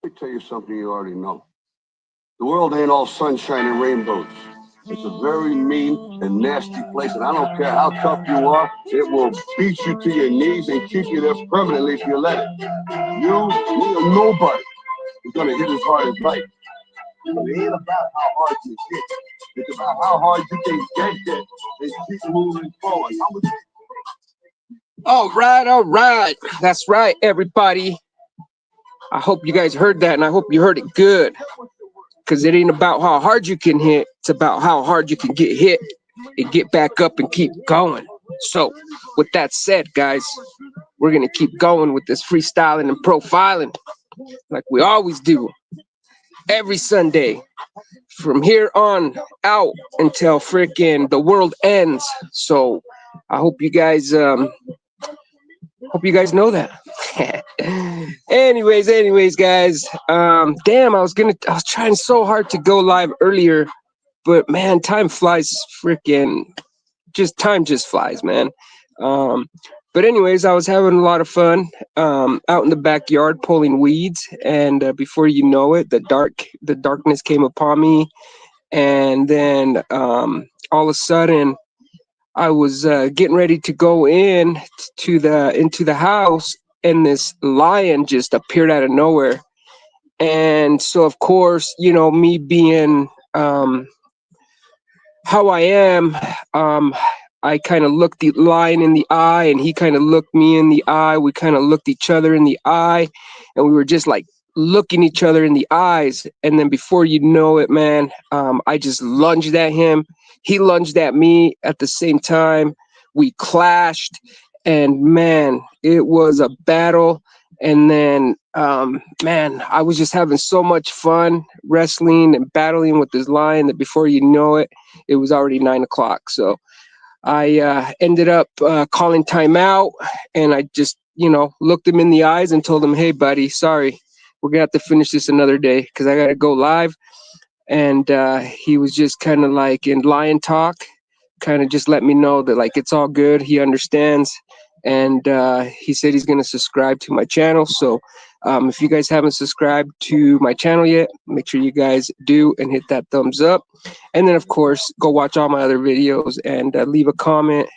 Let me tell you something you already know. The world ain't all sunshine and rainbows. It's a very mean and nasty place, and I don't care how tough you are, it will beat you to your knees and keep you there permanently if you let it. You or nobody is gonna hit as hard as life. But it ain't about how hard you hit. It's about how hard you can get there and keep moving forward. All right. That's right, everybody. I hope you guys heard that, and I hope you heard it good. Because it ain't about how hard you can hit. It's about how hard you can get hit and get back up and keep going. So, with that said, guys, we're going to keep going with this freestyling and profiling like we always do every Sunday from here on out until freaking the world ends. So, I hope you guys know that. anyways, guys. Damn, I was trying so hard to go live earlier, but man, time flies. Time just flies, man. But anyways, I was having a lot of fun out in the backyard pulling weeds, and before you know it, the darkness came upon me, and then all of a sudden I was getting ready to go into the house, and this lion just appeared out of nowhere. And so, of course, me being how I am, I kind of looked the lion in the eye, and he kind of looked me in the eye. We kind of looked each other in the eye, and we were just like looking each other in the eyes. And then before you know it, man, I just lunged at him. He lunged at me at the same time. We clashed, and man, it was a battle. And then, man, I was just having so much fun wrestling and battling with this lion that before you know it, it was already 9 o'clock. So I ended up calling timeout, and I just, looked him in the eyes and told him, "Hey, buddy, sorry, we're gonna have to finish this another day because I gotta go live." And he was just kind of like in lion talk, kind of just let me know that like it's all good, he understands, and he said he's gonna subscribe to my channel. So if you guys haven't subscribed to my channel yet, make sure you guys do and hit that thumbs up. And then, of course, go watch all my other videos and leave a comment.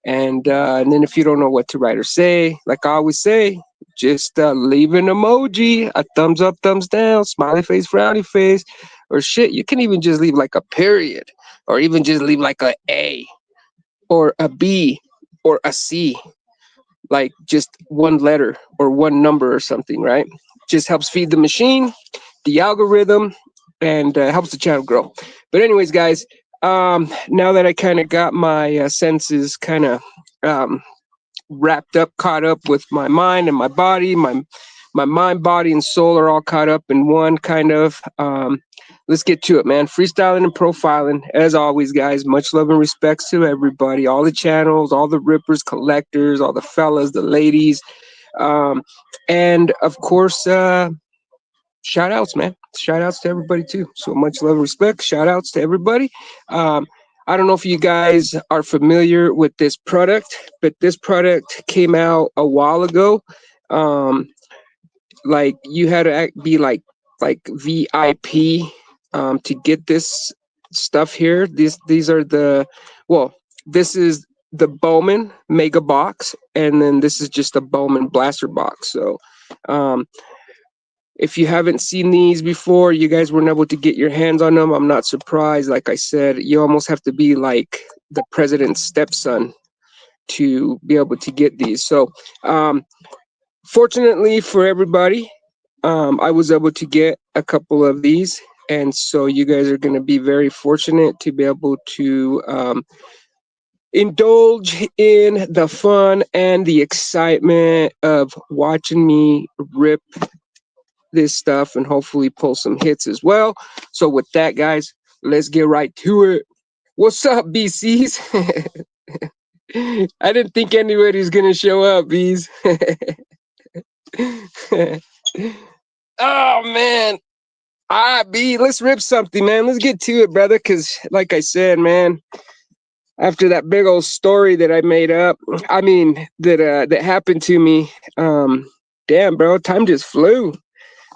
And then if you don't know what to write or say, like I always say, just leave an emoji, a thumbs up, thumbs down, smiley face, frowny face, or shit. You can even just leave like a period, or even just leave like a A or a B or a C, like just one letter or one number or something, right? Just helps feed the machine, the algorithm, and helps the channel grow. But anyways, guys, now that I kind of got my senses kind of wrapped up, caught up with my mind and my body, my mind, body, and soul are all caught up in one kind of. Let's get to it, man. Freestyling and profiling, as always, guys. Much love and respects to everybody, all the channels, all the rippers, collectors, all the fellas, the ladies, and of course, shout outs, man. Shout outs to everybody too. So much love and respect. Shout outs to everybody. I don't know if you guys are familiar with this product, but this product came out a while ago. Like you had to be like VIP to get this stuff here. These are this is the Bowman Mega Box, and then this is just a Bowman Blaster Box. So if you haven't seen these before, you guys weren't able to get your hands on them, I'm not surprised. Like I said, you almost have to be like the president's stepson to be able to get these. So fortunately for everybody, I was able to get a couple of these, and so you guys are going to be very fortunate to be able to indulge in the fun and the excitement of watching me rip this stuff and hopefully pull some hits as well. So with that, guys, let's get right to it. What's up, BCs? I didn't think anybody's gonna show up, B's. Oh man. All right, B, let's rip something, man. Let's get to it, brother. Cause like I said, man, after that big old story that I made up, that happened to me, damn, bro, time just flew.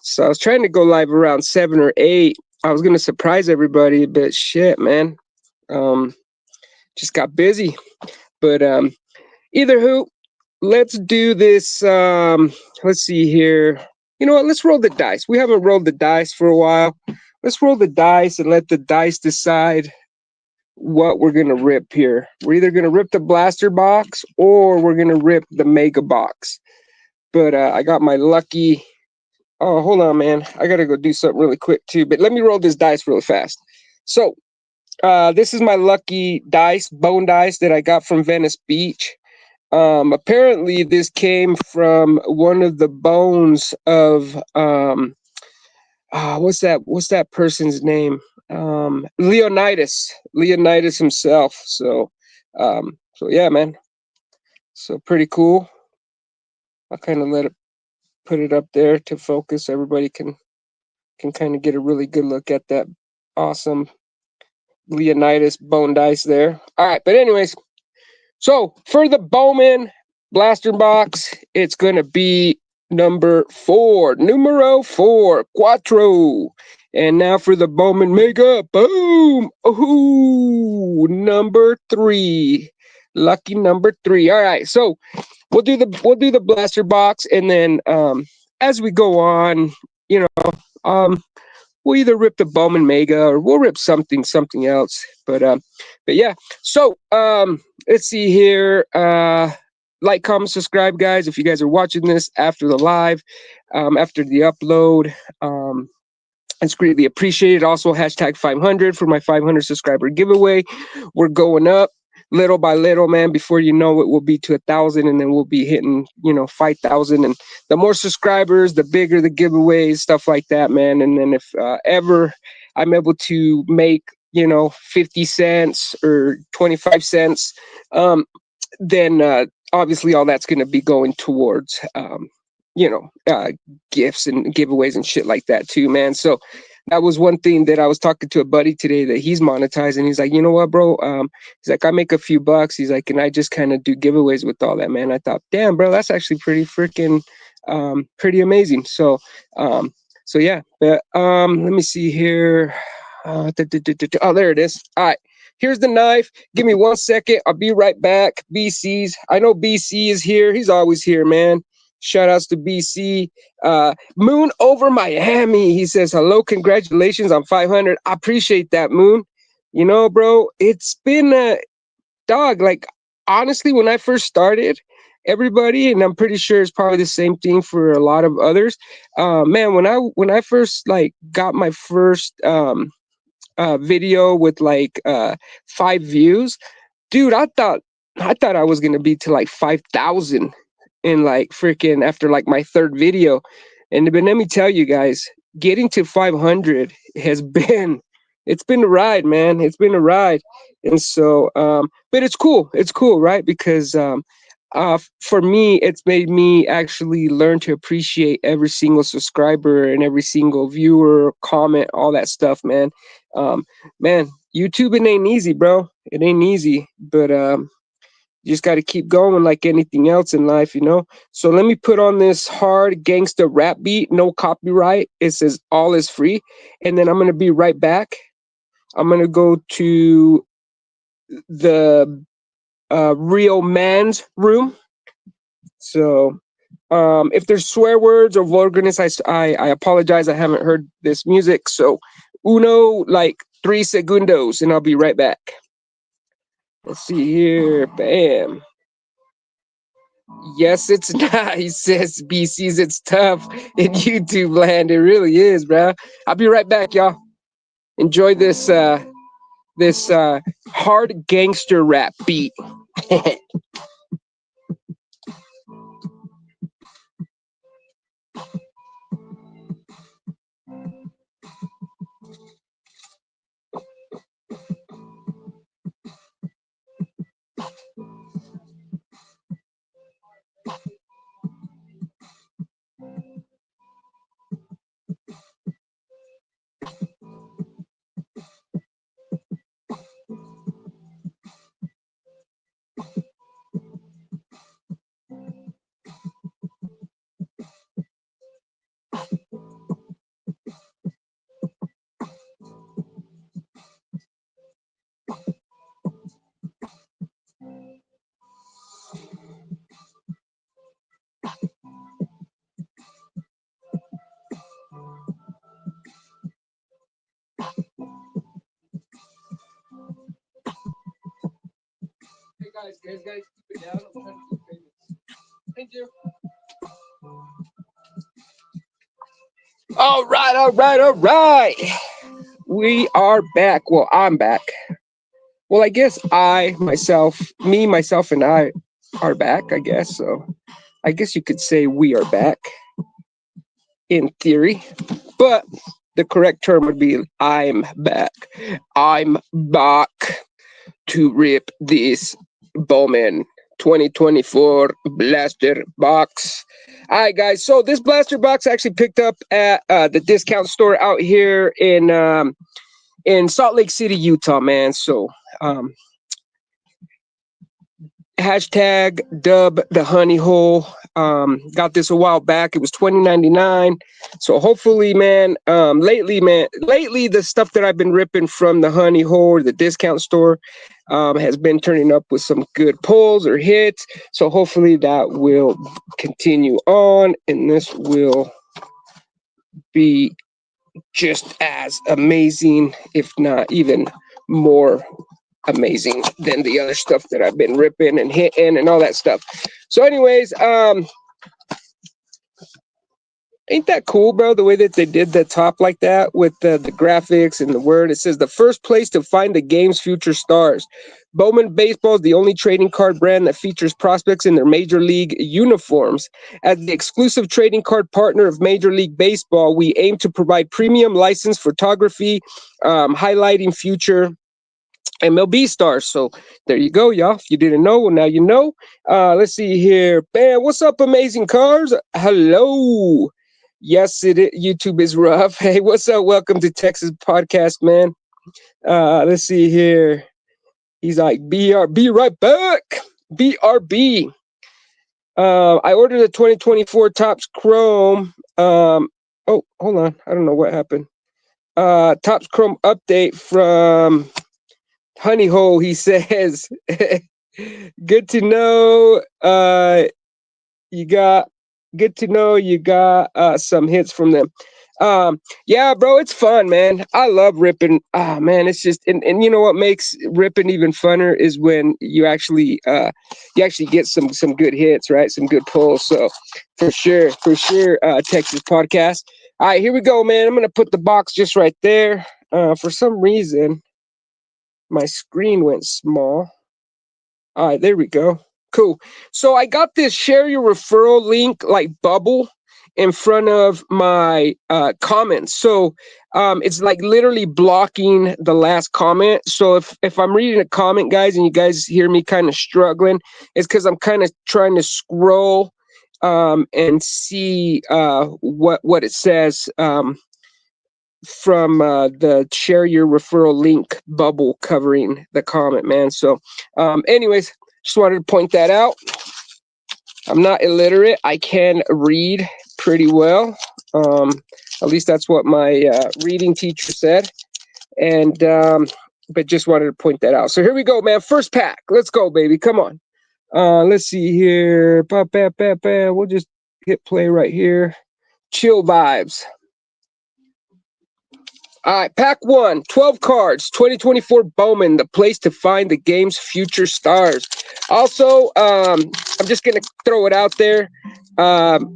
So I was trying to go live around 7 or 8. I was gonna surprise everybody, but shit, man. Just got busy. But either who, let's do this. Let's see here. You know what? Let's roll the dice. We haven't rolled the dice for a while. Let's roll the dice and let the dice decide what we're gonna rip here. We're either gonna rip the blaster box or we're gonna rip the mega box. But I got my lucky. Oh, hold on, man. I gotta go do something really quick too. But let me roll this dice really fast. So this is my lucky dice, bone dice that I got from Venice Beach. Apparently, this came from one of the bones of what's that person's name? Leonidas himself. So yeah, man. So pretty cool. I'll kind of put it up there to focus. Everybody can kind of get a really good look at that awesome Leonidas bone dice there. All right, but anyways, so for the Bowman blaster box, it's gonna be numero 4, Quattro. And now for the Bowman Mega, boom, ooh, number 3, lucky number 3. All right, so we'll do the blaster box, and then as we go on, you know, we'll either rip the Bowman Mega or we'll rip something else. But yeah. So let's see here. Like, comment, subscribe, guys. If you guys are watching this after the live, after the upload, it's greatly appreciated. Also, hashtag 500 for my 500 subscriber giveaway. We're going up little by little, man. Before you know it, we'll be to 1,000, and then we'll be hitting 5,000. And the more subscribers, the bigger the giveaways, stuff like that, man. And then if ever I'm able to make 50 cents or 25 cents, then obviously all that's going to be going towards gifts and giveaways and shit like that too, man. So that was one thing that I was talking to a buddy today that he's monetizing. He's like, you know what, bro? He's like, I make a few bucks. He's like, and I just kind of do giveaways with all that, man. I thought, damn, bro, that's actually pretty freaking pretty amazing. So yeah. But let me see here. Oh, there it is. All right. Here's the knife. Give me 1 second. I'll be right back. BC's. I know BC is here. He's always here, man. Shout outs to BC. Moon over Miami. He says, hello, congratulations on 500. I appreciate that, Moon. Bro, it's been a dog. Like, honestly, when I first started, everybody, and I'm pretty sure it's probably the same thing for a lot of others. Man, when I first got my first video with 5 views, dude, I thought I was gonna be to 5,000 in freaking after my third video. And but let me tell you guys, getting to 500 has been it's been a ride, man. It's been a ride. And so but it's cool, right? Because for me, it's made me actually learn to appreciate every single subscriber and every single viewer, comment, all that stuff, man. Man, YouTube, it ain't easy, bro. It ain't easy, but you just got to keep going like anything else in life. So let me put on this hard gangster rap beat, no copyright. It says all is free. And then I'm going to be right back. I'm going to go to the real man's room. So if there's swear words or vulgarness, I apologize. I haven't heard this music. So 3 segundos, and I'll be right back. Let's see here. Bam. Yes, it's nice, says BC's. It's tough in YouTube land. It really is, bro. I'll be right back, y'all. Enjoy this hard gangster rap beat. Guys, keep it down. I'm trying to keep it. Thank you. All right, all right, all right. We are back. Well, I'm back. Well, I guess myself, and I are back, I guess. So I guess you could say we are back in theory. But the correct term would be I'm back. I'm back to rip this Bowman 2024 blaster box. All right, guys. So this blaster box I actually picked up at the discount store out here in Salt Lake City, Utah, man. So hashtag dub the honey hole. Got this a while back. It was $20.99. So hopefully, man, lately the stuff that I've been ripping from the honey hole or the discount store has been turning up with some good pulls or hits. So hopefully that will continue on, and this will be just as amazing, if not even more amazing than the other stuff that I've been ripping and hitting and all that stuff. So anyways, ain't that cool, bro? The way that they did the top like that with the graphics and the word. It says the first place to find the game's future stars. Bowman Baseball is the only trading card brand that features prospects in their Major League uniforms. As the exclusive trading card partner of Major League Baseball, we aim to provide premium licensed photography, highlighting future MLB stars. So there you go, y'all. If you didn't know, well, now you know. Let's see here. Bam, what's up, amazing cars? Hello. Yes, YouTube is rough. Hey, what's up? Welcome to Texas Podcast, man. Let's see here. He's like, BRB right back. BRB. I ordered the 2024 Topps Chrome. Oh, hold on. I don't know what happened. Topps Chrome update from Honey Hole, he says. Good to know. You got some hits from them. Yeah, bro, it's fun, man. I love ripping. Man, it's just and you know what makes ripping even funner is when you actually get some good hits, right? Some good pulls. So for sure, Texas Podcast. All right, here we go, man. I'm gonna put the box just right there. For some reason, my screen went small. All right, there we go. Cool. So I got this share your referral link like bubble in front of my comments. So it's like literally blocking the last comment. So if I'm reading a comment, guys, and you guys hear me kind of struggling, it's because I'm kind of trying to scroll and see what it says. From the share your referral link bubble covering the comment, man. So anyways, just wanted to point that out. I'm not illiterate. I can read pretty well. At least that's what my reading teacher said. And but just wanted to point that out. So here we go, man. First pack. Let's go, baby. Come on. Let's see here. We'll just hit play right here. Chill vibes. All right, pack 1, 12 cards, 2024 Bowman, the place to find the game's future stars. Also, I'm just going to throw it out there. The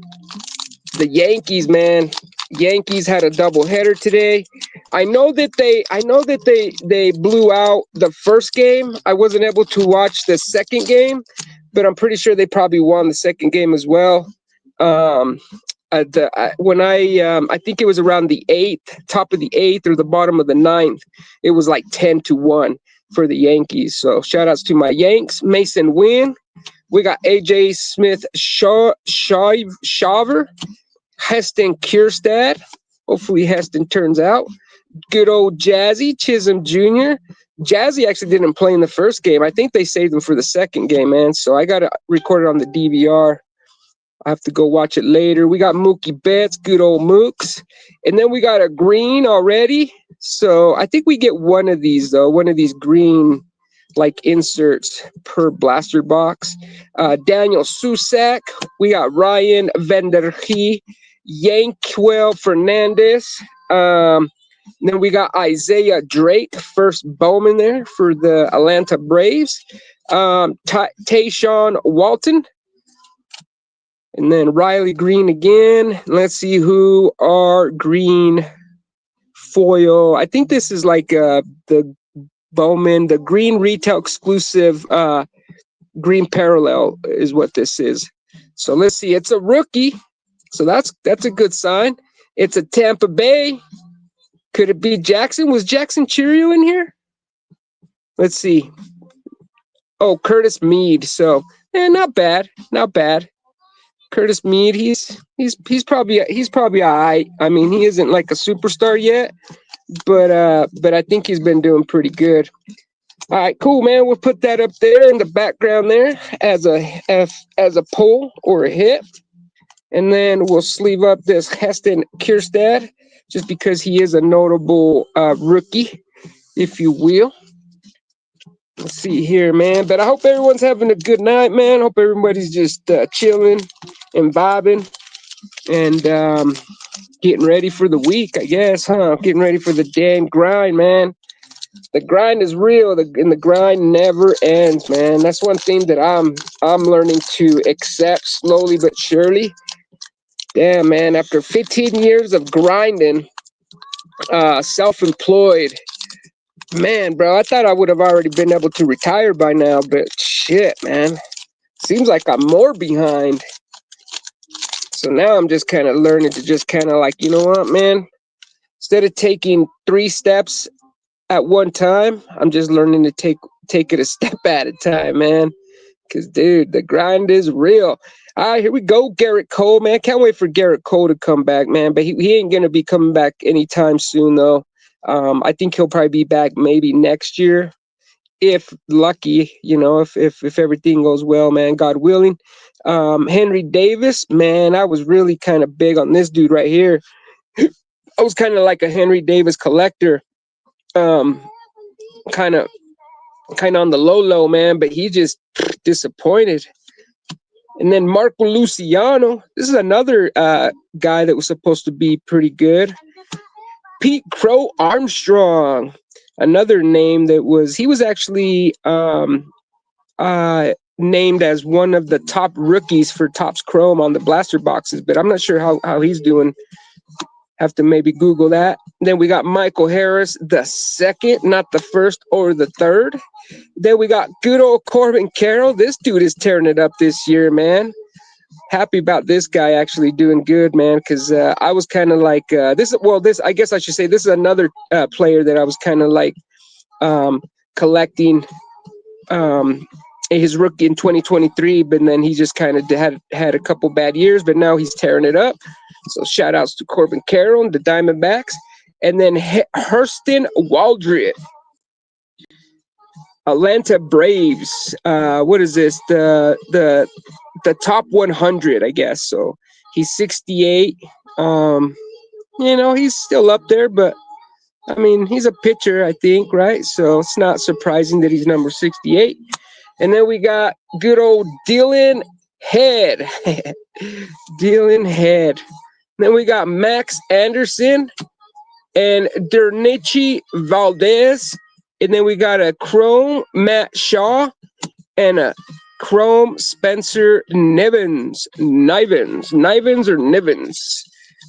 Yankees, man. Yankees had a doubleheader today. I know that they blew out the first game. I wasn't able to watch the second game, but I'm pretty sure they probably won the second game as well. I think it was around the top of the 8th or the bottom of the 9th. It was like 10-1 for the Yankees. So shout outs to my Yanks. Mason Wynn. We got AJ Smith Shaver. Heston Kierstad. Hopefully Heston turns out. Good old Jazzy Chisholm Jr. Jazzy actually didn't play in the first game. I think they saved him for the second game, man. So I got to record it on the DVR. I have to go watch it later. We got Mookie Betts, good old Mooks. And then we got a green already. So I think we get one of these, though. One of these green, like, inserts per blaster box. Daniel Susak. We got Ryan Vanderhee. Yankwell Fernandez. And then we got Isaiah Drake, first Bowman there for the Atlanta Braves. Tayshawn Walton. And then Riley Green again. Let's see who are green foil. I think this is like the Bowman, the green retail exclusive green parallel is what this is. So let's see. It's a rookie. So that's a good sign. It's a Tampa Bay. Could it be Jackson? Was Jackson Cheerio in here? Let's see. Oh, Curtis Mead. So, not bad. Not bad. Curtis Mead, he's probably all right. I mean, he isn't like a superstar yet, but I think he's been doing pretty good. All right, cool, man. We'll put that up there in the background there as a pull or a hit. And then we'll sleeve up this Heston Kjerstad just because he is a notable rookie, if you will. Let's see here, man. But I hope everyone's having a good night, man. Hope everybody's just chilling and vibing and getting ready for the week, I guess, huh? Getting ready for the damn grind, man. The grind is real, and the grind never ends, man. That's one thing that I'm learning to accept slowly but surely. Damn, man. After 15 years of grinding, self-employed. Man, bro, I thought I would have already been able to retire by now, but shit, man. Seems like I'm more behind. So now I'm just kind of learning to just kind of like, you know what, man? Instead of taking 3 steps at one time, I'm just learning to take it a step at a time, man. Because, dude, the grind is real. All right, here we go. Garrett Cole, man. Can't wait for Garrett Cole to come back, man. But he ain't going to be coming back anytime soon, though. I think he'll probably be back maybe next year, if lucky, you know, if everything goes well, man, God willing. Henry Davis, man, I was really kind of big on this dude right here. I was kind of like a Henry Davis collector, kind of on the low, man, but he just disappointed. And then Marco Luciano, this is another guy that was supposed to be pretty good. Pete Crow Armstrong, another name that he was actually named as one of the top rookies for Topps Chrome on the blaster boxes, but I'm not sure how he's doing. Have to maybe Google that. Then we got Michael Harris, the second, not the first or the third. Then we got good old Corbin Carroll. This dude is tearing it up this year, man. Happy about this guy actually doing good, man, because I was kind of like this. I guess I should say this is another player that I was kind of like collecting his rookie in 2023, but then he just kind of had a couple bad years, but now he's tearing it up. So shout outs to Corbin Carroll and the Diamondbacks. And then Hurston Waldrett, Atlanta Braves. What is this? The top 100, I guess. So he's 68. You know, he's still up there, but I mean, he's a pitcher, I think, right? So it's not surprising that he's number 68. And then we got good old Dylan Head. Dylan Head. Then we got Max Anderson and Dernichi Valdez. And then we got a Chrome Matt Shaw and a Chrome Spencer Nivens.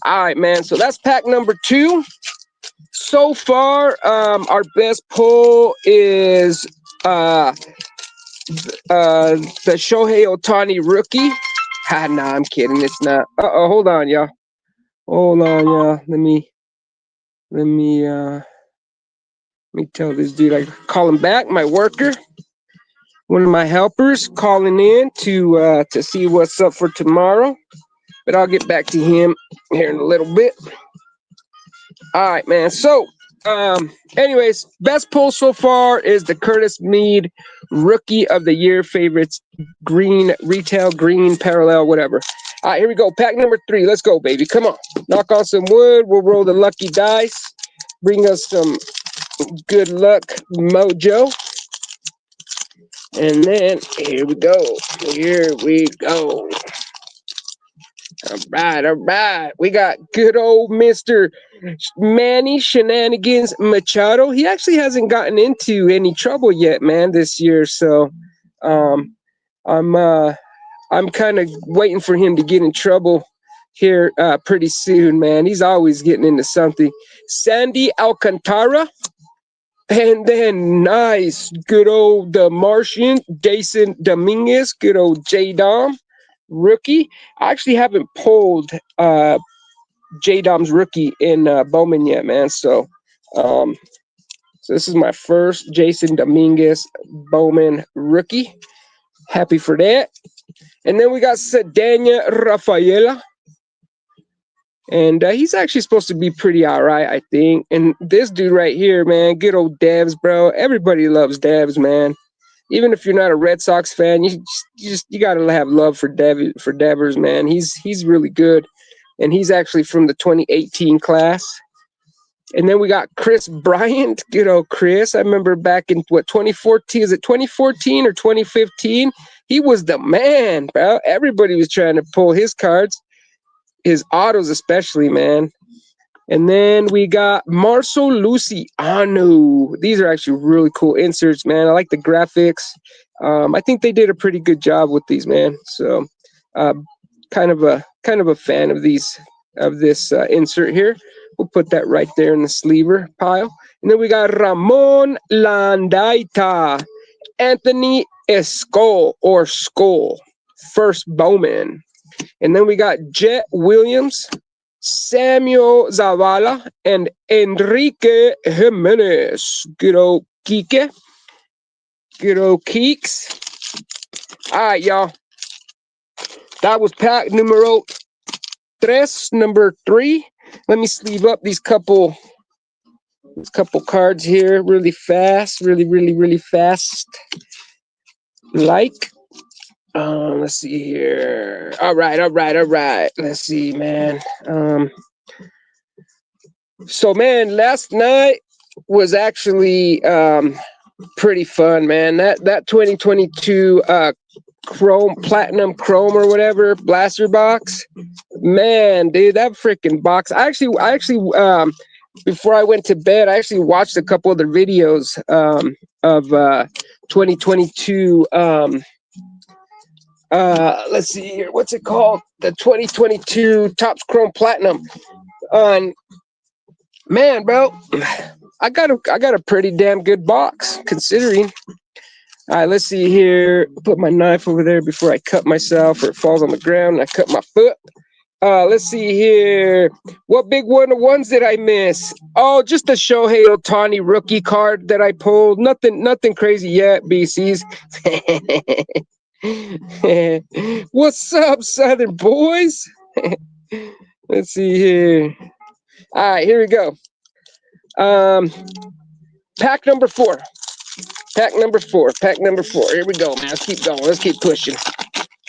All right, man. So that's pack number 2. So far, our best pull is the Shohei Ohtani rookie. Nah, I'm kidding. It's not. Hold on, y'all. Let me tell this dude. I call him back. My worker, one of my helpers, calling in to see what's up for tomorrow. But I'll get back to him here in a little bit. All right, man. So, anyways, best pull so far is the Curtis Mead Rookie of the Year favorites, green retail, green parallel, whatever. All right, here we go. Pack number 3. Let's go, baby. Come on. Knock on some wood. We'll roll the lucky dice. Bring us some good luck mojo. And then here we go. All right. We got good old Mr. Manny Shenanigans Machado. He actually hasn't gotten into any trouble yet, man, this year. So, um, I'm kind of waiting for him to get in trouble here pretty soon, man. He's always getting into something. Sandy Alcantara. And then nice, good old the Martian, Jason Dominguez, good old J Dom, rookie. I actually haven't pulled J Dom's rookie in Bowman yet, man. Um, so this is my first Jason Dominguez Bowman rookie. Happy for that. And then we got Sedania Rafaela. And he's actually supposed to be pretty all right, I think. And this dude right here, man, good old Devs, bro. Everybody loves Devs, man. Even if you're not a Red Sox fan, you gotta have love for Devers, man. He's really good, and he's actually from the 2018 class. And then we got Chris Bryant, good old Chris. I remember back in 2014? Is it 2014 or 2015? He was the man, bro. Everybody was trying to pull his cards. His autos especially, man. And then we got Marcel Luciano. These are actually really cool inserts, man. I like the graphics. I think they did a pretty good job with these, man. So, kind of a fan of this insert here. We'll put that right there in the sleever pile. And then we got Ramon Landaita, Anthony Escol or Skull, first Bowman. And then we got Jet Williams, Samuel Zavala, and Enrique Jimenez. Good old Kike. Good old Keeks. All right, y'all. That was pack numero tres, number 3. Let me sleeve up these couple cards here really fast. Really fast. Let's see here. All right. Let's see, man. So, man, last night was actually pretty fun, man. That 2022 platinum chrome or whatever blaster box, man, dude, that freaking box. I actually before I went to bed, I actually watched a couple other videos of 2022. Let's see here. What's it called? The 2022 Topps Chrome Platinum. Man, bro, I got a pretty damn good box considering. All right, let's see here. Put my knife over there before I cut myself or it falls on the ground and I cut my foot. Let's see here. What big one-of-ones did I miss? Oh, just the Shohei Ohtani rookie card that I pulled. Nothing crazy yet, BCs. What's up, Southern boys? Let's see here. All right, here we go. Pack number 4. Pack number four. Here we go, man. Let's keep going. Let's keep pushing.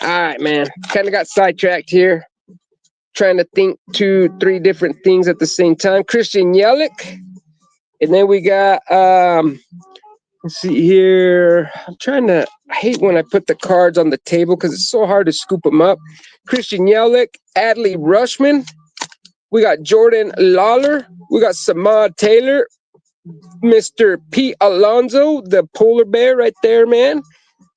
All right, man. Kind of got sidetracked here. Trying to think 2-3 different things at the same time. Christian Yelich. And then we got, let's see here. I hate when I put the cards on the table because it's so hard to scoop them up. Christian Yelich, Adley Rushman. We got Jordan Lawler. We got Samad Taylor. Mr. Pete Alonso, the polar bear right there, man.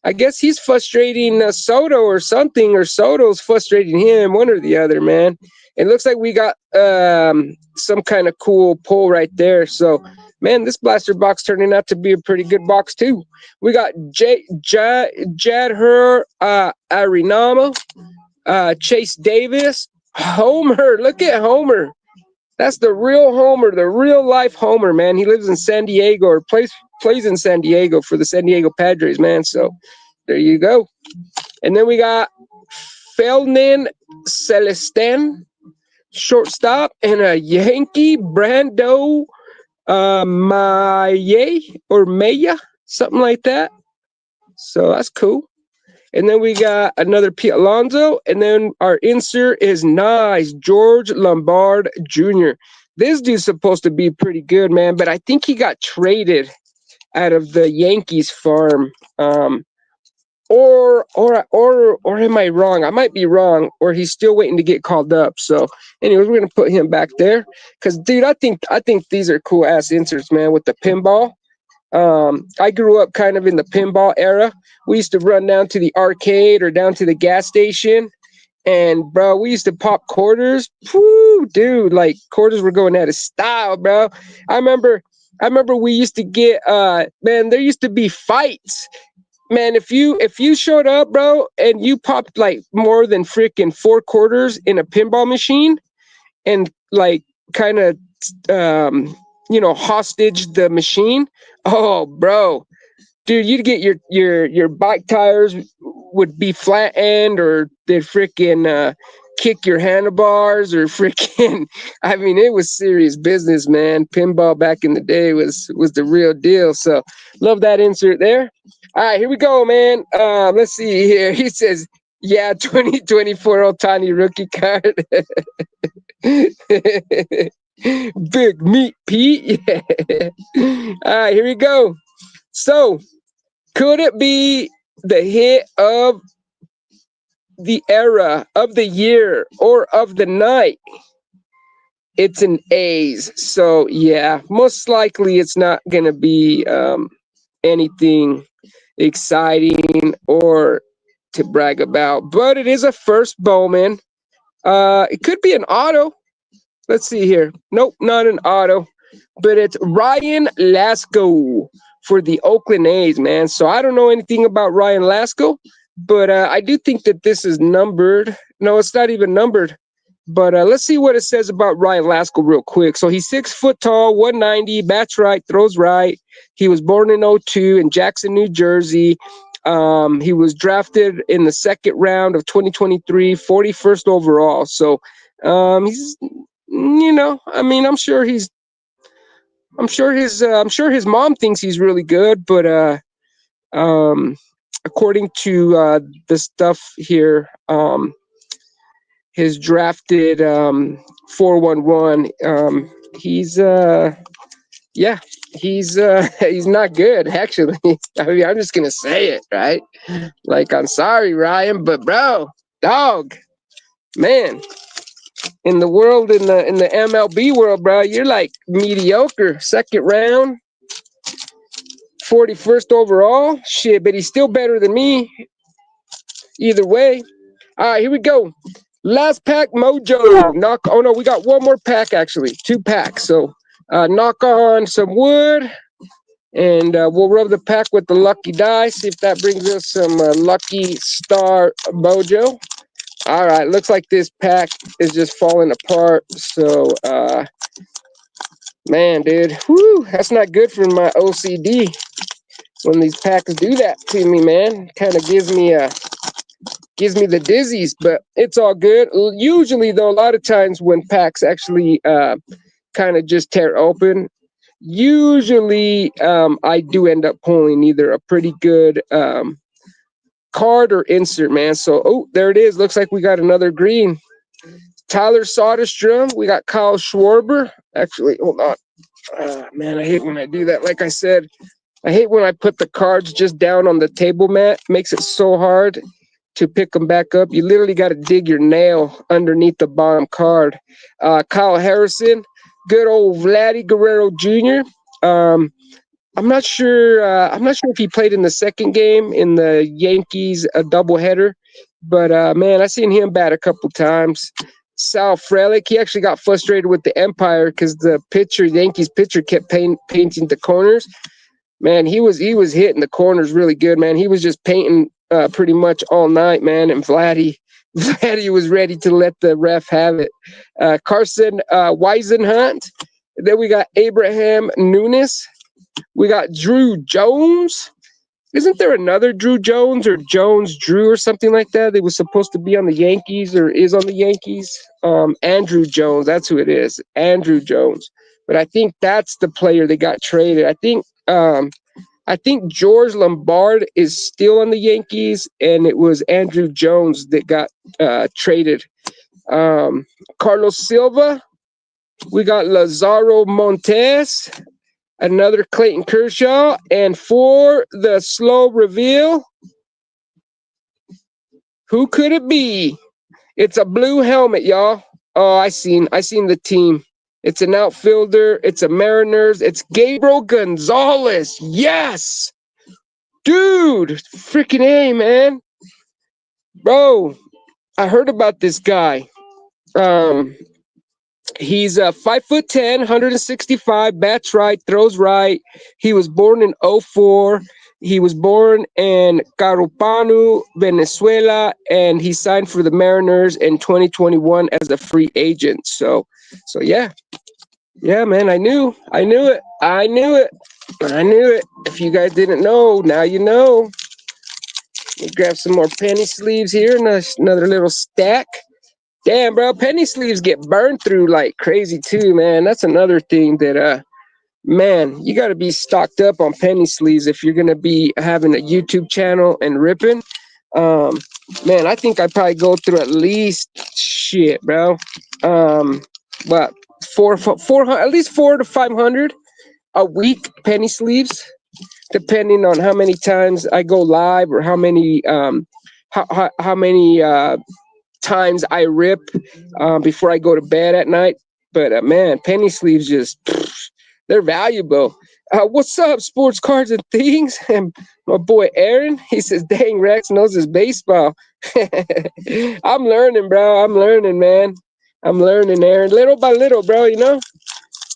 I guess he's frustrating Soto or something, or Soto's frustrating him, one or the other, man. It looks like we got some kind of cool pull right there. So, man, this blaster box turning out to be a pretty good box, too. We got Jadher Arinama, Chase Davis, Homer. Look at Homer. That's the real Homer, the real life Homer, man. He lives in San Diego or plays in San Diego for the San Diego Padres, man. So there you go. And then we got Felnin Celestin, shortstop, and a Yankee Brando Maya, something like that. So that's cool. And then we got another Pete Alonso. And then our insert is nice, George Lombard Jr. This dude's supposed to be pretty good, man. But I think he got traded out of the Yankees farm or am I wrong? I might be wrong, or he's still waiting to get called up. So, anyways, we're gonna put him back there because, dude, I think these are cool ass inserts, man. With the pinball, I grew up kind of in the pinball era. We used to run down to the arcade or down to the gas station, and bro, we used to pop quarters. Whoo, dude, like quarters were going out of style, bro. I remember. I remember we used to get man, there used to be fights, man. If you showed up, bro, and you popped like more than freaking four quarters in a pinball machine and like kind of hostage the machine, oh bro, dude, you'd get your bike tires would be flattened, or they'd freaking kick your handlebars, or freaking. I mean, it was serious business, man. Pinball back in the day was the real deal. So love that insert there. All right, here we go, man. Let's see here. He says, "Yeah, 2024 Otani rookie card." Big meat, Pete. Yeah. All right, here we go. So, could it be the hit of the era, of the year, or of the night? It's an A's. So, yeah, most likely it's not going to be anything exciting or to brag about, but it is a first Bowman. It could be an auto. Let's see here. Nope, not an auto, but it's Ryan Lasko for the Oakland A's, man. So I don't know anything about Ryan Lasko, but I do think that this is numbered. No, it's not even numbered. But let's see what it says about Ryan Lasko real quick. So he's 6 foot tall, 190, bats right, throws right. He was born in '02 in Jackson, New Jersey. He was drafted in the second round of 2023, 41st overall. So he's, I mean, I'm sure his mom thinks he's really good, but um, according to the stuff here, his drafted 411, he's yeah, he's not good actually. I mean, I'm just gonna say it, right? Like, I'm sorry, Ryan, but bro, dog, man, in the world, in the MLB world, bro, you're like mediocre. Second round, 41st overall. Shit, but he's still better than me. Either way. All right, here we go. Last pack mojo. Knock. Oh no, we got one more pack actually. 2 packs. So knock on some wood, and we'll rub the pack with the lucky die. See if that brings us some lucky star mojo. All right, looks like this pack is just falling apart. So man, dude, whew, that's not good for my OCD when these packs do that to me, man. Kind of gives me the dizzies, but it's all good. Usually, though, a lot of times when packs actually kind of just tear open, usually I do end up pulling either a pretty good card or insert, man. So, oh, there it is. Looks like we got another green. Tyler Soderstrom. We got Kyle Schwarber. Actually, hold on. Man, I hate when I do that. Like I said, I hate when I put the cards just down on the table mat. Makes it so hard to pick them back up. You literally got to dig your nail underneath the bottom card. Kyle Harrison, good old Vladdy Guerrero Jr. I'm not sure. I'm not sure if he played in the second game in the Yankees doubleheader, but man, I seen him bat a couple times. Sal Frelick, he actually got frustrated with the Empire because the Yankees pitcher, kept painting the corners. Man, he was hitting the corners really good, man. He was just painting pretty much all night, man. And Vladdy was ready to let the ref have it. Carson Weisenhunt. Then we got Abraham Nunes. We got Drew Jones. Isn't there another Drew Jones or Jones Drew or something like that? They was supposed to be on the Yankees or is on the Yankees. Andrew Jones, that's who it is. Andrew Jones. But I think that's the player that got traded. I think George Lombard is still on the Yankees, and it was Andrew Jones that got traded. Carlos Silva. We got Lazaro Montes. Another Clayton Kershaw. And for the slow reveal, Who could it be? It's a blue helmet, y'all. Oh, I seen the team. It's an outfielder. It's a Mariners. It's Gabriel Gonzalez. Yes, dude. Freaking A, man. Bro, I heard about this guy. Um, he's 5'10", 165, bats right, throws right. He was born in '04. He was born in Carupano, Venezuela, and he signed for the Mariners in 2021 as a free agent. So yeah, man, I knew it. I knew it. I knew it. If you guys didn't know, now you know. Let me grab some more penny sleeves here. Another little stack. Damn, bro, penny sleeves get burned through like crazy too, man. That's another thing that man, you got to be stocked up on penny sleeves if you're gonna be having a YouTube channel and ripping. Um, man, I think I probably go through at least shit, bro. Um, what four at least 400 to 500 a week penny sleeves, depending on how many times I go live or how many how many times I rip before I go to bed at night. But man, penny sleeves just they're valuable. What's up, sports cards and things? And my boy Aaron, he says, "Dang, Rex knows his baseball." I'm learning, bro. I'm learning, man. I'm learning, Aaron, little by little, bro.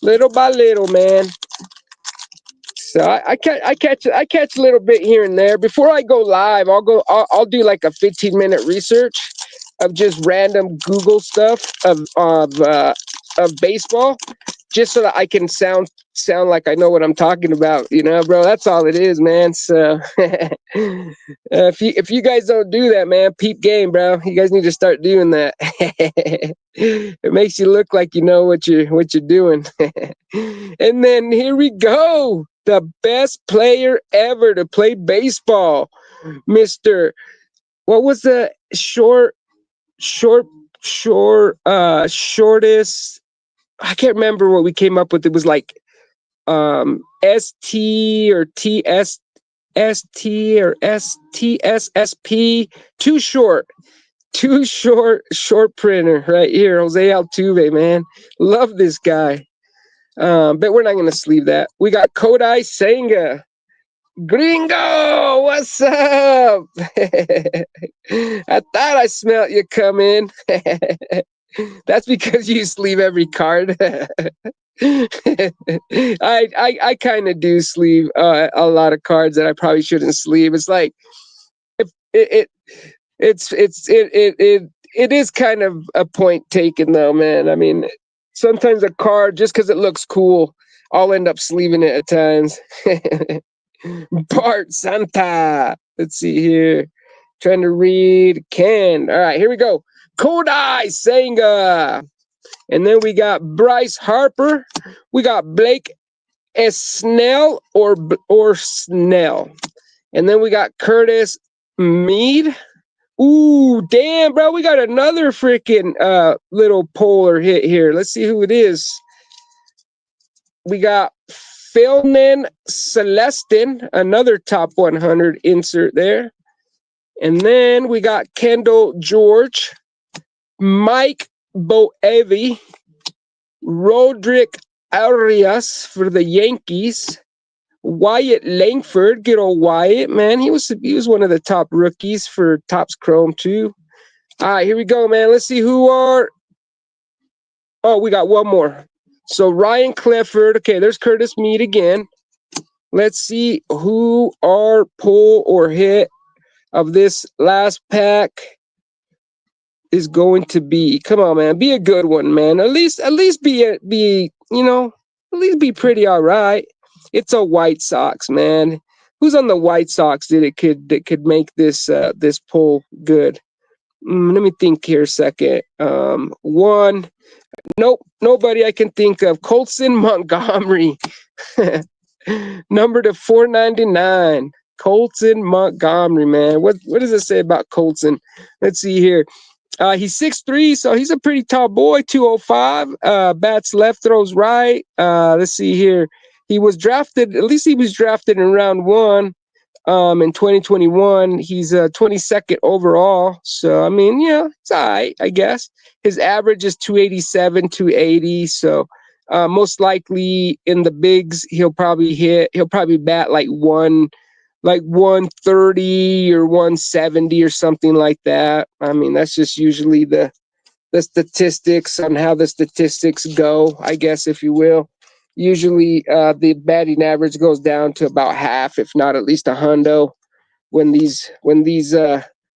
Little by little, man. So I catch a little bit here and there. Before I go live, I'll do like a 15-minute research of just random Google stuff of baseball, just so that I can sound like I know what I'm talking about, bro. That's all it is, man. So if you guys don't do that, man, peep game, bro. You guys need to start doing that. It makes you look like you know what you're doing. And then here we go. The best player ever to play baseball, Mr. What was the shortest? I can't remember what we came up with. It was like ST or TSST or STSSP. Too short printer right here. Jose Altuve, man. Love this guy. But we're not going to sleeve that. We got Kodai Senga. Gringo, what's up? I thought I smelt you come in. That's because you sleeve every card. I kind of do sleeve a lot of cards that I probably shouldn't sleeve. It's like if it is kind of a point taken though, man. I mean, sometimes a card, just because it looks cool, I'll end up sleeving it at times. Bart Santa. Let's see here. Trying to read Ken. All right, here we go. Kodai Senga. And then we got Bryce Harper. We got Blake Snell or Snell. And then we got Curtis Mead. Ooh, damn, bro. We got another freaking little polar hit here. Let's see who it is. We got Philnin Celestin, another top 100 insert there. And then we got Kendall George, Mike Boevi, Roderick Arias for the Yankees, Wyatt Langford, good old Wyatt, man. He was one of the top rookies for Topps Chrome too. All right, here we go, man. Let's see who are. Oh, we got one more. So Ryan Clifford. Okay, there's Curtis Mead again. Let's see who our pull or hit of this last pack is going to be. Come on, man. Be a good one, man. At least be pretty all right. It's a White Sox, man. Who's on the White Sox that could make this pull good? Let me think here a second. One. Nope, nobody I can think of. Colson Montgomery. Number to 499. Colson Montgomery, man. What does it say about Colson? Let's see here. He's 6'3", so he's a pretty tall boy, 205. Bats left, throws right. Let's see here. He was drafted in round one. In 2021, he's 22nd overall. So I mean, yeah, it's all right, I guess. His average is 287, 280. So most likely in the bigs, he'll probably bat like 130 or 170 or something like that. I mean, that's just usually the statistics on how the statistics go, I guess, if you will. Usually, the batting average goes down to about half, if not at least a hundo, when these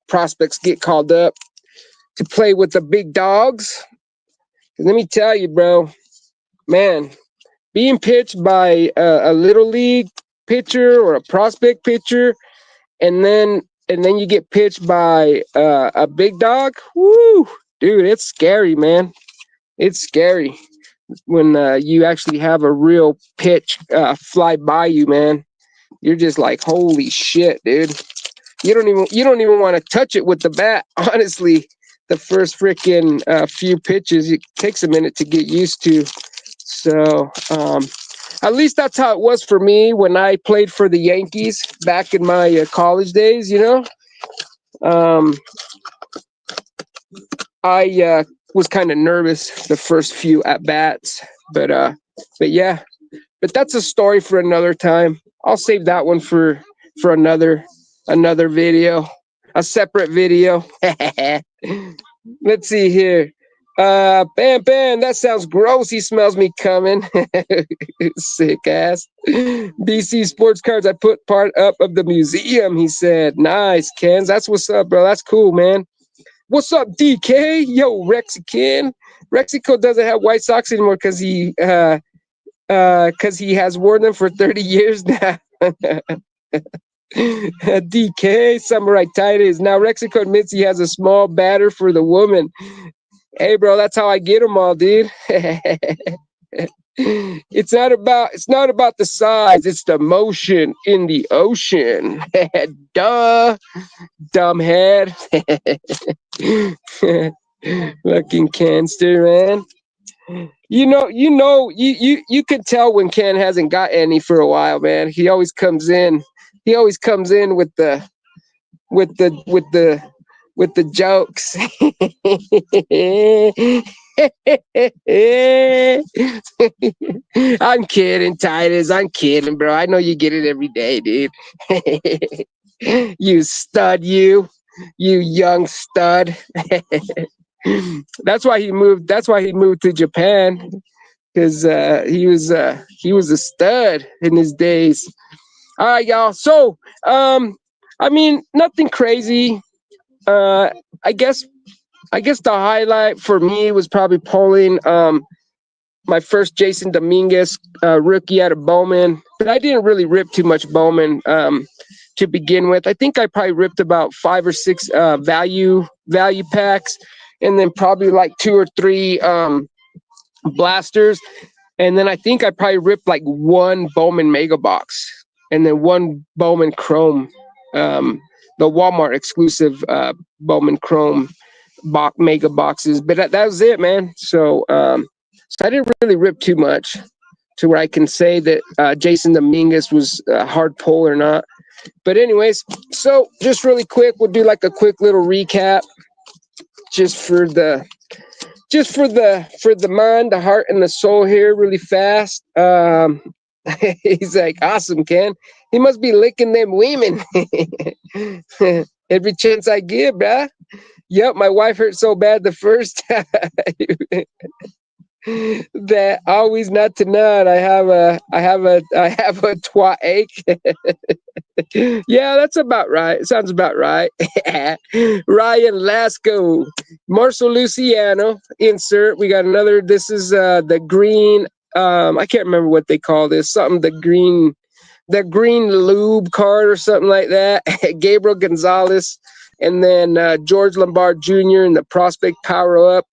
prospects get called up to play with the big dogs. Let me tell you, bro, man, being pitched by a little league pitcher or a prospect pitcher, and then you get pitched by a big dog. Woo, dude, it's scary, man. It's scary when you actually have a real pitch fly by you, man. You're just like, holy shit, dude. You don't even want to touch it with the bat. Honestly, the first freaking few pitches, it takes a minute to get used to. So at least that's how it was for me when I played for the Yankees back in my college days. Um, I was kind of nervous the first few at bats, but yeah. But that's a story for another time. I'll save that one for another video, a separate video. Let's see here. Bam Bam, that sounds gross. He smells me coming. Sick ass. BC Sports Cards, I put part up of the museum, he said. Nice, Kens. That's what's up, bro. That's cool, man. What's up, DK? Yo, Rexican. Rexico doesn't have White Sox anymore because he has worn them for 30 years now. DK Samurai Titus. Now Rexico admits he has a small batter for the woman. Hey, bro, that's how I get them all, dude. It's not about the size. It's the motion in the ocean. Duh, dumbhead. Fucking Canster, man. You can tell when Ken hasn't got any for a while, man. He always comes in. He always comes in with the jokes. I'm kidding, Titus. I'm kidding, bro. I know you get it every day, dude. You stud, you young stud. That's why he moved. That's why he moved to Japan, because he was a stud in his days. All right, y'all. So, I mean, nothing crazy. Uh, I guess the highlight for me was probably pulling my first Jason Dominguez rookie out of Bowman, but I didn't really rip too much Bowman to begin with. I think I probably ripped about 5 or 6 value packs, and then probably like 2 or 3 blasters, and then I think I probably ripped like 1 Bowman Mega Box, and then 1 Bowman Chrome, the Walmart exclusive Bowman Chrome mega boxes. But that was it, man. So I didn't really rip too much to where I can say that Jason Dominguez was a hard pull or not. But anyways, so just really quick, we'll do like a quick little recap just for the mind, the heart, and the soul here really fast. He's like, awesome, Ken. He must be licking them women. Every chance I give, bruh. Yep, my wife hurt so bad the first time that always not to nut. I have a twat ache. Yeah, that's about right. Sounds about right. Ryan Lasco, Marcel Luciano, insert. We got another. This is the green. I can't remember what they call this. Something the green lube card or something like that. Gabriel Gonzalez, and then George Lombard Jr. and the prospect power up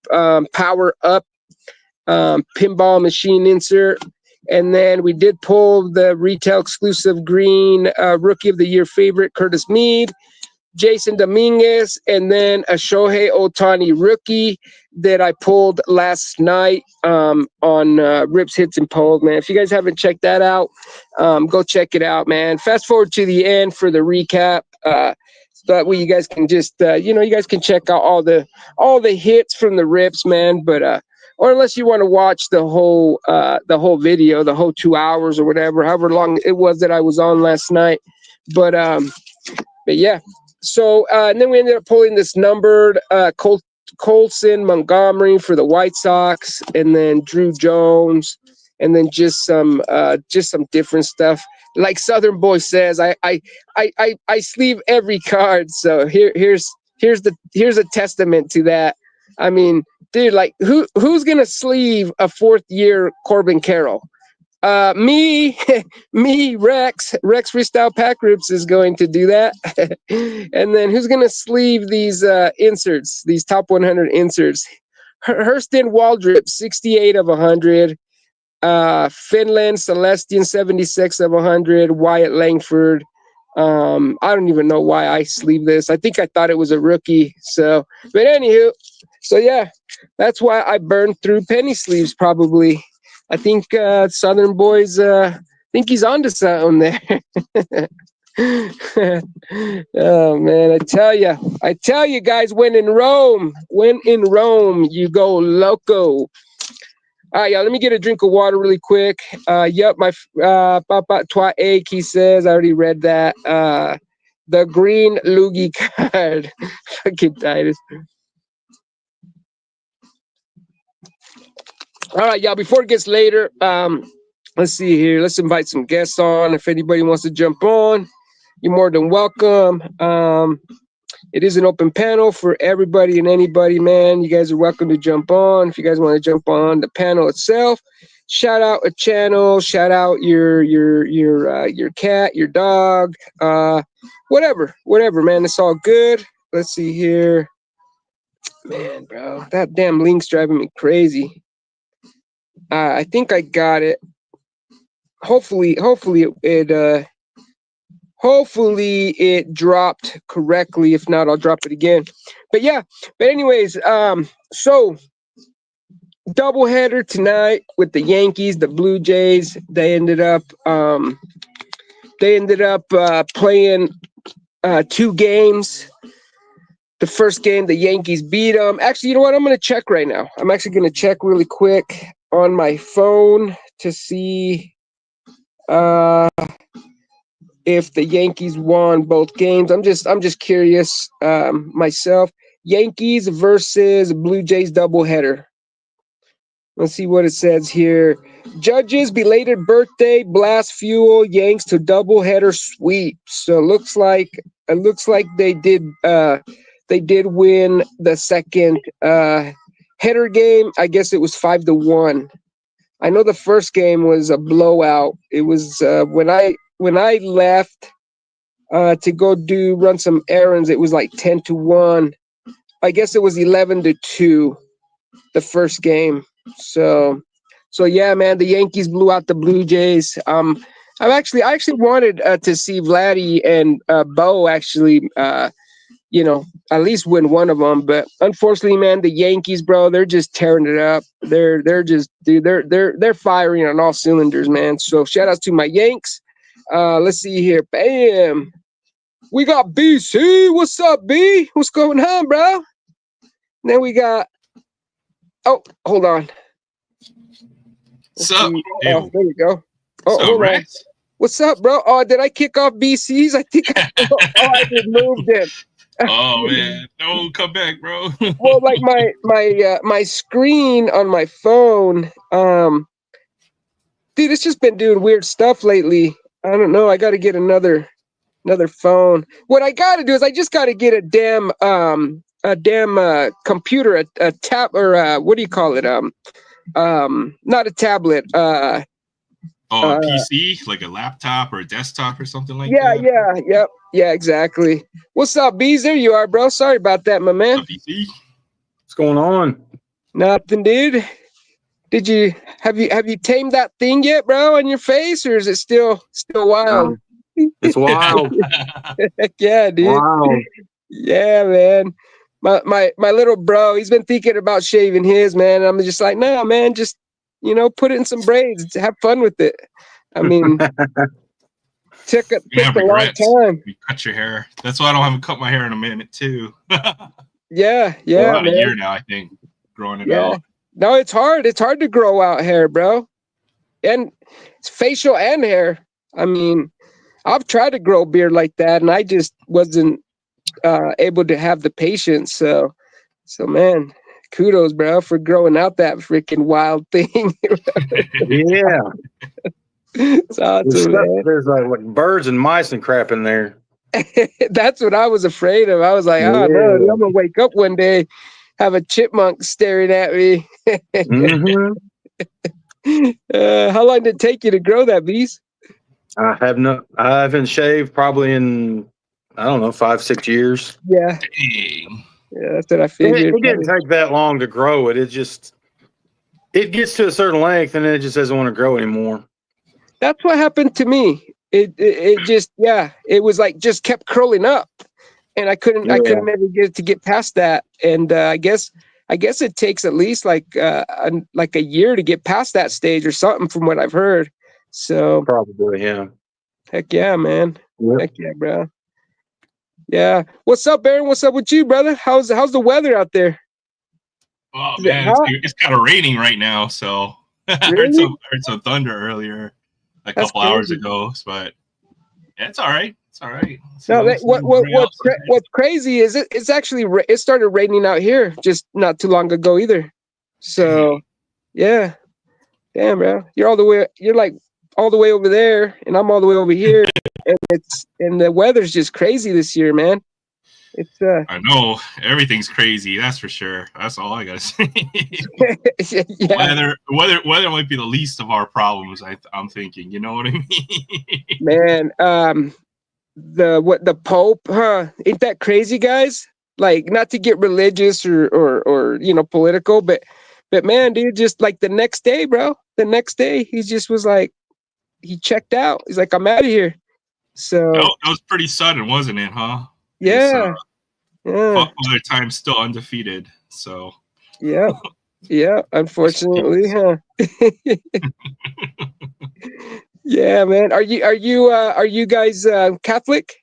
pinball machine insert. And then we did pull the retail exclusive green rookie of the year favorite, Curtis Mead. Jason Dominguez, and then a Shohei Ohtani rookie that I pulled last night on Rips, Hits, and Polls, man. If you guys haven't checked that out, go check it out, man. Fast forward to the end for the recap. So that way you guys can just, you guys can check out all the hits from the Rips, man. But or unless you want to watch the whole video, the whole 2 hours or whatever, however long it was that I was on last night. But yeah. So and then we ended up pulling this numbered Colson Montgomery for the White Sox, and then Drew Jones, and then just some different stuff. Like Southern Boy says, I sleeve every card. So here's a testament to that. I mean, dude, like who's gonna sleeve a 4th-year Corbin Carroll? Me, Rex Freestyle Pack Rips is going to do that. And then who's going to sleeve these inserts, these top 100 inserts? Hurston Waldrip, 68 of 100. Finland Celestian, 76 of 100. Wyatt Langford. I don't even know why I sleeve this. I think I thought it was a rookie. So, but anywho, so yeah, that's why I burned through penny sleeves probably. I think Southern Boys think he's onto something there. Oh man, I tell you guys, when in Rome, you go loco. All right, y'all, let me get a drink of water really quick. Yep, my Papa Twa Ache, he says, I already read that. The green loogie card. Fucking Titus. All right, y'all, before it gets later, let's see here. Let's invite some guests on. If anybody wants to jump on, you're more than welcome. It is an open panel for everybody and anybody, man. You guys are welcome to jump on. If you guys want to jump on the panel itself, shout out a channel, shout out your cat, your dog, whatever, man. It's all good. Let's see here. Man, bro, that damn link's driving me crazy. I think I got it. Hopefully it dropped correctly. If not, I'll drop it again. But yeah. But anyways, so doubleheader tonight with the Yankees, the Blue Jays. They ended up playing 2 games. The first game, the Yankees beat them. Actually, you know what? I'm going to check right now. I'm actually going to check really quick on my phone to see if the Yankees won both games. I'm just curious myself. Yankees versus Blue Jays doubleheader. Let's see what it says here. Judges belated birthday blast fuel Yanks to doubleheader sweep. So it looks like they did win the second header game. I guess it was 5-1. I know the first game was a blowout. It was when I left to go run some errands, it was like 10-1. I guess it was 11-2 the first game. So yeah, man, the Yankees blew out the Blue Jays. I actually wanted to see Vladdy and Bo actually at least win one of them, but unfortunately, man, the Yankees, bro, they're just tearing it up. They're just, dude, they're firing on all cylinders, man. So shout outs to my Yanks. Let's see here. Bam. We got BC. What's up, B? What's going on, bro? And then we got, oh, hold on. What's up? Oh, there we go. Oh, hold on. What's up, bro? Oh, did I kick off BC's? I think I removed him. Oh man, no, come back, bro. Well, like my screen on my phone, dude, it's just been doing weird stuff lately. I don't know. I got to get another phone. What I got to do is I just got to get a damn computer, a tab, or what do you call it? Not a tablet. A PC, like a laptop or a desktop or something like that? Yeah, exactly. What's up, Bees? There you are, bro. Sorry about that, my man. What's up, PC? What's going on? Nothing, dude. Have you tamed that thing yet, bro, on your face, or is it still wild? It's wild. Heck yeah, dude. Wow. Yeah, man. My little bro, he's been thinking about shaving his, man. I'm just like, no, man, just put it in some braids. Have fun with it. I mean, took a long regrets. time. You cut your hair. That's why I haven't cut my hair in a minute too. Yeah, About man. a year now, I think, growing it out. No, it's hard. It's hard to grow out hair, bro. And it's facial and hair. I mean, I've tried to grow a beard like that, and I just wasn't able to have the patience. So man, kudos, bro, for growing out that freaking wild thing. Yeah. It's awesome, man. There's like birds and mice and crap in there. That's what I was afraid of. I was like, oh no, I'm gonna wake up one day, have a chipmunk staring at me. Mm-hmm. How long did it take you to grow that, Beast? I haven't shaved probably in, I don't know, 5-6 years. Yeah. Dang. Yeah, that's what I figured. It didn't take that long to grow it. It gets to a certain length and then it just doesn't want to grow anymore. That's what happened to me. It just, it was like just kept curling up, and I couldn't ever get past that. And I guess it takes at least like a year to get past that stage or something, from what I've heard. So probably, yeah. Heck yeah, man. Yep. Heck yeah, bro. Yeah. What's up, Baron? What's up with you, brother? How's the weather out there? Oh man, it's kind of raining right now. So I heard some thunder earlier, a couple hours ago. But yeah, it's all right. It's all right. No, what's crazy is it's actually it started raining out here just not too long ago either. So yeah, damn, bro, you're like all the way over there, and I'm all the way over here, and the weather's just crazy this year, man. It's I know everything's crazy. That's for sure. That's all I gotta say. Yeah. Weather might be the least of our problems. I'm thinking. You know what I mean? Man, the Pope, huh? Ain't that crazy, guys? Like, not to get religious or political, but man, dude, just like the next day, bro. The next day, he just was like, he checked out. He's like, I'm out of here. So that was pretty sudden, wasn't it, huh? Yeah. Other times still undefeated. So yeah. Unfortunately, huh? Yeah, man. Are you guys Catholic?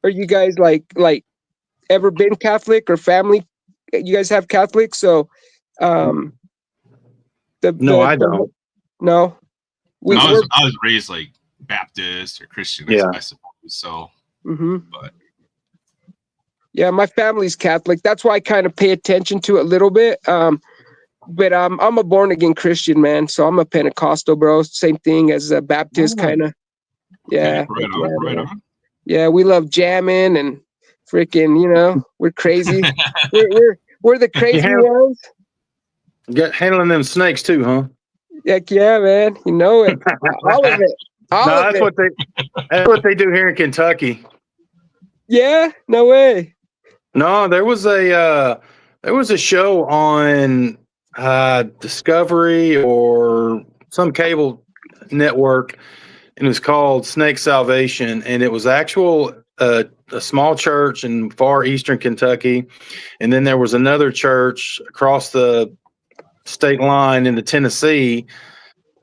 Are you guys like ever been Catholic or family? You guys have Catholic, so No, I don't. No. I was raised like Baptist or Christian, I suppose. So, but yeah, my family's Catholic. That's why I kind of pay attention to it a little bit. But I'm a born again Christian, man. So I'm a Pentecostal, bro. Same thing as a Baptist, kind of. Yeah. Right on. Yeah, we love jamming and freaking, we're crazy. we're the crazy ones. Got handling them snakes too, huh? Heck yeah, man. You know it. All of it. That's what they do here in Kentucky. Yeah, no way. No, there was a show on Discovery or some cable network, and it was called Snake Salvation, and it was a small church in far eastern Kentucky, and then there was another church across the state line into Tennessee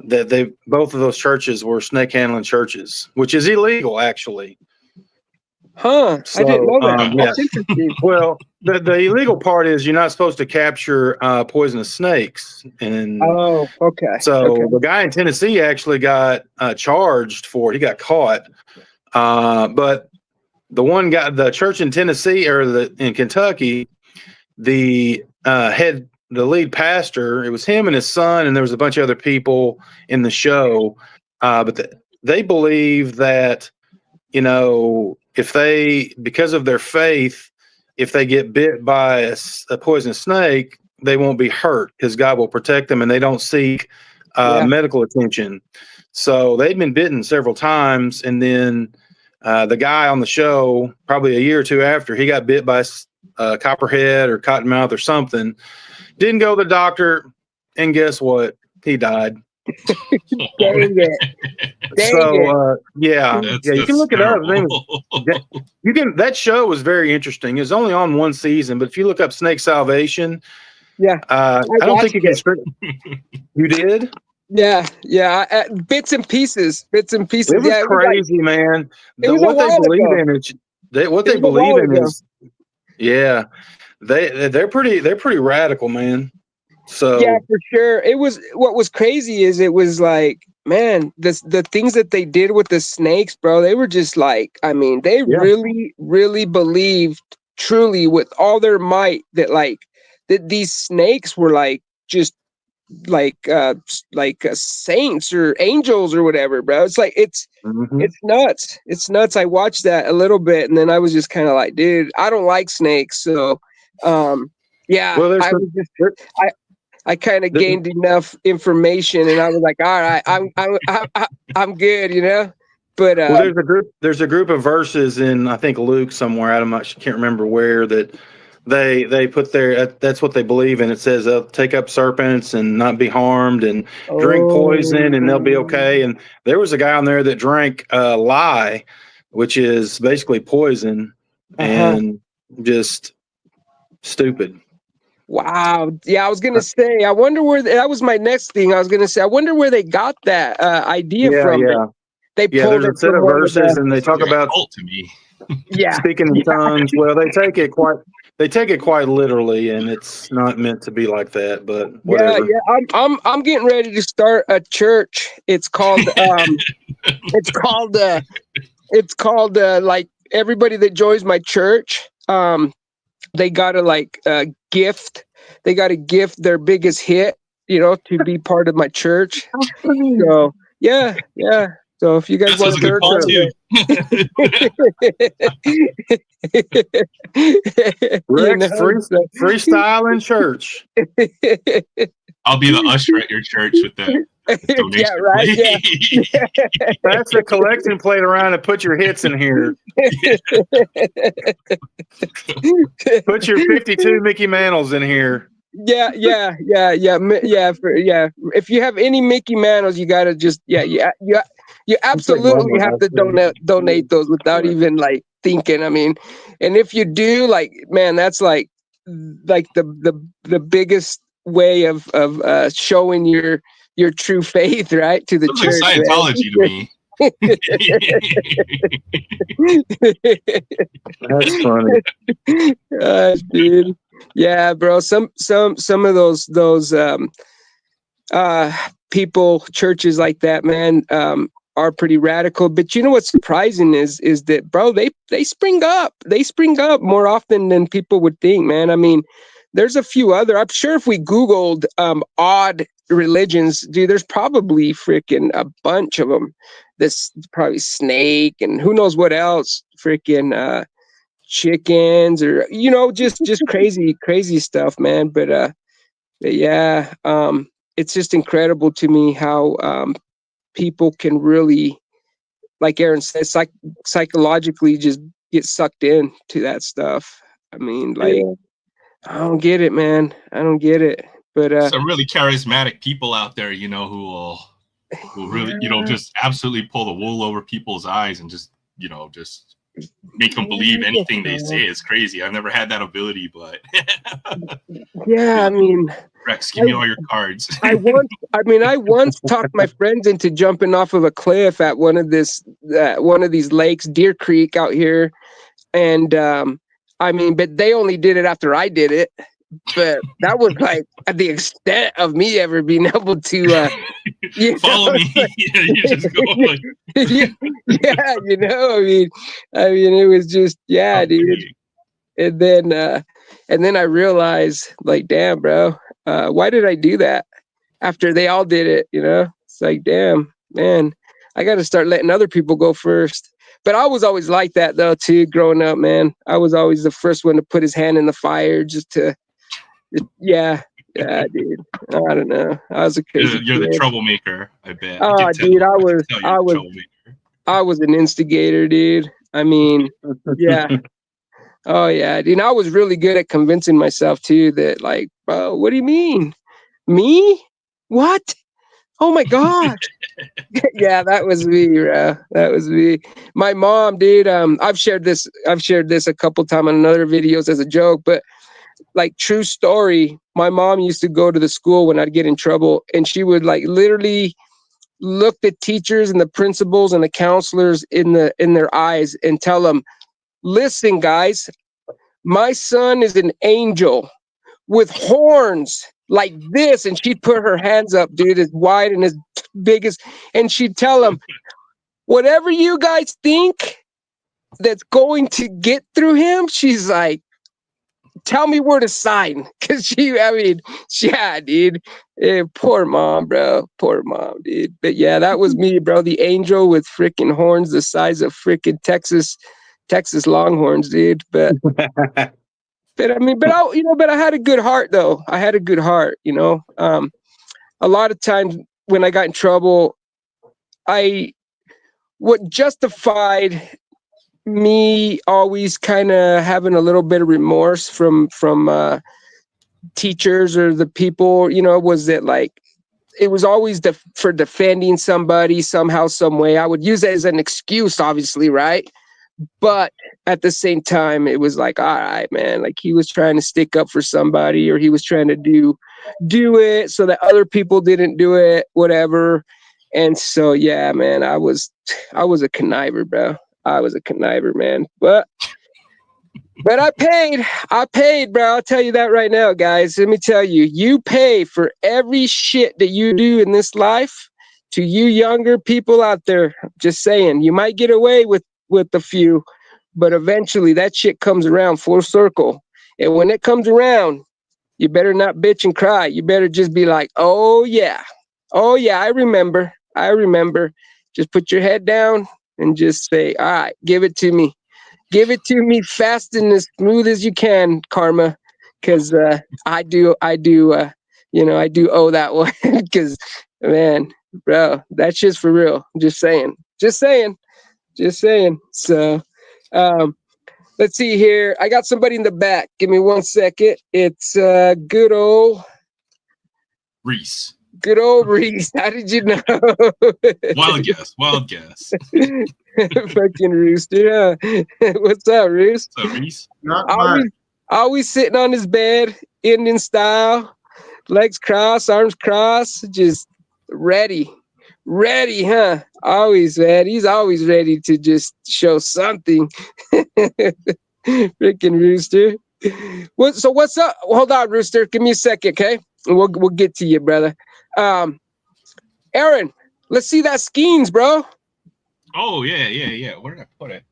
that both of those churches were snake handling churches, which is illegal actually. Huh? So, I didn't know that. That's interesting. Well, the illegal part is you're not supposed to capture poisonous snakes. And okay. So the guy in Tennessee actually got charged for it. He got caught. But the one guy, the church in Tennessee in Kentucky, the lead pastor, it was him and his son, and there was a bunch of other people in the show. But they believe that, because of their faith, if they get bit by a poisonous snake, they won't be hurt because God will protect them, and they don't seek medical attention. So they've been bitten several times, and then the guy on the show, probably a year or two after, he got bit by a copperhead or cottonmouth or something. Didn't go to the doctor, and guess what? He died. Dang it. So yeah, That's you can look it up. terrible. That show was very interesting. It was only on one season, but if you look up Snake Salvation, I don't think you can. You did? Yeah, bits and pieces. It was crazy, man. What they believe in is yeah, they're pretty radical, man. So yeah, for sure. It was what was crazy is it was like, man, the things that they did with the snakes, bro. They were just like, I mean, they really believed truly with all their might that that these snakes were just saints or angels or whatever, bro. It's like it's nuts. It's nuts. I watched that a little bit and then I was just kind of like, dude, I don't like snakes. So yeah, well, I kind of gained enough information and I was like, all right, I'm good, you know. But there's a group of verses in, I think, Luke somewhere. Can't remember where, that they put that's what they believe in. It says they'll take up serpents and not be harmed, and drink poison and they'll be okay. And there was a guy on there that drank lye, which is basically poison, and just stupid. Wow. Yeah, I was gonna say. I wonder where that was my next thing. I was gonna say. I wonder where they got that idea from. Yeah. They pulled there's a set of verses, and they talk about to me. speaking in tongues. Well, they take it quite literally, and it's not meant to be like that. But whatever. Yeah. I'm getting ready to start a church. It's called it's called like everybody that joins my church. They gotta gift. They gotta gift their biggest hit, you know, to be part of my church. So yeah. So if you guys want to Freestylin church. I'll be the usher at your church with the donation. Yeah, right. Yeah. That's a collection plate around and put your hits in here. Put your 52 Mickey Mantles in here. Yeah. If you have any Mickey Mantles, you gotta just you absolutely have to donate those without even thinking. I mean, and if you do, man, that's like the biggest way of showing your true faith, right, to the church. Like Scientology to me. That's funny. Dude. Yeah, bro. Some of those people, churches like that, man, are pretty radical. But you know what's surprising is that, bro, they spring up. They spring up more often than people would think, man. I mean, there's a few other. I'm sure if we Googled odd religions, dude, there's probably freaking a bunch of them. This probably snake and who knows what else, freaking chickens, or just crazy stuff, man. But yeah, it's just incredible to me how people can really, like Aaron says, psychologically just get sucked in to that stuff. I mean, I don't get it, man. I don't get it. But some really charismatic people out there, who will really, just absolutely pull the wool over people's eyes and just make them believe anything they say. Is crazy. I've never had that ability, but yeah, I mean, Rex, give me all your cards. I once talked my friends into jumping off of a cliff at one of these lakes, Deer Creek out here, and but they only did it after I did it. But that was at the extent of me ever being able to follow me. You just go I mean, it was just dude. And then I realized, damn, bro, why did I do that after they all did it? It's like, damn, man, I got to start letting other people go first. But I was always like that though too, growing up, man. I was always the first one to put his hand in the fire, just to. Yeah, dude. I don't know. I was a crazy. You're the troublemaker, I bet. Oh, dude, I was an instigator, dude. I mean, yeah. Oh yeah, dude. I was really good at convincing myself too that, bro, what do you mean? Me? What? Oh my gosh. Yeah, that was me, bro. That was me. My mom, dude. I've shared this a couple times on other videos as a joke, but like true story. My mom used to go to the school when I'd get in trouble, and she would like literally look the teachers and the principals and the counselors in their eyes and tell them, "Listen, guys, my son is an angel with horns like this," and she'd put her hands up, dude, as wide and as big as, and she'd tell them, "Whatever you guys think that's going to get through him," she's like, "Tell me where to sign." Cause yeah, dude. Poor mom, bro. Poor mom, dude. But yeah, that was me, bro. The angel with freaking horns the size of freaking Texas Longhorns, dude. But I mean, but I had a good heart though. I had a good heart, you know. A lot of times when I got in trouble, what justified me always kind of having a little bit of remorse from teachers or the people, you know, was that like it was always for defending somebody somehow, some way. I would use it as an excuse, obviously, right? But at the same time, it was like, all right, man, like he was trying to stick up for somebody, or he was trying to do it so that other people didn't do it, whatever. And so, yeah, man, I was a conniver, bro. I was a conniver, man. But I paid, bro. I'll tell you that right now, guys. Let me tell you, you pay for every shit that you do in this life. To you younger people out there, just saying, you might get away with a few, but eventually that shit comes around full circle. And when it comes around, you better not bitch and cry. You better just be like, oh yeah, I remember. Just put your head down and just say, all right, give it to me. Give it to me fast and as smooth as you can, karma, because I do I do owe that one. Because man, bro, that shit's for real. Just saying. So, let's see here. I got somebody in the back. Give me 1 second. It's good old Reese. Good old Reese. How did you know? Wild guess. Fucking Rooster. Yeah. What's up, Roos? What's up, Reese? Not much. Always sitting on his bed, Indian style, legs crossed, arms crossed, just ready. Ready, huh? Always, man. He's always ready to just show something. Freaking Rooster. What's up? Hold on, Rooster. Give me a second, okay? We'll get to you, brother. Aaron, let's see that Skeens, bro. Oh yeah. Where did I put it?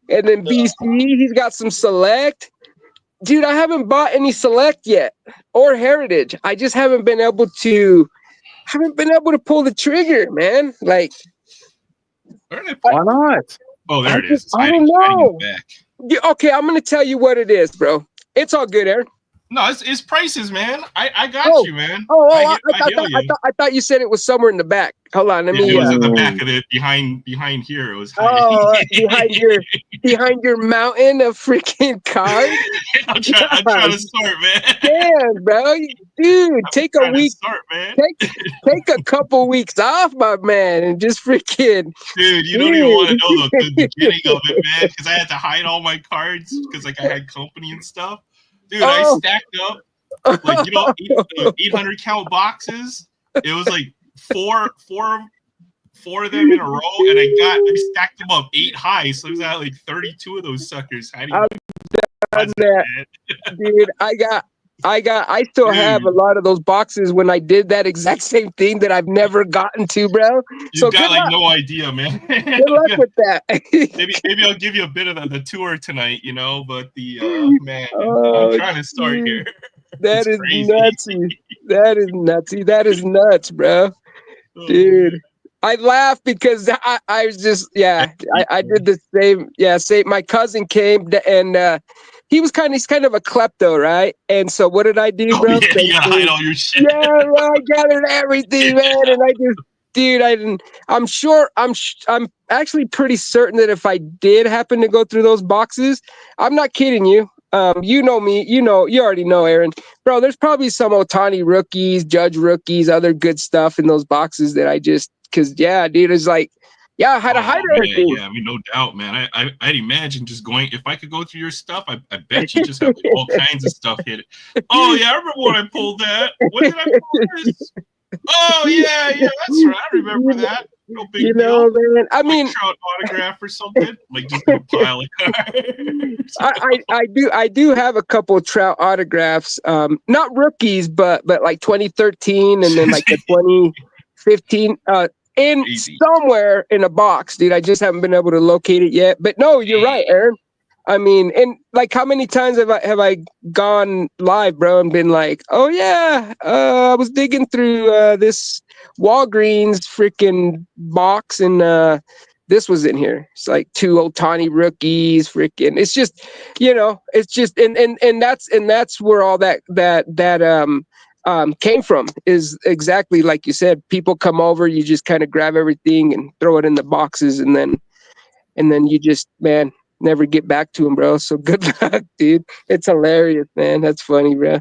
And then BC, he's got some Select. Dude, I haven't bought any Select yet or Heritage. I just haven't been able to pull the trigger, man. Like, Where did I put Why not? Oh, there it is. It's I hiding, don't hiding in know. the back. Yeah, okay, I'm gonna tell you what it is, bro. It's all good, Aaron. No, it's prices, man. I got you, man. I thought you said it was somewhere in the back. Hold on, let me. It was in the back of it, behind here. It was hiding. Oh, behind your mountain of freaking cards. I'm trying to start, man. Damn, bro, dude, take a week. Start, man. Take a couple weeks off, my man, and just freaking. Dude, you don't even want to know the beginning of it, man, because I had to hide all my cards because like I had company and stuff. Dude, I stacked up like 800 count boxes. It was like four of them in a row, and I stacked them up 8 high, so it was at like 32 of those suckers. Dude, I still have a lot of those boxes when I did that exact same thing that I've never gotten to, bro. You got like no idea, man. Good luck with that. maybe I'll give you a bit of the tour tonight, but the man, I'm trying to start here. That is nutsy. That is nutsy. That is nuts, bro. Dude. I laugh because I was just I did the same. Yeah, my cousin came and he's kind of a klepto, right? And so what did I do, bro? You gotta hide all your shit. Yeah, bro, I gathered everything, man, and I didn't. I'm actually pretty certain that if I did happen to go through those boxes, I'm not kidding you. You know me, you already know, Aaron. Bro, there's probably some Otani rookies, Judge rookies, other good stuff in those boxes that I just, cause yeah, dude, it's like, yeah, I had to hide everything. Yeah, I mean, no doubt, man. I'd imagine just going, if I could go through your stuff, I bet you just have like, all kinds of stuff hit. Oh yeah, I remember when I pulled that. When did I pull this? Oh yeah, that's right. I remember that. No big deal. Man. I mean, Trout autograph or something. Like just a pile of cards. I do have a couple of Trout autographs. Not rookies, but like 2013 and then like the 2015. In Easy. Somewhere in a box, dude. I just haven't been able to locate it yet. But no, you're right, Aaron. I mean, and like, how many times have I gone live, bro, and been like, oh yeah, I was digging through this Walgreens freaking box, and this was in here. It's like 2 Otani rookies, freaking. It's just, it's just, and that's where all that came from, is exactly like you said. People come over, you just kind of grab everything and throw it in the boxes, and then you just, man, never get back to him, bro. So good luck, dude. It's hilarious, man. That's funny, bro.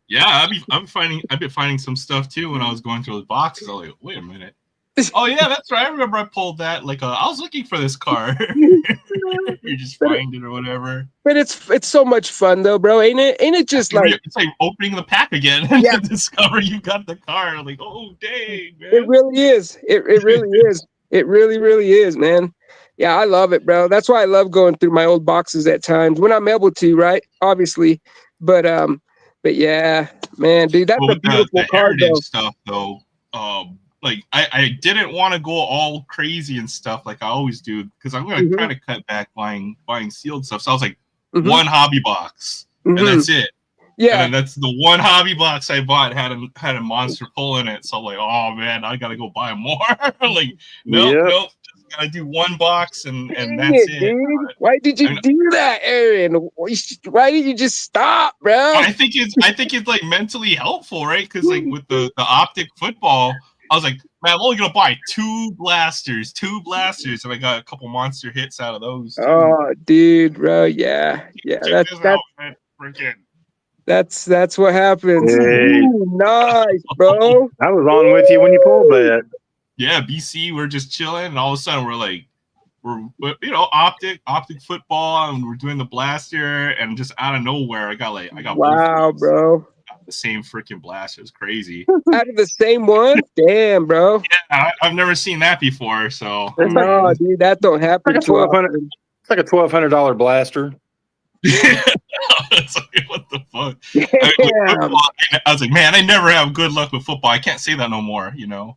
Yeah, I've been finding some stuff too when I was going through the boxes. I was like, wait a minute. Oh yeah, that's right. I remember I pulled that. Like, I was looking for this card. You just find it or whatever. But it's so much fun though, bro. Ain't it just like, it's like opening the pack again and to discover you got the card. I'm like, oh dang, man. It really is. It really is. It really, really is, man. Yeah, I love it, bro. That's why I love going through my old boxes at times when I'm able to, right? Obviously, but yeah, man, dude, that's a beautiful card, though. Stuff, though, like I didn't want to go all crazy and stuff like I always do, because I'm going to kind of cut back buying sealed stuff. So I was like, one hobby box, and that's it. Yeah, and then that's the one hobby box I bought had a monster pull in it. So I'm like, oh man, I gotta go buy more. Like, nope. Gotta do one box and that's it. Dude. Why did you do that, Aaron? Why did you just stop, bro? I think it's like mentally helpful, right? Because like with the optic football, I was like, man, I'm only gonna buy two blasters, and I got a couple monster hits out of those. Oh, dude, bro, yeah. That's what happens. Hey. Ooh, nice, bro. I was on with you when you pulled that. Yeah, BC, we're just chilling, and all of a sudden we're optic football, and we're doing the blaster, and just out of nowhere, I got wow, bro, the same freaking blaster. It's crazy. Out of the same one, damn, bro. Yeah, I've never seen that before. So no, dude, that don't happen. It's like a $1,200 blaster. What the fuck? I was like, man, I never have good luck with football. I can't say that no more.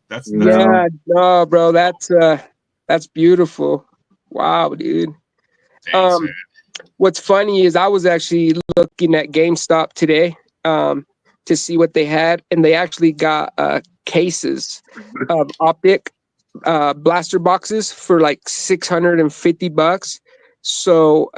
That's no, bro. That's beautiful. Wow, dude. Thanks, what's funny is I was actually looking at GameStop today to see what they had, and they actually got cases of optic blaster boxes for like $650. So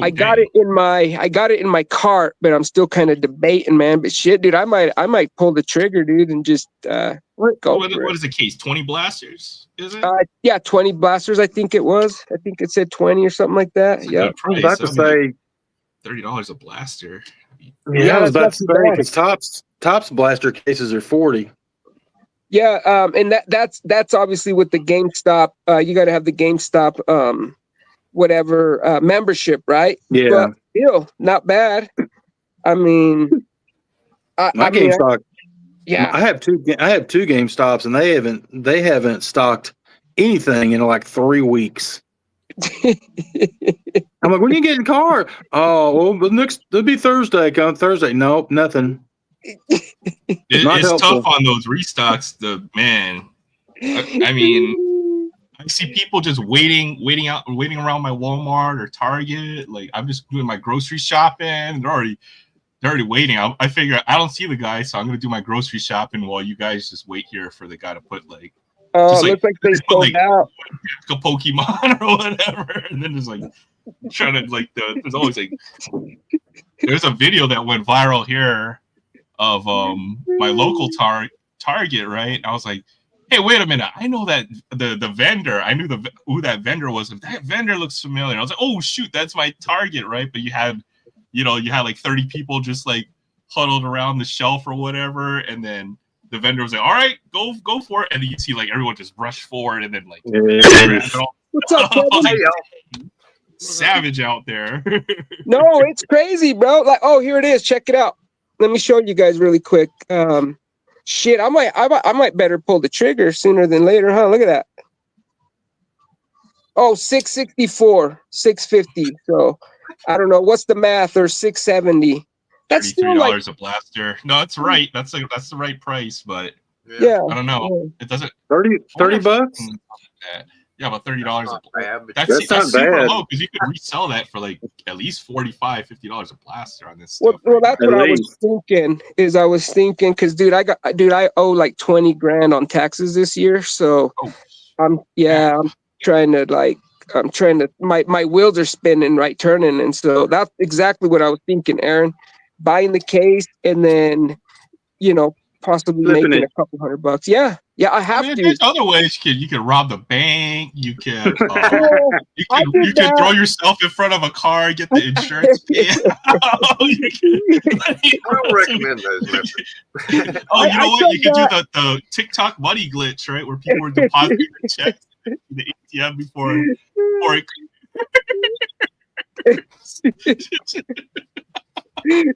I got it in my cart, but I'm still kind of debating, man. But shit, dude, I might pull the trigger, dude, and just go. What is the case? 20 blasters? Is it? Yeah, 20 blasters. I think it was. I think it said 20 or something like that. Yeah. I was about to say $30 a blaster. Yeah, I was about to say, because Topps blaster cases are 40. Yeah, and that's obviously with the GameStop. You got to have the GameStop whatever membership, right? Yeah, but still not bad. I mean, GameStop. Yeah, I have two GameStops, and they haven't stocked anything in like 3 weeks. I'm like, when are you getting a car? Oh, well, it'll be Thursday. Come Thursday. Nope, nothing. It's tough on those restocks. I mean, I see people just waiting around my Walmart or Target. Like, I'm just doing my grocery shopping, and they're already waiting. I figure I don't see the guy, so I'm gonna do my grocery shopping while you guys just wait here for the guy to put like. Oh, it looks like they sold out. A Pokemon or whatever, and then there's like trying to like there's always like there's a video that went viral here of my local Target, right? I was like, Hey, wait a minute. I know that the vendor. I knew who that vendor was. That vendor looks familiar. I was like, oh shoot, that's my target, right? But you had like 30 people just like huddled around the shelf or whatever, and then the vendor was like, all right, go for it. And then you see like everyone just rush forward and then like What's up, like, savage out there. No, it's crazy, bro. Like, oh, here it is. Check it out. Let me show you guys really quick. Shit, I might better pull the trigger sooner than later, huh? Look at that. Oh, 664, 650. So I don't know what's the math, or 670. That's still $33 like a blaster. No, that's right. That's the right price, but yeah. I don't know. Yeah. It doesn't. 30 bucks. Yeah, about $30 a blaster. That's That's not super bad. low because you could resell that for like at least $45, $50 a blaster on this Well, stuff. well, that's At what I was least. thinking. I was thinking, because I owe like 20 grand on taxes this year, so Oh, I'm trying to my wheels are spinning, right, turning, and so that's exactly what I was thinking, Aaron. Buying the case and then possibly Flipping making it. a couple $100. Yeah, I have to. there's other ways. You could rob the bank. You could Well, I did you could that. throw yourself in front of a car, get the insurance payout. I don't recommend those methods. Oh, you know what? You could tried do the TikTok money glitch, right? Where people were depositing their checks in the ATM before it. Dude,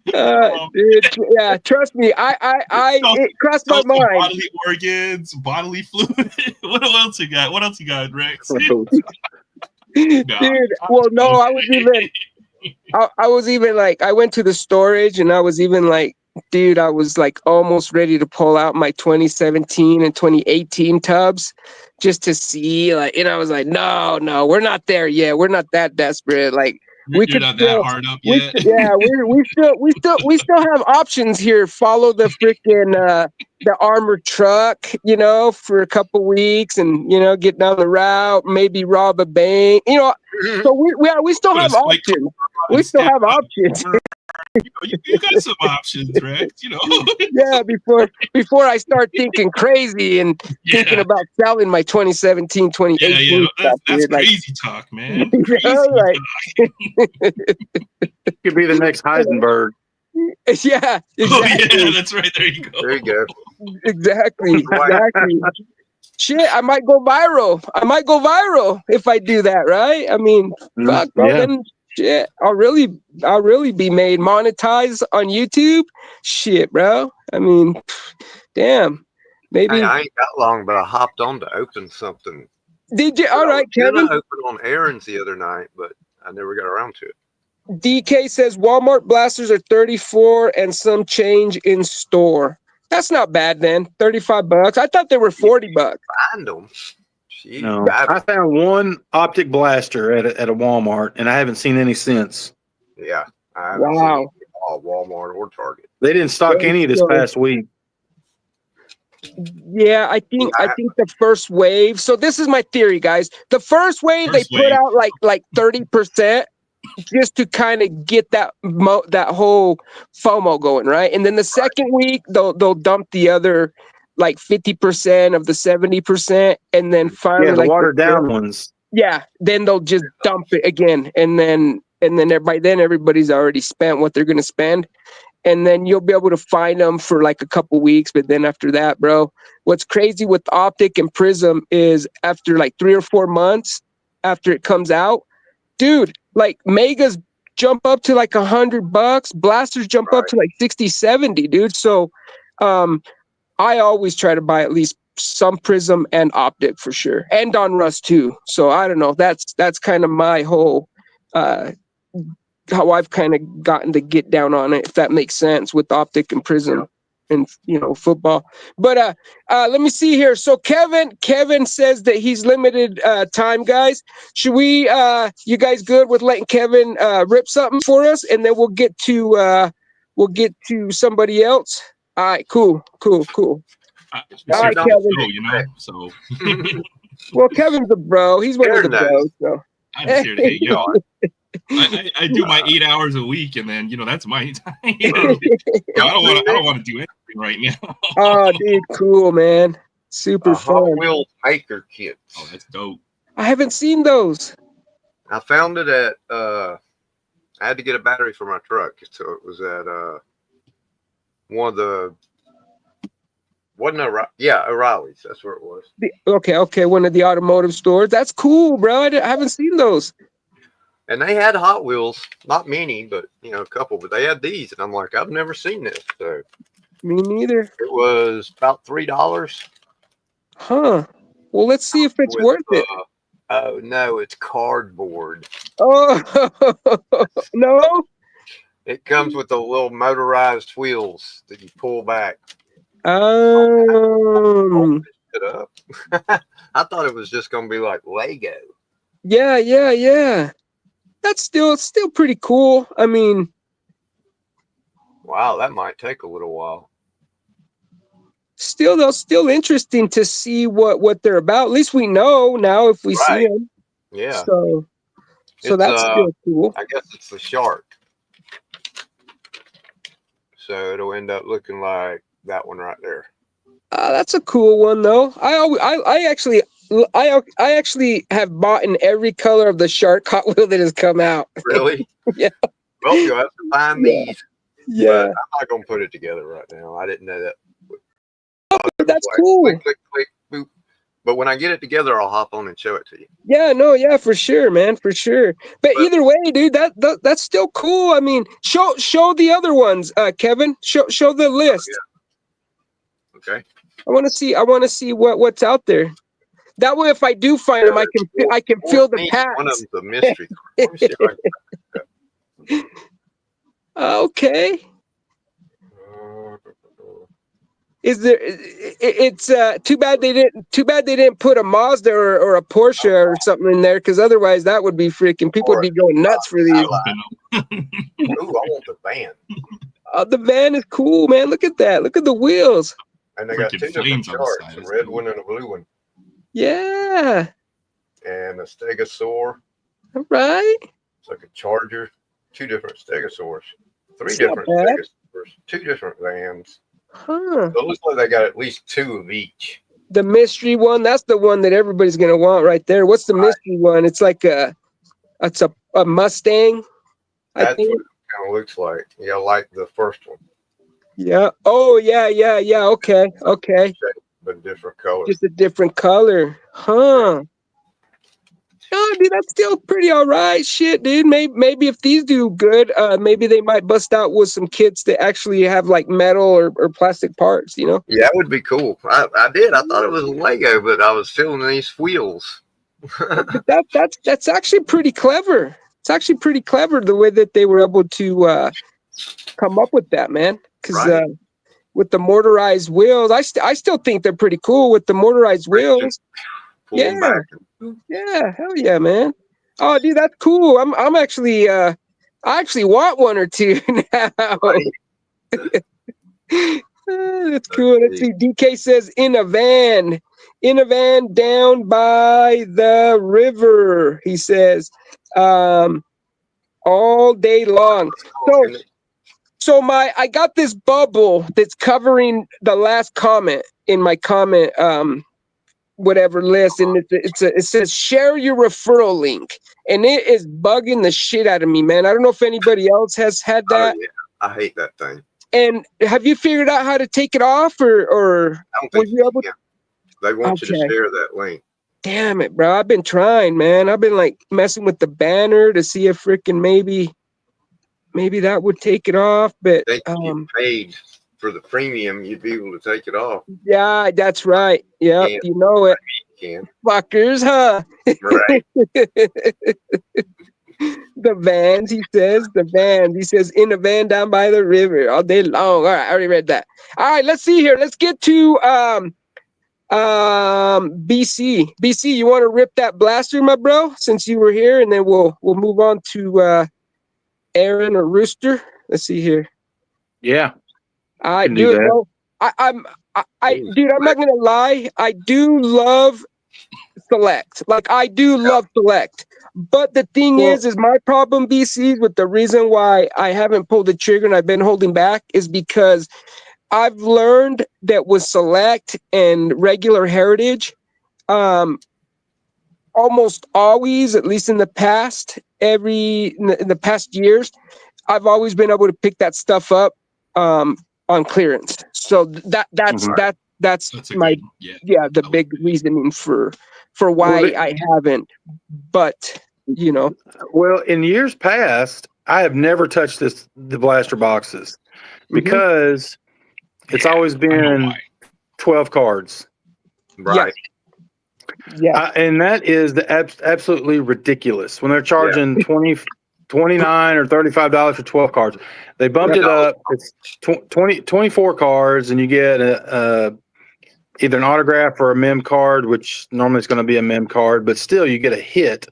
yeah, trust me, it crossed my mind. Bodily organs, bodily fluid. What else you got? What else you got, Rex? Dude, well, no, I was even like, I went to the storage and I was even like, dude, I was like almost ready to pull out my 2017 and 2018 tubs just to see, like, and I was like, no, we're not there yet. We're not that desperate. Like, You're not that hard up yet. We still have options here. Follow the freaking the armored truck, for a couple weeks, and get down the route. Maybe rob a bank, So we still have options. We still have options. You got some options, Rex. Yeah, before I start thinking crazy and thinking about selling my 2017, 2018 stuff, that's dude, crazy talk, man. Could be the next Heisenberg. Yeah, exactly. Oh yeah, that's right. There you go. There you go. Exactly. Shit, I might go viral if I do that, right? I mean, fuck, bro, then shit, I'll really be made monetized on YouTube. Shit, bro. I mean, damn. Maybe Hey, I ain't got long, but I hopped on to open something. Did you? All right, Kevin. I opened on Aaron's the other night, but I never got around to it. DK says Walmart blasters are 34 and some change in store. That's not bad then. $35. I thought they were $40. Find them. Jeez, No, I found one optic blaster at a Walmart, and I haven't seen any since. Yeah, I haven't seen any at Walmart or Target. They didn't stock any this past week. Yeah, I think the first wave. So this is my theory, guys. The first wave they put out like 30%. Just to kind of get that whole FOMO going, right? And then the second week they'll dump the other like 50% of the 70%, and then finally the watered down ones. Yeah, then they'll just dump it again, and then by then everybody's already spent what they're gonna spend, and then you'll be able to find them for like a couple weeks. But then after that, bro, what's crazy with Optic and Prism is after like 3 or 4 months after it comes out, dude. Like megas jump up to like $100, blasters jump up to like 60, 70, dude. So I always try to buy at least some Prism and Optic for sure, and on Rust too. So I don't know. That's kind of my whole how I've kind of gotten to get down on it, if that makes sense, with Optic and Prism. And football. But let me see here. So Kevin says that he's limited time, guys. Should we you guys good with letting Kevin rip something for us, and then we'll get to somebody else? All right, cool. All right, Kevin. So well, Kevin's a bro. He's one of the bros. So I'm just here to hang out. I do my 8 hours a week, and then that's my time. I don't want to do anything right now. Oh, dude, cool, man. Super Hot fun. Wheels maker kits. Oh, that's dope. I haven't seen those. I found it at I had to get a battery for my truck, so it was at one of the O'Reilly's. That's where it was. Okay, one of the automotive stores. That's cool, bro. I haven't seen those. And they had Hot Wheels, not many, but a couple. But they had these, and I'm like, I've never seen this. So Me neither. it was about $3. Huh. Well, let's see if it's worth it. Oh no, it's cardboard. Oh no. It comes with the little motorized wheels that you pull back. It up. I thought it was just gonna be like Lego. Yeah. That's still pretty cool. I mean, Wow, that might take a little while. still interesting to see what they're about. At least we know now if we see Right. them. Yeah. So It's, that's still cool. I guess it's the shark. So it'll end up looking like that one right there. That's a cool one though. I actually have bought in every color of the shark Hot Wheel that has come out. Really? Yeah. Well, you'll have to find these. Yeah. But I'm not gonna put it together right now. I didn't know that. That's cool. Click, click, click, boop. But when I get it together, I'll hop on and show it to you. Yeah, for sure, man, for sure. But either way, dude, that's still cool. I mean, show the other ones, Kevin. Show the list. Oh, yeah. Okay. I want to see what's out there. That way, if I do find them, I can fill the packs. One of them's a mystery. Let me see if I can- Okay. Is there? It's too bad they didn't put a Mazda or a Porsche or something in there, because otherwise that would be freaking. People would be going nuts for these. Ooh, I want the van. The van is cool, man. Look at that. Look at the wheels. And they got two Freaking different flames on the sharks, side. a That's red cool. one and a blue one, Yeah. and a stegosaur. All right. It's like a charger. Two different stegosaurs. Three It's not different bad. stegosaurs. Two different vans. Huh. So it looks like they got at least two of each. The mystery one, that's the one that everybody's gonna want right there. What's the mystery one? It's like a Mustang, I That's think. what it kind of looks like. Yeah, like the first one, Yeah. Oh, yeah. Okay. but different colors. Just a different color. Huh. Oh, dude, that's still pretty all right. Shit, dude. Maybe if these do good, maybe they might bust out with some kits that actually have like metal or plastic parts, you know? Yeah, that would be cool. I did. I thought it was a Lego, but I was feeling these wheels. But that's actually pretty clever. It's actually pretty clever the way that they were able to come up with that, man. Because Right. With the motorized wheels, I still think they're pretty cool with the motorized wheels. Pull them back. Yeah, hell yeah, man. Oh, dude, that's cool. I'm actually I actually want one or two now. Right. That's cool. Let's see. DK says in a van down by the river. He says, all day long. So I got this bubble that's covering the last comment in my comment whatever list, and it says share your referral link, and it is bugging the shit out of me, man. I don't know if anybody else has had that. Oh, yeah. I hate that thing. And have you figured out how to take it off, or I don't think you able? they want you to Okay. share that link. Damn it, bro! I've been trying, man. I've been like messing with the banner to see if freaking maybe that would take it off, but Think you paid for the premium, you'd be able to take it off. yeah, that's right. Yep, Yeah. you know it, You can. fuckers, huh? Right. The vans, he says. The vans. He says, in a van down by the river all day long. All right, I already read that. All right, let's see here. Let's get to BC. BC, you want to rip that blaster, my bro, since you were here, and then we'll move on to Aaron or Rooster. Let's see here. Yeah. All right, Can do do it, that. bro. Dude, I'm not gonna lie. I do love Select. Like, I do love Select. But the thing is my problem, BC, with the reason why I haven't pulled the trigger and I've been holding back is because I've learned that with Select and regular Heritage, almost always, at least in the past, in the past years, I've always been able to pick that stuff up on clearance. So that's That's a my good, yeah. the big reasoning for why I haven't. But you know, Well, in years past, I have never touched the blaster boxes because it's always I know been why. 12 cards. Right. Yeah. And that is absolutely ridiculous when they're charging 29 or $35 for 12 cards. They bumped it up. It's 24 cards, and you get either an autograph or a mem card, which normally is going to be a mem card, but still you get a hit.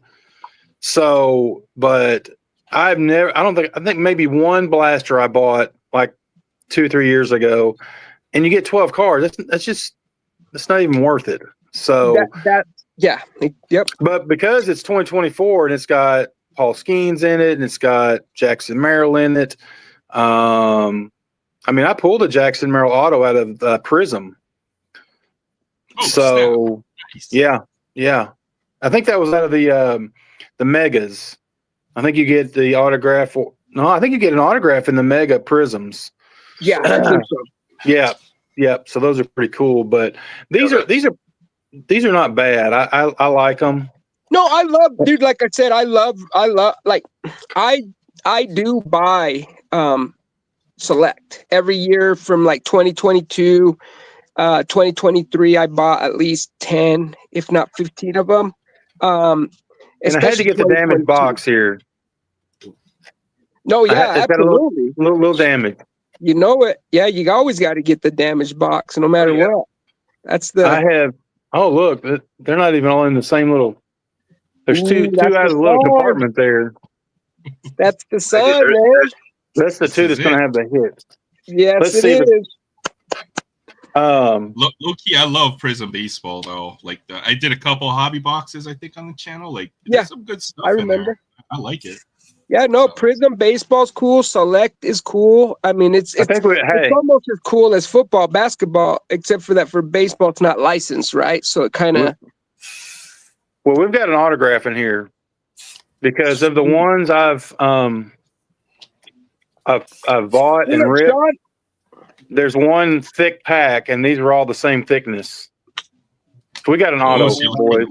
So, but I think maybe one blaster I bought like 2 or 3 years ago, and you get 12 cards. That's not even worth it. So Yep. But because it's 2024 and it's got Paul Skeens in it and it's got Jackson Merrill in it, I mean, I pulled a Jackson Merrill auto out of Prism. Oh, So nice. yeah. I think that was out of the Megas. I think you get the autograph. I think you get an autograph in the Mega Prisms. Yeah, I think so. Yeah. So those are pretty cool. But these are not bad. I like them. No, I love, dude. Like I said, I love. Like, I do buy Select every year from like 2022, 2023. I bought at least 10, if not 15 of them. And I had to get the damaged box here. No, yeah, it's absolutely. Got a little damage. You know it. Yeah, you always got to get the damaged box, no matter what. That's the. I have. Oh, look, they're not even all in the same little. There's two out of the little compartment there. That's the sun, man. That's the two that's going to have the hits. Yes, Let's see it is. Low key, I love Prism Baseball though. Like I did a couple hobby boxes, I think, on the channel. Like, there's some good stuff. I remember. In there. I like it. Yeah, no, Prism Baseball's cool. Select is cool. I mean, it's almost as cool as football, basketball, except for that for baseball, it's not licensed, right? So it kind of. Well, we've got an autograph in here because of the ones I've bought and ripped. There's one thick pack, and these are all the same thickness. So we got an auto, boys.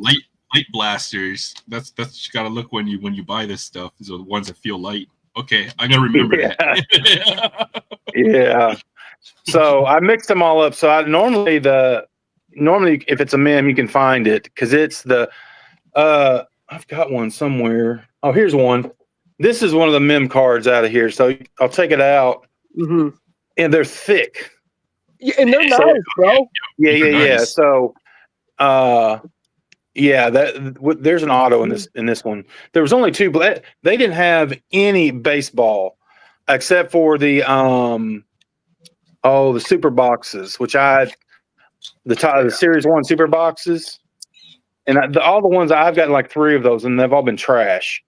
Light blasters. That's what you gotta look when you buy this stuff. These are the ones that feel light. Okay, I'm gonna remember that. Yeah. So I mixed them all up. So normally if it's a mem, you can find it because it's the I've got one somewhere. Oh, here's one. This is one of the mem cards out of here. So I'll take it out. Mm-hmm. And they're thick. Yeah, and they're nice, bro. Yeah. So there's an auto in this one. There was only two. They didn't have any baseball except for the super boxes, which the Series 1 super boxes, and all the ones I've gotten like 3 of those, and they've all been trash.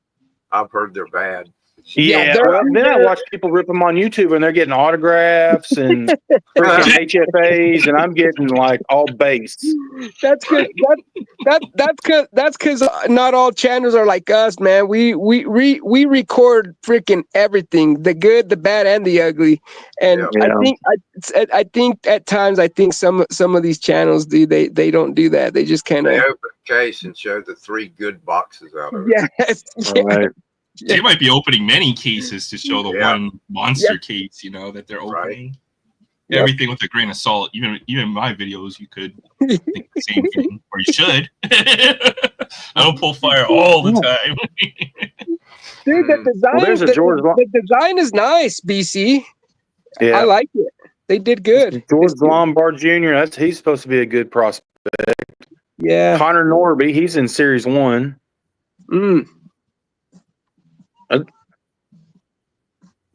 I've heard they're bad. Yeah, then I watch people rip them on YouTube, and they're getting autographs and freaking HFAs, and I'm getting like all base. That's good. That's because not all channels are like us, man. We record freaking everything, the good, the bad, and the ugly. And I think at times some of these channels they don't do that. They just kind of open the case and show the 3 good boxes out of it. Yes. Right. They might be opening many cases to show the one monster case, that they're opening. Right. Everything with a grain of salt. Even in my videos, you could think the same thing, or you should. I don't pull fire all the time. Dude, the design, the design is nice, BC. Yeah. I like it. They did good. George Lombard Jr., he's supposed to be a good prospect. Yeah. Connor Norby, he's in Series 1.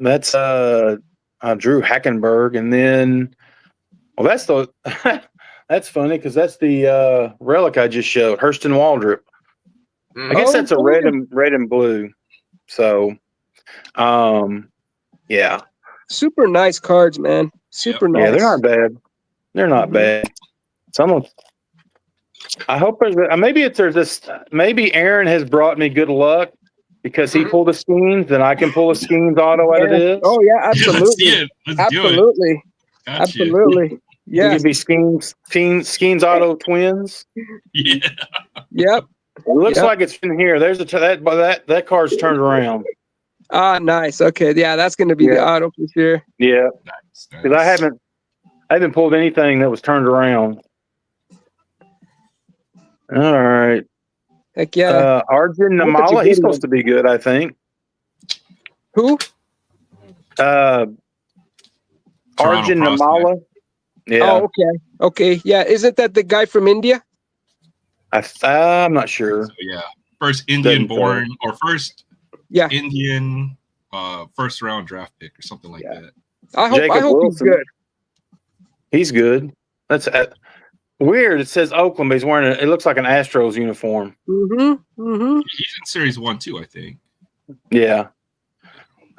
That's Drew Hackenberg, and then that's that's funny because that's the relic I just showed, Hurston Waldrop. I guess that's a red and blue. So, yeah, super nice cards, man. Super nice. Yeah, they're not bad. They're not bad. Some I hope maybe Aaron has brought me good luck because he pulled a Skeens, then I can pull a Skeens auto out of this. Oh yeah, Let's absolutely. see it. Let's Absolutely. do it. Gotcha. Absolutely. We Yeah. could be Skeens auto twins. Yeah. Yep. It looks Yep. like it's in here. There's that card's turned around. Ah, nice. Okay. Yeah, that's gonna be the Yeah. auto for sure. Yeah, Nice, because I haven't pulled anything that was turned around. All right. Heck yeah. Arjun That's a Namala, good he's one. supposed to be good, I think. Who? Toronto Arjun prospect. Namala. Yeah. Oh, okay. Okay. Yeah. Isn't that the guy from India? I'm not sure. So, yeah. First Indian Doesn't born or first Yeah. Indian first round draft pick or something like that. I hope Jacob he's Wilson. good. He's good. That's weird. It says Oakland, but he's wearing it looks like an Astros uniform. Mm-hmm. Mm-hmm. He's in Series 1 too, I think. Yeah.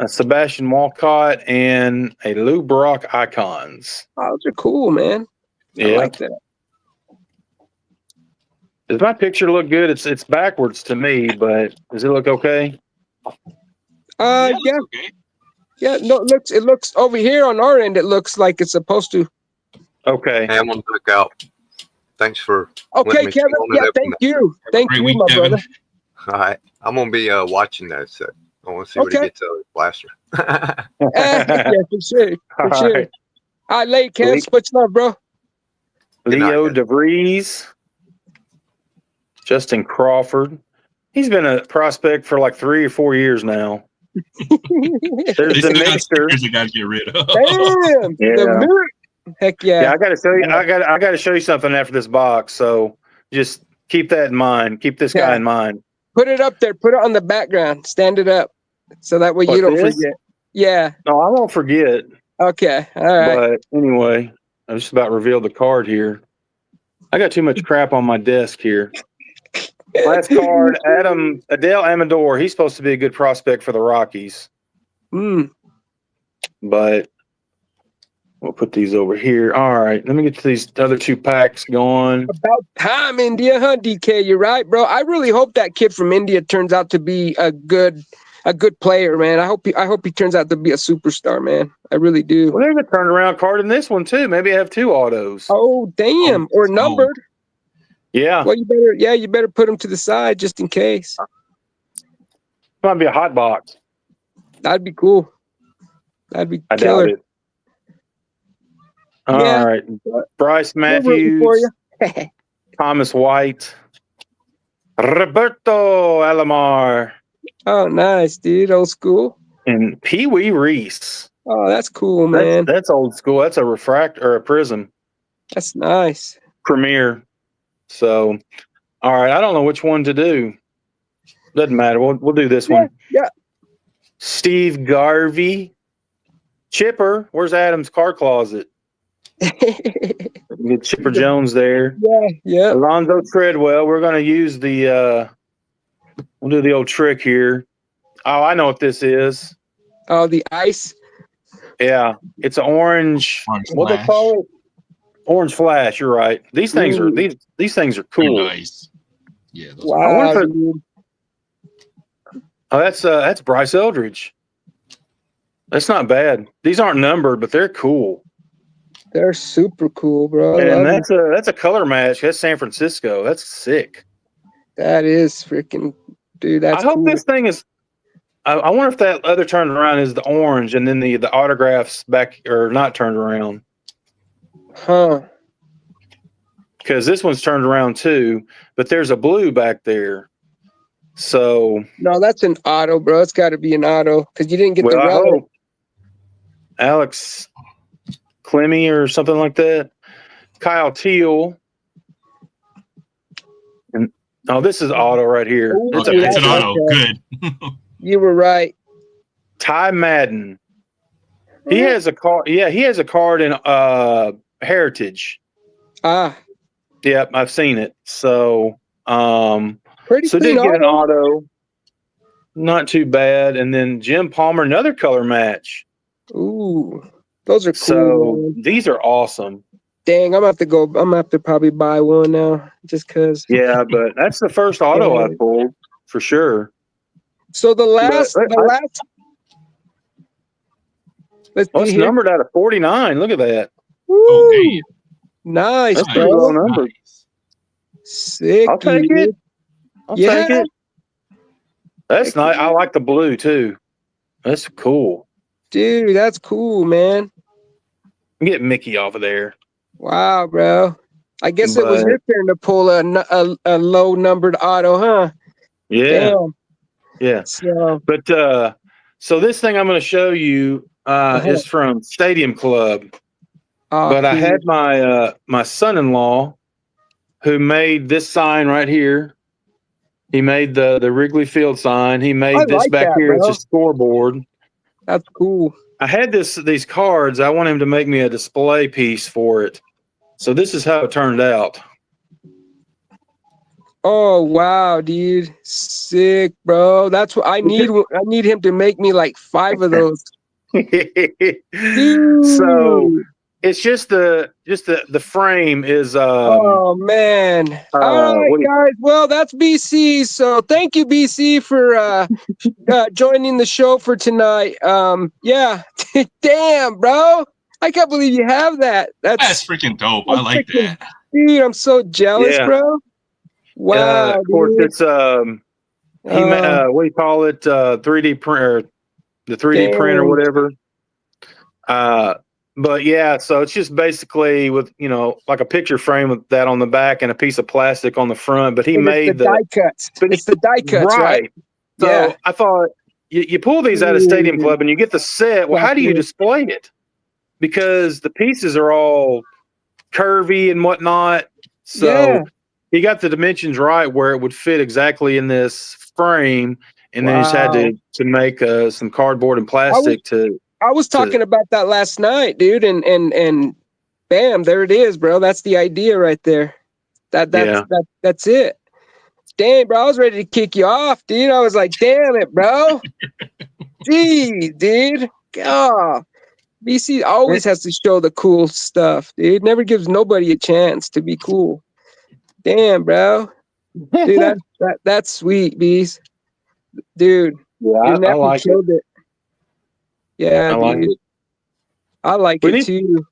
Sebastian Walcott and a Lou Brock Icons. Oh, those are cool, man. I Yeah. like that. Does my picture look good? It's backwards to me, but does it look okay? Yeah. Okay. Yeah. No, it looks over here on our end. It looks like it's supposed to. Okay. Hey, I'm on the lookout. Thanks for Okay, letting me Kevin. film it Yeah, up. thank you. Thank Great you, week, my Kevin. brother. All right. I'm gonna be watching that set. I want to see what he Okay. gets out of his blaster. Yeah, for sure. All For sure. right. All right, late, Kev. Lee- What's up, bro? Good night, Leo guys. DeVries. Justin Crawford. He's been a prospect for like 3 or 4 years now. There's They the still got mixer. stickers they got to get rid of. Damn. Yeah. The mirror. Heck yeah. Yeah, I gotta show you. I gotta show you something after this box. So just keep that in mind. Keep this guy Yeah. in mind. Put it up there. Put it on the background. Stand it up. So that way What, you don't this? forget. Yeah. No, I won't forget. Okay. All right. But anyway, I just about revealed the card here. I got too much crap on my desk here. Last card, Adele Amador. He's supposed to be a good prospect for the Rockies, but we'll put these over here. All right, let me get to these other 2 packs going. About time, India, huh, DK? You're right, bro. I really hope that kid from India turns out to be a good player, man. I hope he turns out to be a superstar, man. I really do. Well, there's a turnaround card in this one too. Maybe I have 2 autos. Oh, damn. Or numbered. Yeah, Well, you better put them to the side just in case. might be a hot box. That'd be cool. That'd be I killer. doubt it. All Yeah. right, Bryce We're rooting Matthews, for you. Thomas White, Roberto Alomar, Oh, nice, dude. Old school. and Pee Wee Reese. Oh, that's cool, man. That's old school. That's a refractor or a prism That's nice. premiere. So, all right, I don't know which one to do. Doesn't matter. We'll do this one. Yeah. Steve Garvey, Chipper. Where's Adam's car closet? Get Chipper Jones there. Yeah. Alonzo Treadwell. We're going to use the. We'll do the old trick here. Oh, I know what this is. Oh, the ice. Yeah, it's an orange. Orange What they Flash. call it? Orange Flash. You're right. These things are these things are Pretty cool. nice. Yeah. Those I Wow. wonder if it- Dude. Oh, that's Bryce Eldridge. That's not bad. These aren't numbered, but they're cool. They're super cool, bro. I And love that's a color match. That's San Francisco. That's sick. that is freaking, dude. That's I hope cool. this thing is. I wonder if that other turned around is the orange, and then the autographs back or not turned around, Huh. because this one's turned around too. But there's a blue back there. So No, that's an auto, bro. It's got to be an auto because you didn't get the I relic. hope Alex Clemmy or something like that. Kyle Teal. And this is auto right here. Ooh, It's It's an that's auto. okay. Good. You were right. Ty Madden. He has a card. Yeah, he has a card in Heritage. Ah, Yep, I've seen it. So pretty so clean did get an auto. auto. Not too bad. And then Jim Palmer, another color match. Ooh, Those are cool. So Man. these are awesome. Dang, I'm gonna have to probably buy one now, just cause. Yeah, but that's the first auto I pulled for sure. So the last, let's Well, see it's here. numbered out of 49. Look at that. Woo! Oh, damn. Nice, That's pretty low bro. number. Sick. I'll take it. I'll take it. That's nice. I like the blue too. That's cool. Dude, that's cool, man. Get Mickey off of there. Wow, bro. I guess it was But- your turn to pull a low numbered auto, huh? Yeah. Damn. Yeah. So, But so this thing I'm going to show you is from Stadium Club. But I had my son-in-law who made this sign right here. He made the Wrigley Field sign. He made this back here as a scoreboard. That's cool. I had these cards. I want him to make me a display piece for it. So this is how it turned out. Oh wow, dude. Sick, bro. That's what I need. I need him to make me like 5 of those. So it's just the frame is oh man. All right, guys. Well, that's BC. So thank you, BC, for joining the show for tonight. Yeah. Damn, bro. I can't believe you have that. That's freaking dope. I like that. Dude, I'm so jealous, bro. Wow. of course, dude. it's what do you call it? 3D printer, the 3D print or whatever. But yeah, so it's just basically with like a picture frame with that on the back and a piece of plastic on the front. But he made the die cuts. It's the die cuts, right? So yeah. I thought you pull these out of Stadium Club and you get the set. Well, how do you display it? Because the pieces are all curvy and whatnot. So he got the dimensions right where it would fit exactly in this frame, and then he just had to make some cardboard and plastic I was talking about that last night, dude, and bam, there it is, bro. That's the idea right there. That's it. Damn, bro, I was ready to kick you off, dude. I was like, damn it, bro. Jeez, dude. God. BC always has to show the cool stuff, dude. Never gives nobody a chance to be cool. Damn, bro. Dude, that's sweet, Bees. Dude. Yeah, I like it. Yeah, dude. I like it too.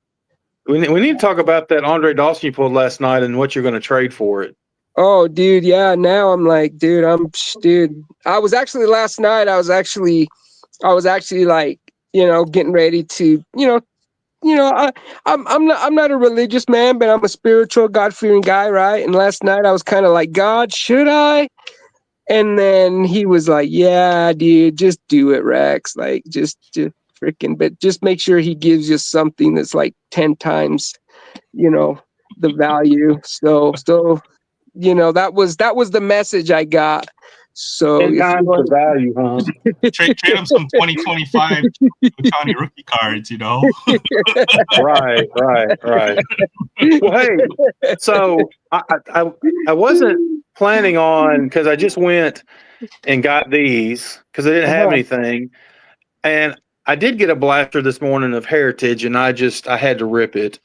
We need to talk about that Andre Dawson you pulled last night and what you're going to trade for it. Oh, dude, yeah. Now I'm like, dude. I was actually last night. I was actually like, getting ready to, I'm not a religious man, but I'm a spiritual, God-fearing guy, right? And last night I was kind of like, God, should I? And then he was like, yeah, dude, just do it, Rex. Like, just freaking, but just make sure he gives you something that's like 10 times, the value. So, that was the message I got. So 10 times the value, huh? Trade him some 2025 Otani rookie cards, Right. Well, hey, so I wasn't planning on, because I just went and got these because I didn't have anything, and I did get a blaster this morning of Heritage, and I had to rip it,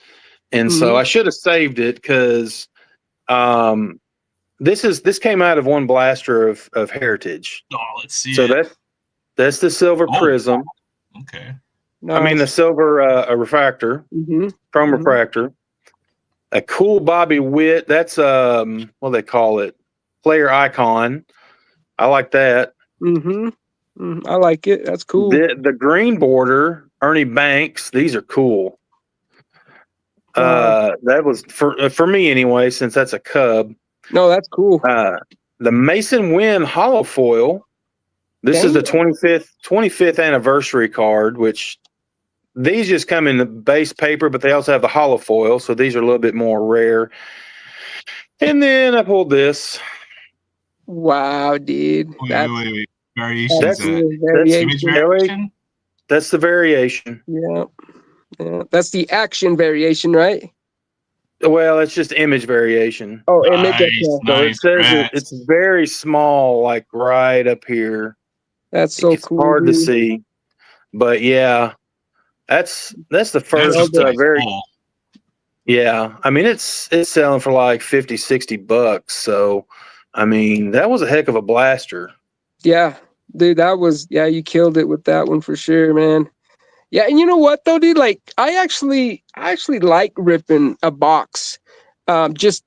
and so I should have saved it because this came out of one blaster of Heritage. Oh, let's see. So that's the silver prism. Okay. Nice. I mean the silver refractor, chrome refractor. A cool Bobby Witt. That's what do they call it? Player icon. I like that. I like it. That's cool. The green border, Ernie Banks. These are cool. That was for me anyway, since that's a Cub. No, that's cool. The Mason Wynn hollow foil. This is the 25th anniversary card, which these just come in the base paper, but they also have the hollow foil, so these are a little bit more rare. And then I pulled this. Wow, dude. Wait. Variation. That's image variation? That's the variation. Yeah. That's the action variation, right? Well, it's just image variation. Oh, image. So it says it's very small, like right up here. That's so it's cool. hard to see. But yeah. That's the That's first a nice very pull. yeah. I mean, it's selling for like $50-$60. So, I mean, that was a heck of a blaster. Yeah, dude, you killed it with that one for sure, man. Yeah, and you know what though, dude? Like, I actually like ripping a box, just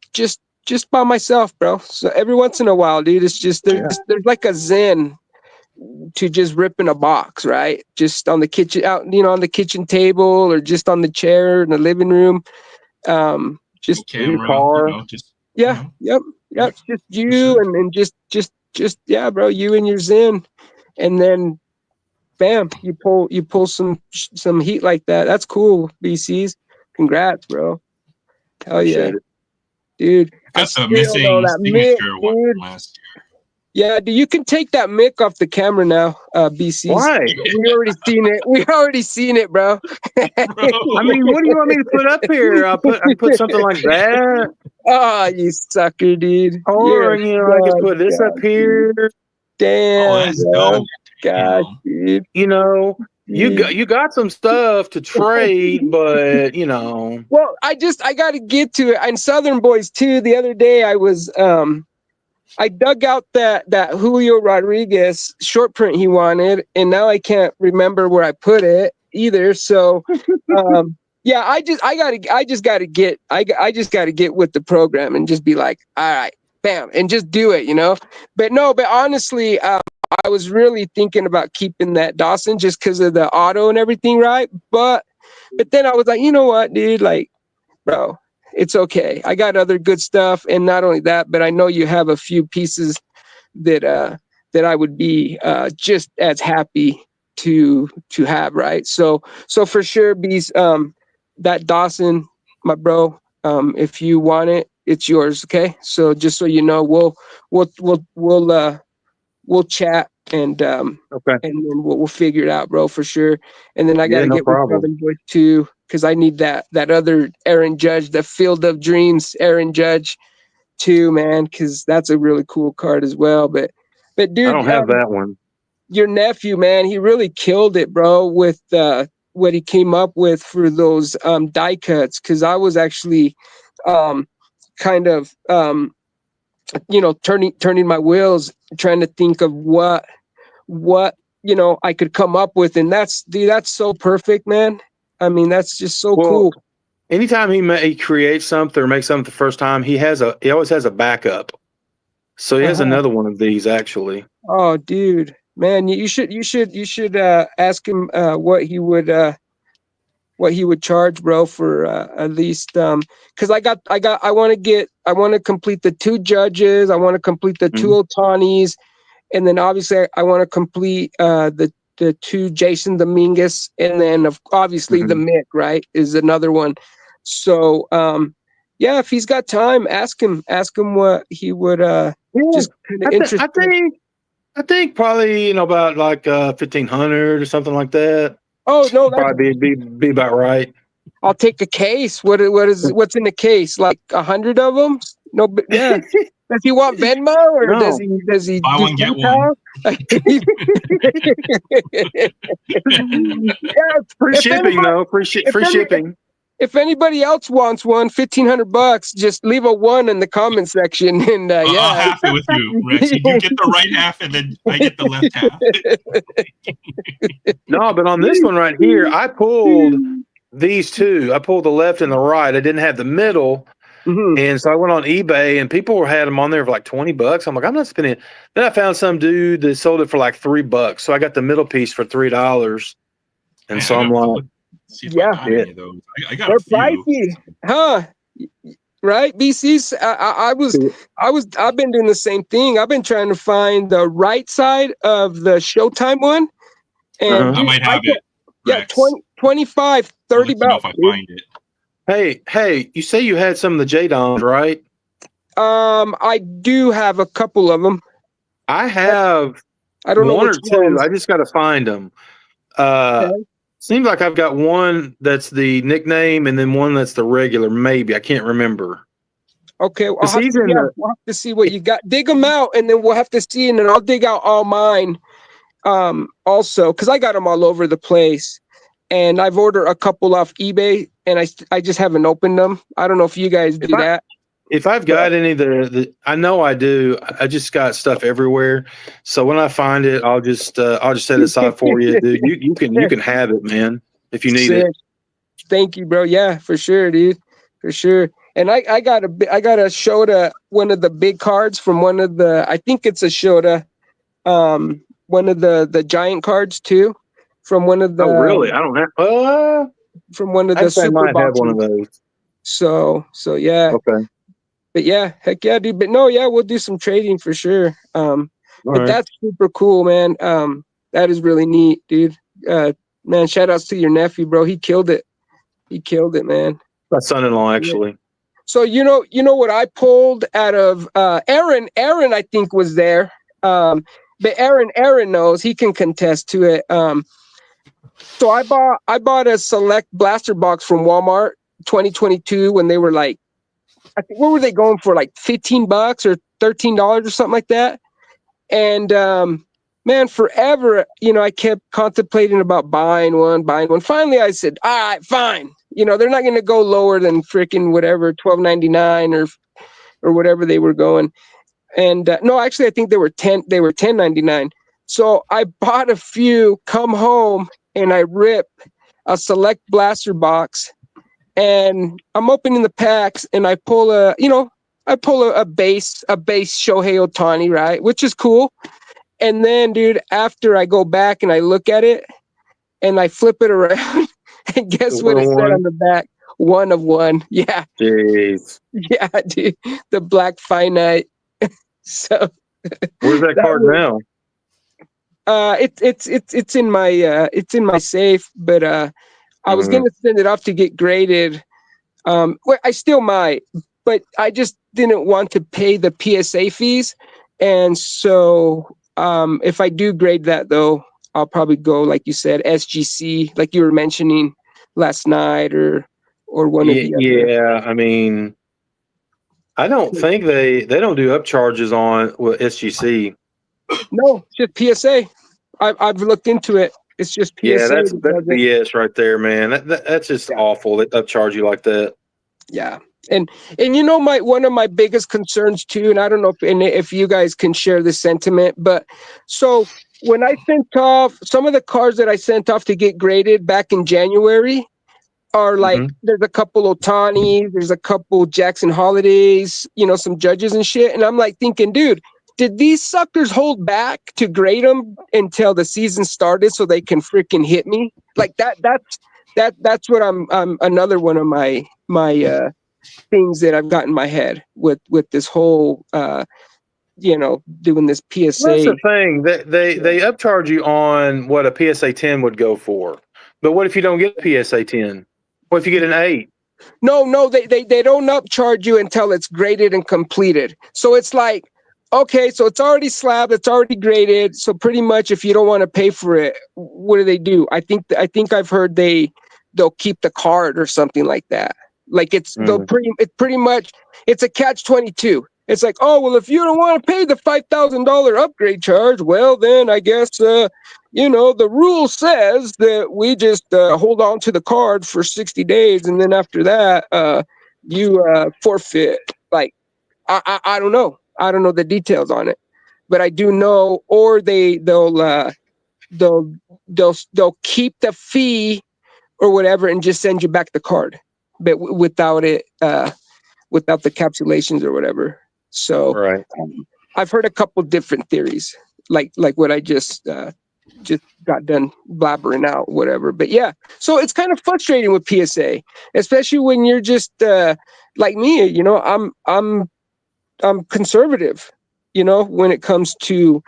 by myself, bro. So every once in a while, dude, it's just there's like a zen to just ripping a box, right? Just on the kitchen, on the kitchen table, or just on the chair in the living room. Just Camera, in your car. just yeah, yep. It's just you sure. and just yeah, bro, you and your zen, and then bam, you pull some heat like that. That's cool, BCs. Congrats, bro. Hell yeah, Appreciate it. dude. I Got the still know missing that mic, signature one dude. from last year. Yeah, dude, you can take that mic off the camera now, BCs. Why? We already seen it. We already seen it, bro. I mean, what do you want me to put up here? I put something like that, Oh, you sucker, dude. or I could put this up here. Damn, Oh, that's bro. dope. Gosh, dude. You got some stuff to trade, but Well, I got to get to it. And Southern Boys too. The other day, I dug out that Julio Rodriguez short print he wanted, and now I can't remember where I put it either. So, yeah, I just gotta get with the program and just be like, all right, bam, and just do it, But honestly, I was really thinking about keeping that Dawson just because of the auto and everything, right? But then I was like, you know what, dude, like, bro, it's okay. I got other good stuff, and not only that, but I know you have a few pieces that I would be just as happy to have, right? So for sure, bees, that Dawson, my bro, if you want it, it's yours, okay? So just so you know, we'll chat and okay. and then we'll figure it out, bro, for sure. And then I gotta no get with problem. Southern Boys too, because I need that other Aaron Judge, the Field of Dreams Aaron Judge too, man, because that's a really cool card as well. But dude, I don't have that one. your nephew, man, he really killed it, bro, with what he came up with for those die cuts, because I was actually kind of turning my wheels, trying to think of what I could come up with, and that's so perfect, man. I mean, that's just so cool. Anytime he creates something or makes something the first time, he always has a backup. So he has another one of these actually. Oh, dude, man, you should ask him what he would charge, bro, for at least because I want to complete the 2 Judges, I want to complete the 2 Otanis, and then obviously I want to complete the 2 Jason Dominguez, and then obviously the Mick, right, is another one. So yeah, if he's got time, ask him what he would just kind of interesting. I think probably about like 1,500 or something like that. Oh no, probably be about right. I'll take a case. What's in the case? Like 100 of them? No, but yeah. Does he want Venmo or does he buy one get one? Yeah, free shipping though. Free shipping. If anybody else wants one, $1,500, just leave a 1 in the comment section, and I'll half it with you, Rex. You get the right half, and then I get the left half. No, but on this one right here, I pulled these 2. I pulled the left and the right. I didn't have the middle, and so I went on eBay, and people had them on there for like $20. I'm like, I'm not spending. Then I found some dude that sold it for like $3, so I got the middle piece for $3, and so I'm like. Yeah, I got they're pricey, huh? Right, BC's. I've been doing the same thing. I've been trying to find the right side of the Showtime one, and I might have it. Yeah, 20, 25, 30 bucks. If I find it. Hey! You say you had some of the J-Dons, right? I do have a couple of them. I have. I don't know one which or two. ones. I just got to find them. Okay. Seems like I've got one that's the nickname and then one that's the regular. Maybe I can't remember. Okay, we'll have to see what you got. Dig them out, and then we'll have to see, and then I'll dig out all mine. Also, because I got them all over the place. and I've ordered a couple off eBay, and I just haven't opened them. I don't know if you guys do that. If I've got any the I know I do. I just got stuff everywhere. So when I find it, I'll just set it aside for you, dude. You can have it, man, if you need Sick. it. Thank you, bro. Yeah, for sure, dude. For sure. And I got a Shota, one of the big cards from one of the, I think it's a Shota, one of the giant cards too, from one of the. Oh, really? I don't have. From one of I the super might have boxes. one of those. So yeah. Okay. But yeah, heck yeah, dude. But no, yeah, we'll do some trading for sure. But right. That's super cool, man. That is really neat, dude. Man, shout outs to your nephew, bro. He killed it. He killed it, man. My son-in-law, actually. So you know what I pulled out of Aaron. Aaron, I think, was there. But Aaron knows, he can contest to it. So I bought a select blaster box from Walmart 2022 when they were like, I think, what were they going for? Like $15 or $13 or something like that. And man, forever, I kept contemplating about buying one. Finally, I said, all right, fine. They're not going to go lower than freaking whatever, $12.99 or whatever they were going. And no, actually, I think they were $10.99. So I bought a few, come home, and I rip a select blaster box, and I'm opening the packs, and I pull a base Shohei Ohtani, right, which is cool. And then, dude, after I go back and I look at it, and I flip it around, and guess what it said on the back? 1 of 1. Yeah. Jeez. Yeah, dude. The black finite. So where's that card now? It's in my safe, but I was gonna send it off to get graded. Well, I still might, but I just didn't want to pay the PSA fees, and so if I do grade that, though, I'll probably go, like you said, SGC, like you were mentioning last night, or one of the other. Yeah, I mean, I don't think they don't do upcharges on SGC. No, it's just PSA. I've looked into it. It's just PSA. Yeah, that's BS right there, man. That's just awful. They upcharge you like that. Yeah. And one of my biggest concerns too, and I don't know if you guys can share this sentiment, but so when I sent off some of the cars that I sent off to get graded back in January are like, there's a couple Ohtani, there's a couple Jackson Holidays, some Judges and shit. And I'm like thinking, dude, did these suckers hold back to grade them until the season started so they can freaking hit me? Like that's what I'm another one of my things that I've got in my head with this whole doing this PSA. That's the thing. They upcharge you on what a PSA 10 would go for. But what if you don't get a PSA 10? What if you get an 8? No, they don't upcharge you until it's graded and completed. So it's like, okay, so it's already slabbed, it's already graded. So pretty much, if you don't want to pay for it, what do? I think I've heard they'll keep the card or something like that. Like it's pretty much it's a catch-22. It's like, oh well, if you don't want to pay the $5,000 upgrade charge, well then I guess the rule says that we just hold on to the card for 60 days, and then after that you forfeit. Like I don't know. I don't know the details on it, but I do know, or they'll keep the fee or whatever and just send you back the card, but without it, without the capsulations or whatever. So right. I've heard a couple different theories, like what I just got done blabbering out, whatever. But yeah, so it's kind of frustrating with PSA, especially when you're just like me. I'm conservative, when it comes to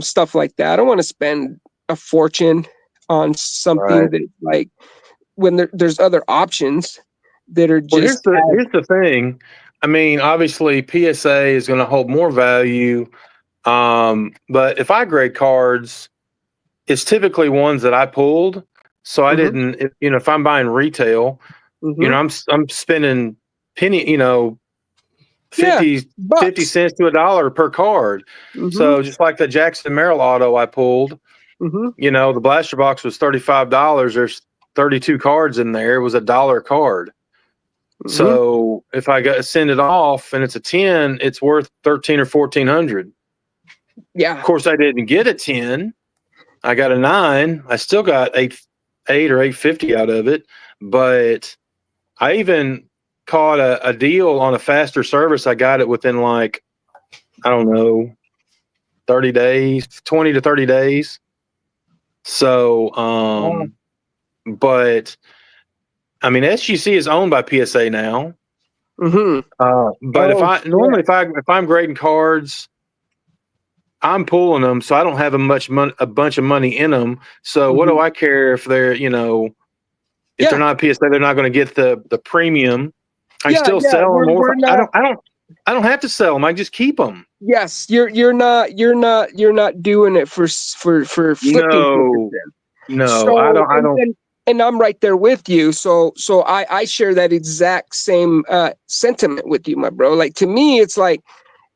stuff like that. I don't want to spend a fortune on something that, like, when there's other options that are just. Well, here's the thing. I mean, obviously, PSA is going to hold more value. But if I grade cards, it's typically ones that I pulled. So I didn't, if I'm buying retail, I'm spending penny, 50 cents to $1 per card. So just like the Jackson Merrill auto I pulled, Mm-hmm. You know, the blaster box was $35. There's 32 cards in there. It was $1 card. Mm-hmm. So if I send it off and it's a 10, it's worth 13 or 1400. Yeah. Of course, I didn't get a 10. I got a 9. I still got 8 or 850 out of it. But I even caught a deal on a faster service. I got it within like, I don't know, 30 days, 20 to 30 days. So, but I mean, SGC is owned by PSA now. Mm-hmm. But if I'm grading cards, I'm pulling them, so I don't have a bunch of money in them. So what do I care if they're, you know, if they're not PSA, they're not going to get the premium. I still sell them. Or I don't have to sell them. I just keep them. Yes, you're not doing it for flipping. No, so, I don't. And I'm right there with you. So I share that exact same sentiment with you, my bro. Like, to me, it's like,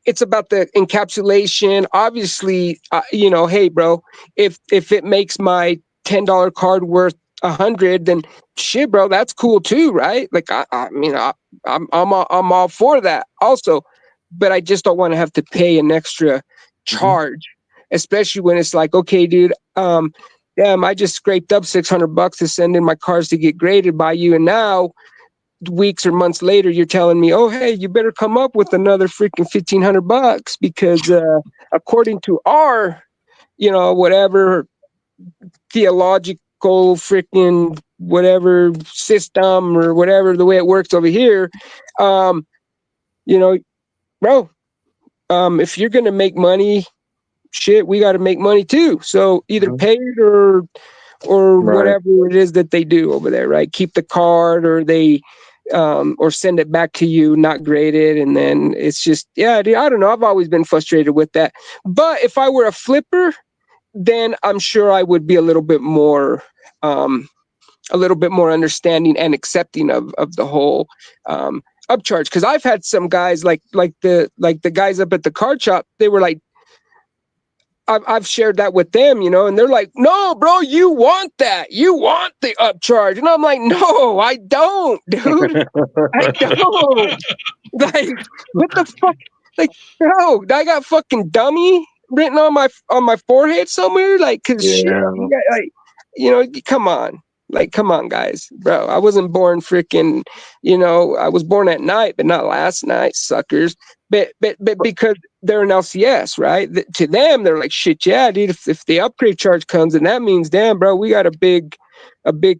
it's about the encapsulation. Obviously, you know, hey, bro, if it makes my $10 card worth 100, then shit, bro, that's cool too, right? Like, I mean, I'm all for that also, but I just don't want to have to pay an extra charge, especially when it's like, okay, dude, damn, I just scraped up $600 to send in my cards to get graded by you, and now weeks or months later, you're telling me, oh, hey, you better come up with another freaking $1,500 because according to our, you know, whatever theological freaking whatever system or whatever, the way it works over here, you know, bro, if you're going to make money, shit, we got to make money too. So either pay it or whatever it is that they do over there, right? Keep the card, or they or send it back to you not graded. And then it's just, yeah, dude, I don't know. I've always been frustrated with that. But if I were a flipper, then I'm sure I would be a little bit more understanding and accepting of the whole upcharge. Because I've had some guys like the guys up at the card shop, they were like, I've shared that with them, you know, and they're like, no, bro, you want that. You want the upcharge. And I'm like, no, I don't, dude. I don't. Like, what the fuck? Like, bro, I got fucking dummy written on my forehead somewhere. Like, cause shit, like, you know, come on. Like, come on, guys, bro. I wasn't born freaking, you know, I was born at night, but not last night, suckers. But because they're an LCS, right? To them, they're like, shit, yeah, dude. If the upgrade charge comes, and that means, damn, bro, we got a big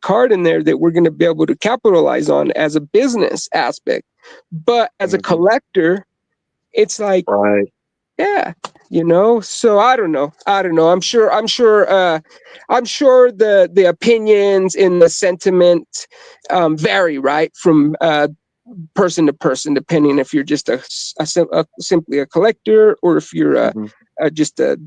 card in there that we're going to be able to capitalize on as a business aspect. But as a collector, it's like, yeah, you know. So I don't know. I'm sure the opinions and the sentiment vary, right, from person to person, depending if you're just simply a collector, or if you're just a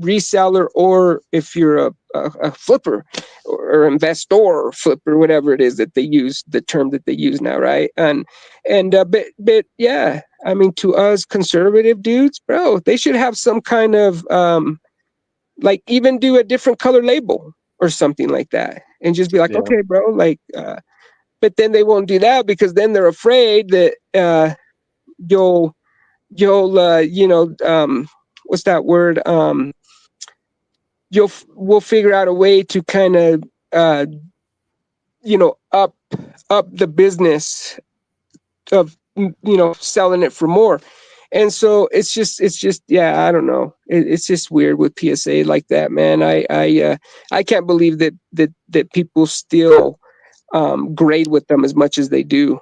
reseller, or if you're a flipper or investor or flipper, whatever it is that they use, the term that they use now, right? And but yeah, I mean, to us conservative dudes, bro, they should have some kind of like, even do a different color label or something like that, and just be like, okay, bro, like but then they won't do that, because then they're afraid that you'll you know, what's that word, we'll figure out a way to kind of you know, up the business of, you know, selling it for more. And so it's just yeah, I don't know, it's just weird with PSA like that, man. I can't believe that people still grade with them as much as they do.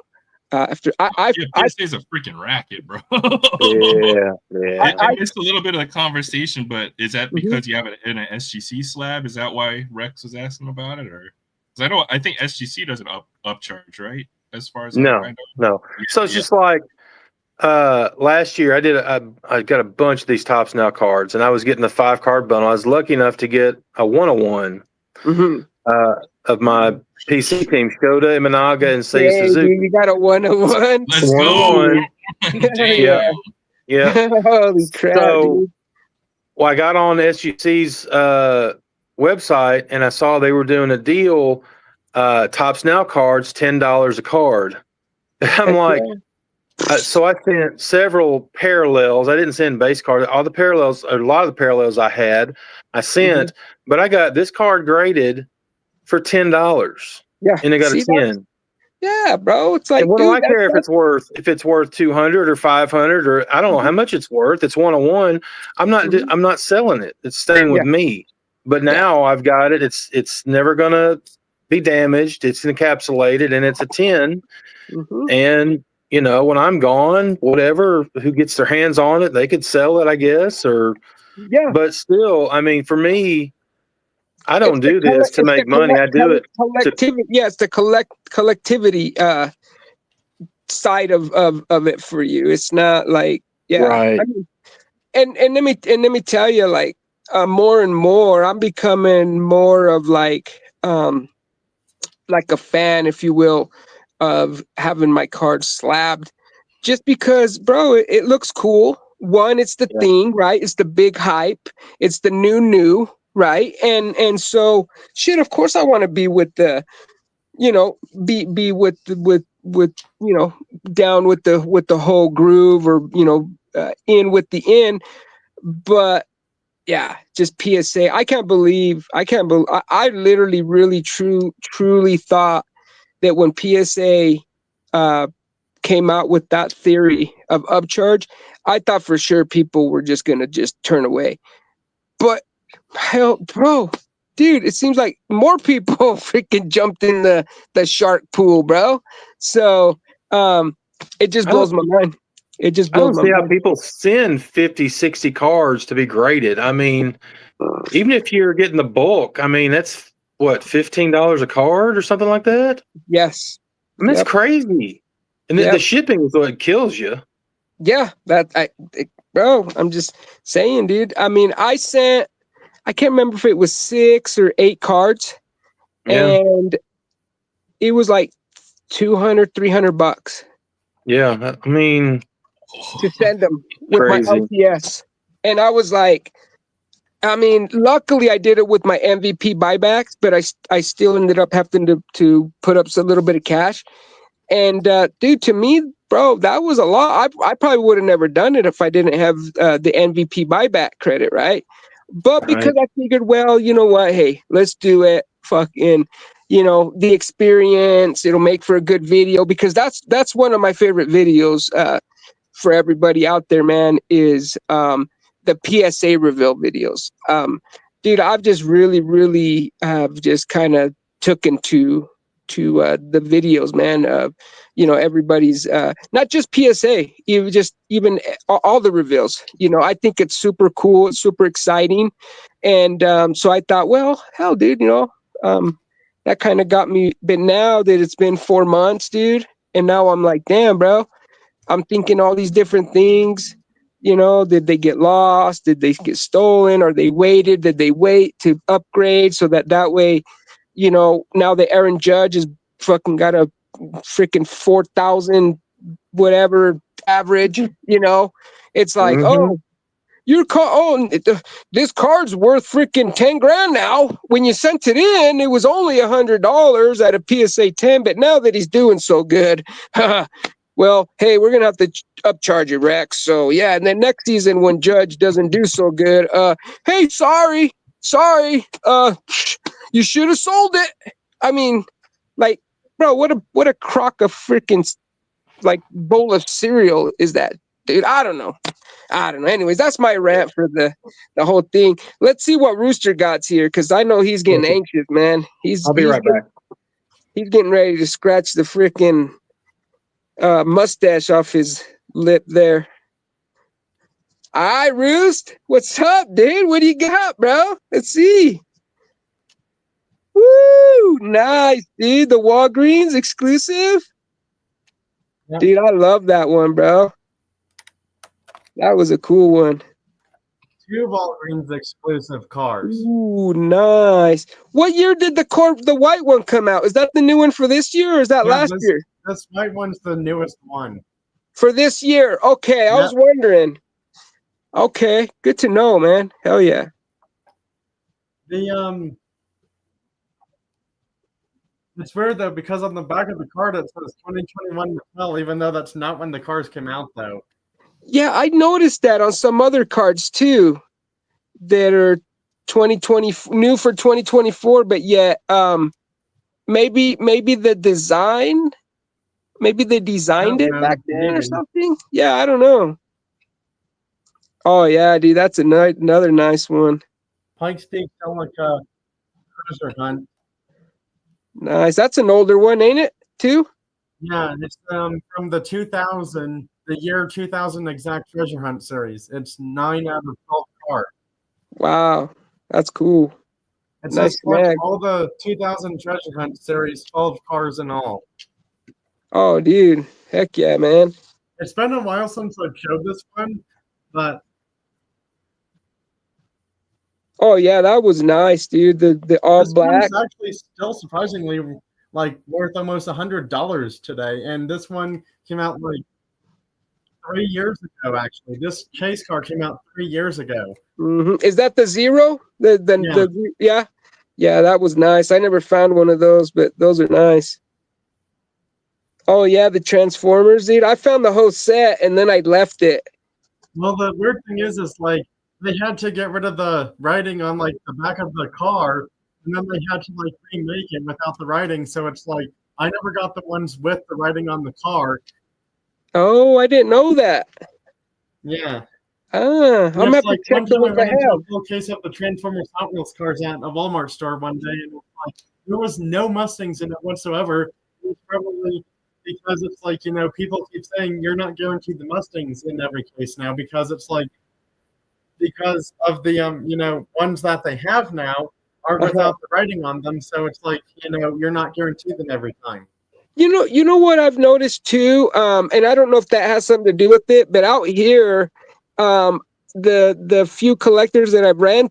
After PSA is a freaking racket, bro. I missed a little bit of the conversation, but is that because you have it in an SGC slab? Is that why Rex was asking about it, or? Because I think SGC doesn't upcharge, right? As far as no. So it's just like last year I got a bunch of these Tops Now cards, and I was getting the 5 card bundle. I was lucky enough to get a 101 of my PC team, Skoda, Imanaga, and Seiya Suzuki. You got a 101. Let's go. Yeah. Holy crap, so, dude. well, I got on SGC's website and I saw they were doing a deal. Tops Now cards, $10 a card. I'm like, so I sent several parallels. I didn't send base cards. All the parallels, a lot of the parallels I had, I sent, but I got this card graded for $10. Yeah. And I got See, a 10. yeah, bro. It's like, And what dude, do I care if it's worth 200 or 500 or I don't know how much it's worth. It's 101. I'm not selling it. It's staying with me. But now I've got it. It's never gonna be damaged. It's encapsulated and it's a 10. And you know, when I'm gone, whatever, who gets their hands on it, they could sell it, I guess. Or but still, I mean, for me, I don't do this to make money. I do it collectivity. It's the collectivity side of it for you. It's not like right. I mean, and let me tell you, like more and more, I'm becoming more of like a fan, if you will, of having my cards slabbed, just because, bro, it looks cool. One, it's the thing, right? It's the big hype. It's the new, right? And so shit. Of course, I want to be with the, you know, be with you know, down with the whole groove, or you know, in with the in. But yeah, just PSA. I can't believe. I literally, really, truly thought that when PSA came out with that theory of upcharge, I thought for sure people were just gonna just turn away. But hell, bro, dude, it seems like more people freaking jumped in the shark pool, bro. So it just blows my mind. It just blows my mind. I don't see how people send 50, 60 cards to be graded. I mean, even if you're getting the bulk, I mean, that's what, $15 a card or something like that? Yes. I mean, it's crazy. And then the shipping is what kills you. Yeah, bro, I'm just saying, dude. I mean, I can't remember if it was 6 or 8 cards, and it was like $200-$300. Yeah, I mean, to send them with my LTS, and I was like, I mean, luckily I did it with my MVP buybacks, but I still ended up having to put up a little bit of cash. And dude, to me, bro, that was a lot. I probably would have never done it if I didn't have the MVP buyback credit, right? But because I figured, well, you know what? Hey, let's do it. Fucking, you know, the experience. It'll make for a good video, because that's one of my favorite videos for everybody out there, man, is the PSA reveal videos. Dude, I've just really just kind of taken to the videos, man, of, you know, everybody's not just PSA, even all the reveals. You know, I think it's super cool, it's super exciting. And so I thought, well, hell, dude, you know, that kind of got me. But now that it's been 4 months, dude, and now I'm like, damn, bro, I'm thinking all these different things. You know, did they get lost? Did they get stolen? Or they waited? Did they wait to upgrade so that way, you know, now the Aaron Judge is fucking got a freaking 4,000 whatever average, you know? It's like, oh, this card's worth freaking 10 grand now. When you sent it in, it was only $100 at a PSA 10, but now that he's doing so good, well, hey, we're gonna have to upcharge you, Rex. So yeah, and then next season when Judge doesn't do so good, hey, sorry, you should have sold it. I mean, like, bro, what a crock of freaking like bowl of cereal is that, dude? I don't know. Anyways, that's my rant for the whole thing. Let's see what Rooster got's here, because I know he's getting anxious, man. I'll be right back. He's getting ready to scratch the freaking mustache off his lip there. All right, Roost, what's up, dude? What do you got, bro? Let's see. Woo, nice, dude. The Walgreens exclusive. Yep. Dude, I love that one, bro. That was a cool one. 2 Walgreens exclusive cars. Ooh, nice. What year did the white one come out? Is that the new one for this year, or is that last year? This white one's the newest one. For this year. Okay, yep. I was wondering. Okay, good to know, man. Hell yeah. The It's weird though because on the back of the card it says 2021 Mattel, even though that's not when the cars came out though. Yeah, I noticed that on some other cards too that are 2020 new for 2024, but yet maybe the design, maybe they designed it back then or something. Yeah, I don't know. Oh yeah, dude, that's another nice one. Pike's Peak Celica Treasure Hunt. Nice. That's an older one, ain't it? Too? Yeah, it's from the 2000, the year 2000 exact Treasure Hunt series. It's 9 out of 12 cards. Wow, that's cool. It's Nice just like snag. all the 2000 Treasure Hunt series, 12 cars in all. Oh, dude, heck yeah, man. It's been a while since I've showed this one, but Oh yeah, that was nice, dude. The all this black. one's actually still surprisingly like worth almost $100 today, and this one came out like 3 years ago. Actually, this chase car came out 3 years ago. Is that the zero? Yeah, that was nice. I never found one of those, but those are nice. Oh yeah, the Transformers, dude. I found the whole set and then I left it. Well, the weird thing is like they had to get rid of the writing on like the back of the car, and then they had to like remake it without the writing. So it's like I never got the ones with the writing on the car. Oh, I didn't know that. Yeah. I'm gonna have to check the One ones time I I ran into a have. full case of the Transformers Hot Wheels cars at a Walmart store one day, and it was like there was no Mustangs in it whatsoever. It was probably because it's like, you know, people keep saying you're not guaranteed the Mustangs in every case now because it's like because of the you know, ones that they have now are without the writing on them, so it's like, you know, you're not guaranteed them every time. You know what I've noticed too, and I don't know if that has something to do with it, but out here, the few collectors that I've run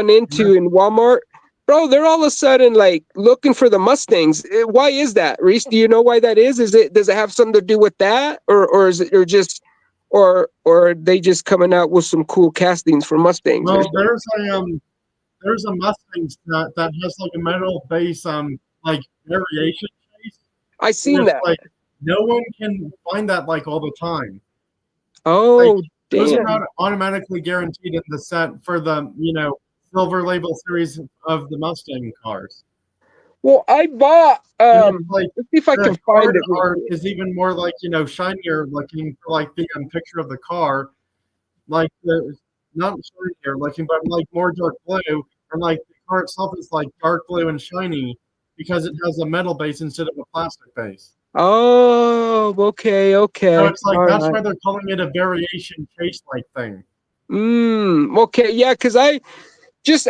into in Walmart, bro, they're all of a sudden like looking for the Mustangs. Why is that, Reese? Do you know why that is? Does it have something to do with that, or is it, or just, or are they just coming out with some cool castings for Mustangs? Well, there's a Mustang that has like a metal base like variation case. I seen that. Like no one can find that like all the time. Oh, like, those damn. are not automatically guaranteed in the set for the, you know, silver label series of the Mustang cars. Well, I bought like, let's see if I can find it. Art is even more like, you know, shinier looking for like the picture of the car, like the not shinier looking, but like more dark blue, and like the car itself is like dark blue and shiny because it has a metal base instead of a plastic base. Oh, okay. So it's like All that's right. why they're calling it a variation chase-like thing. Okay, yeah, because I just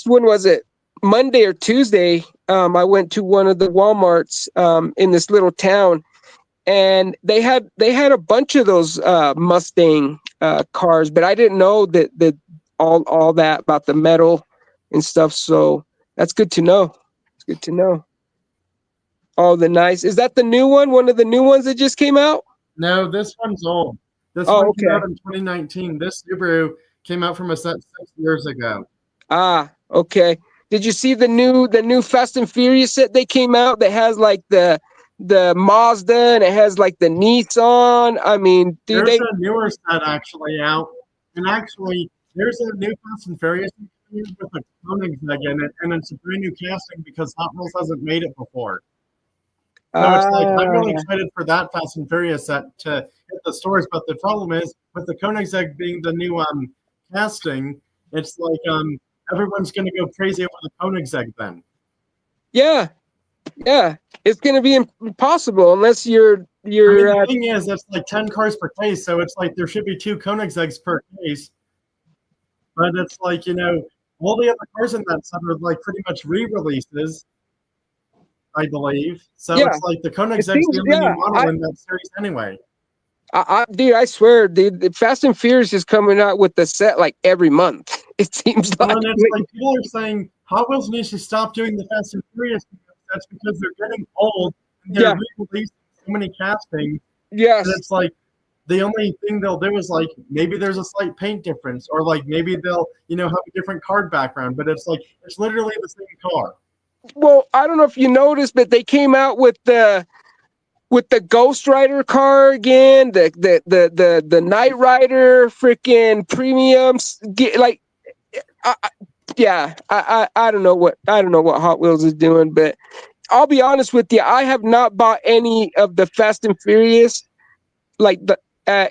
when was it? Monday or Tuesday, I went to one of the Walmarts in this little town, and they had a bunch of those Mustang cars, but I didn't know that all that about the metal and stuff. So that's good to know. It's good to know. Oh, the nice. Is that the new one? One of the new ones that just came out? No, this one's old. This Oh, one came okay. out in 2019. This Subaru came out from a set 6 years ago. Ah, okay. Did you see the new Fast and Furious set they came out that has like the Mazda and it has like the Nissan? I mean, dude, There's a newer set actually out, and actually there's a new Fast and Furious with a Koenigsegg in it, and it's a brand new casting because Hot Wheels hasn't made it before. So it's like I'm really excited for that Fast and Furious set to hit the stores, but the problem is with the Koenigsegg being the new casting, it's like everyone's going to go crazy over the Koenigsegg then. Yeah, it's gonna be impossible unless you're. I mean, the thing is, it's like 10 cars per case, so it's like there should be 2 Koenigsegg's per case. But it's like, you know, all the other cars in that set are like pretty much re-releases, I believe. So Yeah. it's like the Koenigsegg's the only new model in that series anyway. Dude, I swear, dude, the Fast and Furious is coming out with the set like every month. It seems like. Well, and it's like people are saying Hot Wheels needs to stop doing the Fast and Furious sets because they're getting old and they're re-releasing so many castings. Yes. And it's like the only thing they'll do is like maybe there's a slight paint difference, or like maybe they'll have a different card background, but it's like it's literally the same car. Well, I don't know if you noticed, but they came out with the Ghost Rider car again, the Knight Rider freaking premiums. Like, I don't know what Hot Wheels is doing, but I'll be honest with you, I have not bought any of the Fast and Furious like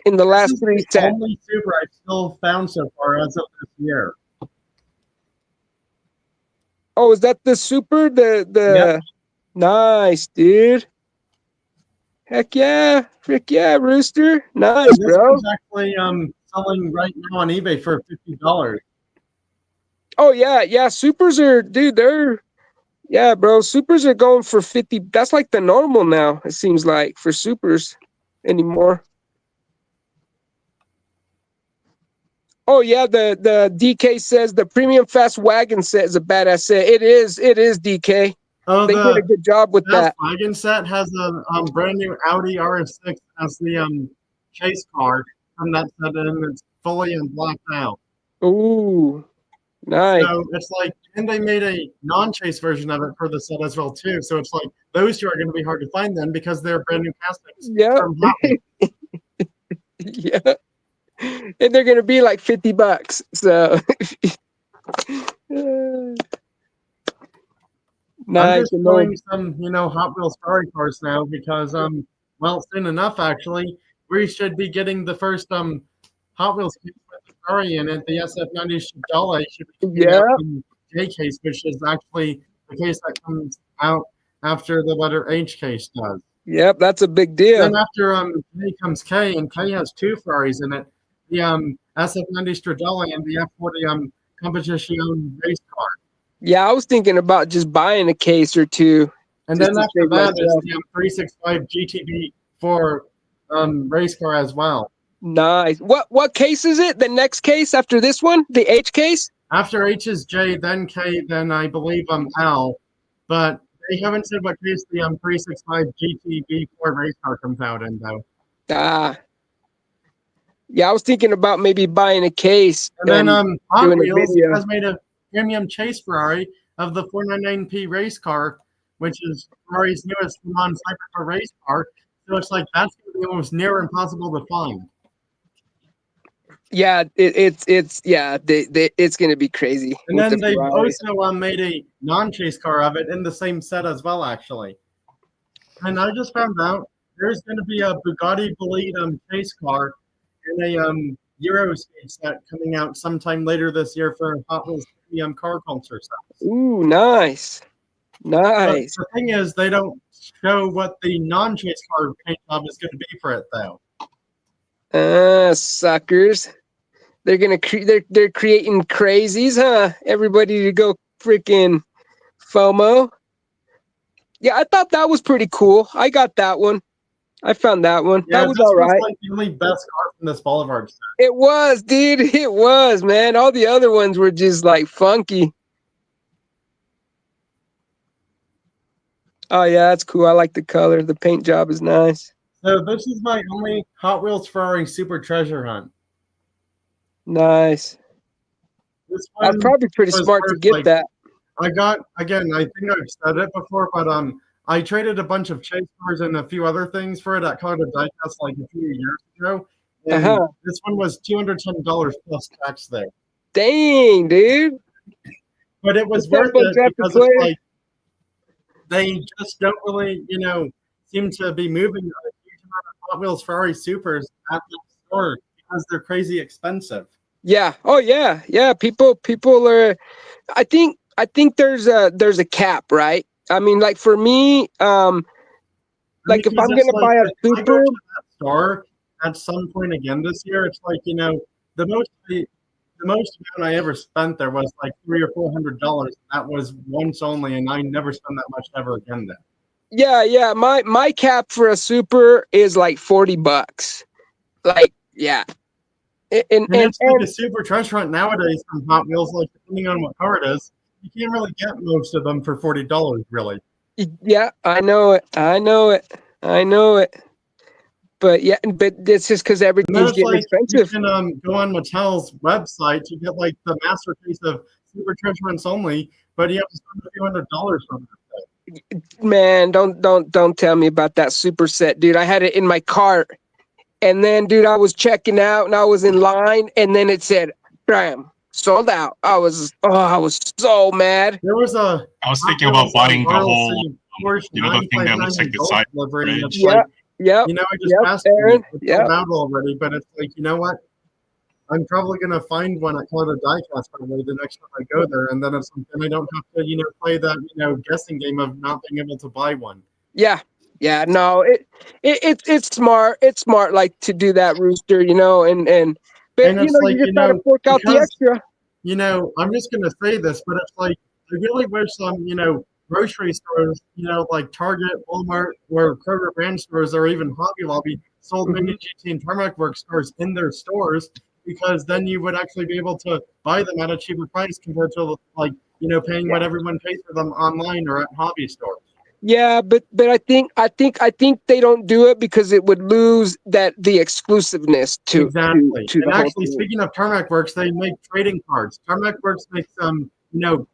in the last This is 3 the sets. only Super I've still found so far as of this year. Oh, is that the Super? Yep. Nice, dude. Heck yeah, frick yeah, Rooster. Nice, This bro. one's actually selling right now on eBay for $50. Oh yeah, Supers are, dude. Yeah, bro. Supers are going for 50. That's like the normal now. It seems like for Supers anymore. Oh yeah, the DK says the premium fast wagon set is a badass set. It is DK. Oh, They did a good job with Fast that. Wagon set has a brand new Audi RS6 as the chase car from that set, and it's fully in blacked out. Ooh, nice. So it's like, and they made a non-chase version of it for the set as well too. So it's like those two are going to be hard to find then because they're brand new castings Yeah. from Hot Wheels. Yeah. And they're gonna be like $50. So I'm nice. just doing some, Hot Wheels Ferrari cars now because, well, soon enough, actually, we should be getting the first Hot Wheels case with the Ferrari in it. The SF90 Stradale should be coming Yeah. out in J case, which is actually the case that comes out after the letter H case does. Yep, that's a big deal. Then after J comes K, and K has 2 Ferraris in it: the SF90 Stradale and the F40 Competition race car. Yeah, I was thinking about just buying a case or two. And just then to after save that is myself. the 365 GTB for race car as well. Nice. What case is it? The next case after this one? The H case? After H is J, then K, then I believe L. But they haven't said what case the 365 GTB for race car comes out in though. Yeah, I was thinking about maybe buying a case. And then Hot doing a Wheels video. has made a premium chase Ferrari of the 499p race car, which is Ferrari's newest non-cybercar race car. So it's like that's going to be almost near impossible to find. Yeah, it's gonna be crazy. And with then the they Ferrari. also made a non-chase car of it in the same set as well, actually. And I just found out there's going to be a Bugatti Bolide chase car and a Eurospeed set coming out sometime later this year for Hot Wheels premium car culture sets. Ooh, nice. But Nice. the thing is, they don't show what the non-chase car paint job is going to be for it, though. Suckers. They're gonna they're creating crazies, huh? Everybody to go freaking FOMO. Yeah, I thought that was pretty cool. I got that one. I found that one. Yeah, that was this all right. like the only best car from this Boulevard set. It was, dude. It was, man. All the other ones were just like funky. Oh yeah, that's cool. I like the color. The paint job is nice. So this is my only Hot Wheels Ferrari Super Treasure Hunt. Nice. This That's one probably pretty was smart to worth, get like, that. I got, again, I think I've said it before, but I traded a bunch of chase cars and a few other things for it at Color Diecast like a few years ago. And this one was $210 plus tax there. Dang, dude. But it was worth it because it's like they just don't really, seem to be moving a huge amount of Hot Wheels Ferrari Supers at the store because they're crazy expensive. Yeah. Oh yeah. Yeah. People are. I think there's a cap, right? I mean, like for me, like if I'm gonna buy a Super, I go to that store at some point again this year, it's like the most amount I ever spent there was like $300 or $400. That was once only, and I never spent that much ever again there. Yeah. My cap for a Super is like $40. Like, yeah. And it's like a Super treasure hunt nowadays from Hot Wheels, like depending on what car it is, you can't really get most of them for $40, really. Yeah, I know it. but yeah, but it's just because And then everything's it's getting like you expensive. can go on Mattel's website to get like the masterpiece of Super Treasurance only, but you have to spend a few $100s for that. Man, don't tell me about that super set, dude. I had it in my cart, and then, dude, I was checking out, and I was in line, and then it said, "Bam, sold out." I was so mad. There was a I was thinking about buying the whole, Porsche you know, the thing that looks like the side delivery, and bridge. it's like, Yep, you know, I just yep, asked Aaron, you, it's yep. sold out already, but it's like, you know what? I'm probably gonna find one at Colorado Diecast probably the next time I go there, and then it's something I don't have to, you know, play that, you know, guessing game of not being able to buy one. Yeah, no, it's smart. It's smart, like, to do that, Rooster. You know, but And you it's know, like, you just gotta fork out the because, extra. you know, I'm just gonna say this, but it's like I really wish some, you know, grocery stores, you know, like Target, Walmart, or Kroger brand stores, or even Hobby Lobby sold Mini GT and Tarmac Works stores in their stores, because then you would actually be able to buy them at a cheaper price compared to, like, you know, paying what everyone pays for them online or at hobby stores. Yeah, but I think they don't do it because it would lose the exclusiveness to Exactly. to the And whole actually, thing. speaking of Tarmac Works, they make trading cards. Tarmac Works makes you know,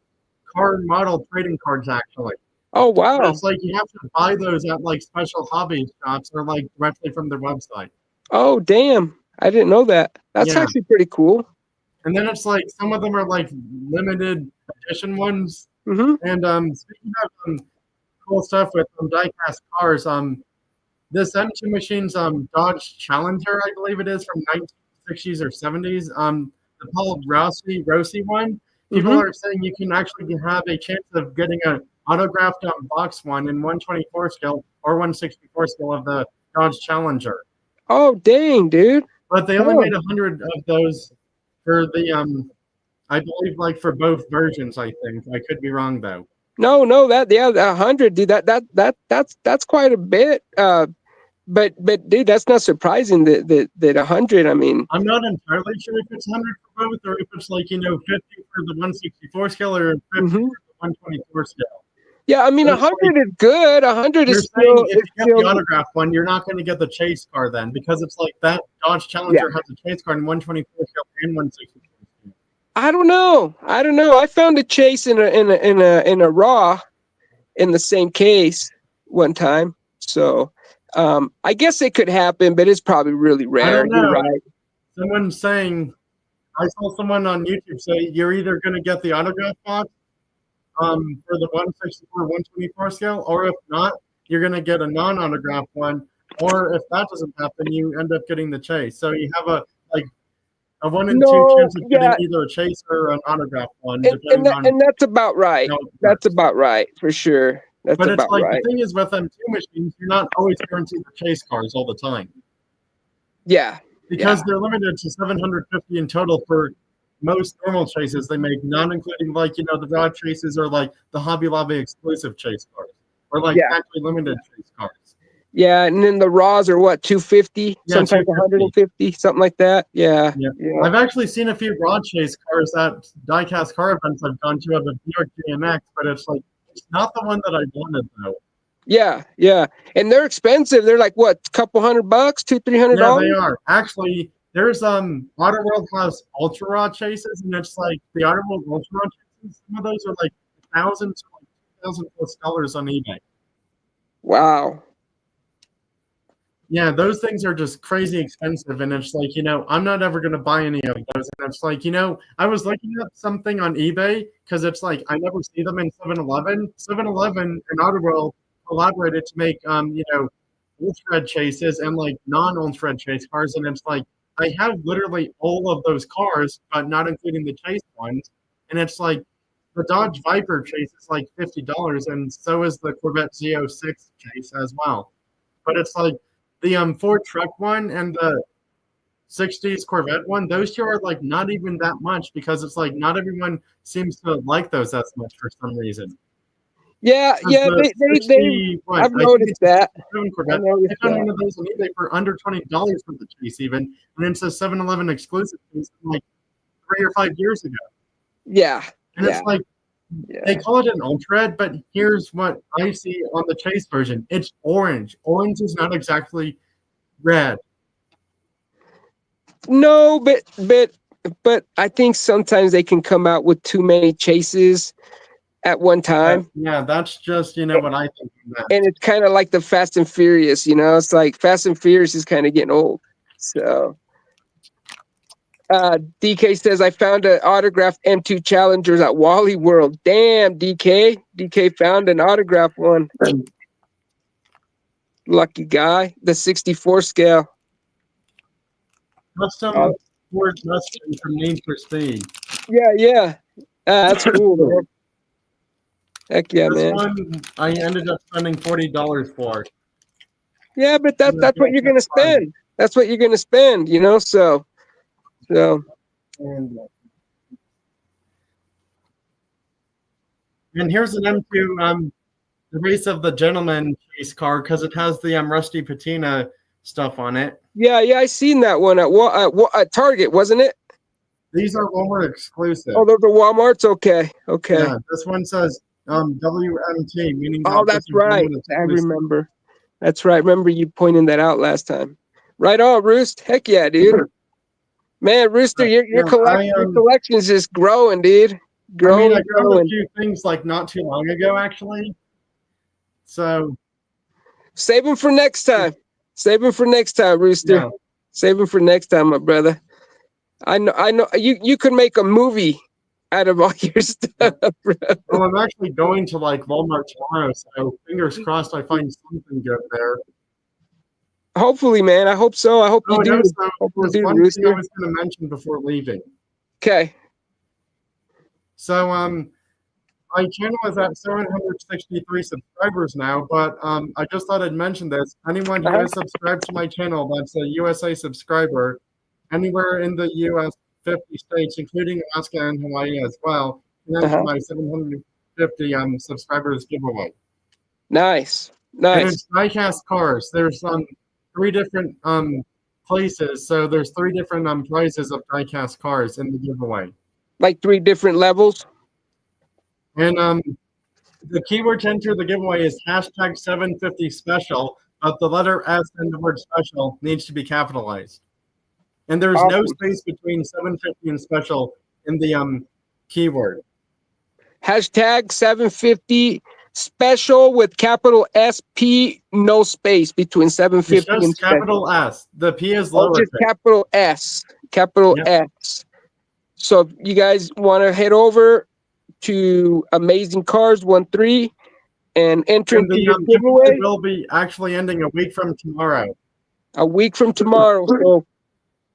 car model trading cards actually. Oh But wow. it's like you have to buy those at like special hobby shops or like directly from their website. Oh damn. I didn't know that. That's Yeah. actually pretty cool. And then it's like some of them are like limited edition ones. Mm-hmm. And speaking of cool stuff with diecast cars, this M2 machine's Dodge Challenger, I believe it is, from 1960s or 70s. The Paul Rossi one. People are saying you can actually have a chance of getting an autographed box one in 124 scale or 164 scale of the Dodge Challenger. Oh dang, dude. But they only made 100 of those for the I believe, like, for both versions. I think I could be wrong though. No, 100, dude. That's quite a bit. But dude, that's not surprising that 100. I mean, I'm not entirely sure if it's 100 for both, or if it's like, you know, 50 for the 164 scale or 50 for the 124 scale. Yeah, I mean, But it's 100 is good. 100 You're is saying still. if you get the autograph one, you're not going to get the chase car then, because it's like that Dodge Challenger has a chase car in 124 scale and 164 scale. I don't know. I found a chase in a raw in the same case one time. So I guess it could happen, but it's probably really rare. I don't know. You're right. Someone's saying, I saw someone on YouTube say you're either going to get the autograph box for the 164, 124 scale, or if not, you're going to get a non-autograph one, or if that doesn't happen, you end up getting the chase. So you have a 1 in 2 chance of getting either a chase or an autograph one, and that's about right. That's about right for sure. That's but it's about like right. the thing is with M2 machines, you're not always guaranteed the chase cars all the time. Yeah. Because they're limited to 750 in total for most normal chases they make, not including, like, you know, the Dodge chases or like the Hobby Lobby exclusive chase cars or like factory limited chase cars. Yeah, and then the raws are what, 250, sometimes 150, something like that. Yeah. I've actually seen a few raw chase cars at diecast car events I've gone to of a New York GMX, but it's like it's not the one that I wanted though. Yeah, and they're expensive. They're like what, a couple $100, $200-300. Yeah, they are. Actually, there's Auto World has ultra raw chases, and it's like the Auto World ultra raw chases. Some of those are like $1,000 to like $2,000+ on eBay. Wow. Yeah, those things are just crazy expensive, and it's like, you know, I'm not ever gonna buy any of those. And it's like, you know, I was looking at something on eBay because it's like I never see them in 7-Eleven. 7-Eleven and Auto World collaborated to make you know, ultra chases and like non-ultra chase cars, and it's like I have literally all of those cars, but not including the chase ones. And it's like the Dodge Viper chase is like $50, and so is the Corvette Z06 chase as well. But it's like the Ford truck one and the 60s Corvette one, those two are like not even that much, because it's like not everyone seems to like those as much for some reason. Yeah, I've noticed that. I found one of those on eBay for under $20 for the chase even, and it's a 7-Eleven exclusive case from like 3 or 5 years ago. Yeah. And it's like, they call it an ultra, but here's what I see on the chase version. It's orange. Orange is not exactly red. No, but I think sometimes they can come out with too many chases at one time. Yeah, that's just what I think of that. And it's kind of like the Fast and Furious, it's like Fast and Furious is kind of getting old. So DK says, I found an autographed M2 Challengers at Wally World. Damn, DK. DK found an autographed one. Lucky guy. The 64 scale. Custom Ford Mustang from Need for Speed. Yeah. That's cool, man. Heck yeah, This man. one I ended up spending $40 for. Yeah, but that's what you're gonna spend. That's what you're gonna spend, so And here's an M2 the race of the gentleman chase car because it has the Rusty Patina stuff on it. Yeah, I seen that one at Target, wasn't it? These are Walmart exclusive. Oh, those are Walmart's. Okay. Yeah, this one says WMT, meaning. Oh, that's right. I remember. That's right. Remember you pointing that out last time. Right on, Roost. Heck yeah, dude. Man, Rooster, your collection's just growing, dude. Growing. I found a few things like not too long ago, actually. So save them for next time. Save them for next time, Rooster. Yeah. Save them for next time, my brother. I know. You could make a movie out of all your stuff, bro. Well, I'm actually going to Walmart tomorrow, so fingers crossed I find something good there. Hopefully, man. I hope so. I hope you do. There's one thing I was going to mention before leaving. Okay. So, my channel is at 763 subscribers now, but I just thought I'd mention this. Anyone who is subscribed to my channel, that's a USA subscriber, anywhere in the US 50 states, including Alaska and Hawaii as well, and enter my 750 subscribers giveaway. Nice. And it's diecast cars. There's 3 different places, so there's 3 different prizes of diecast cars in the giveaway. Like 3 different levels. And the keyword to enter the giveaway is hashtag 750 special, but the letter S in the word special needs to be capitalized. And there's no space between 750 and special in the keyword. Hashtag 750 special with capital SP, no space between 750 and special. Capital S. The P is lowercase. Just capital S. Capital S. So if you guys want to head over to Amazing Cars 13 and enter into your giveaway. Will be actually ending a week from tomorrow. A week from tomorrow. So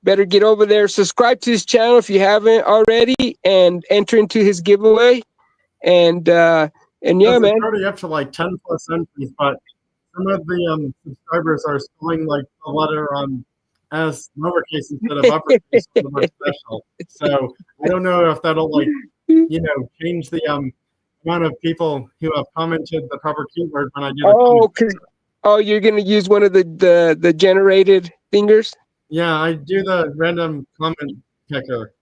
better get over there. Subscribe to his channel if you haven't already, and enter into his giveaway. And yeah, man. It's already up to 10 plus entries, but some of the subscribers are spelling the letter S lowercase instead of uppercase for the word special. So I don't know if that'll change the amount of people who have commented the proper keyword when I do the you're gonna use one of the generated fingers? Yeah, I do the random comment picker.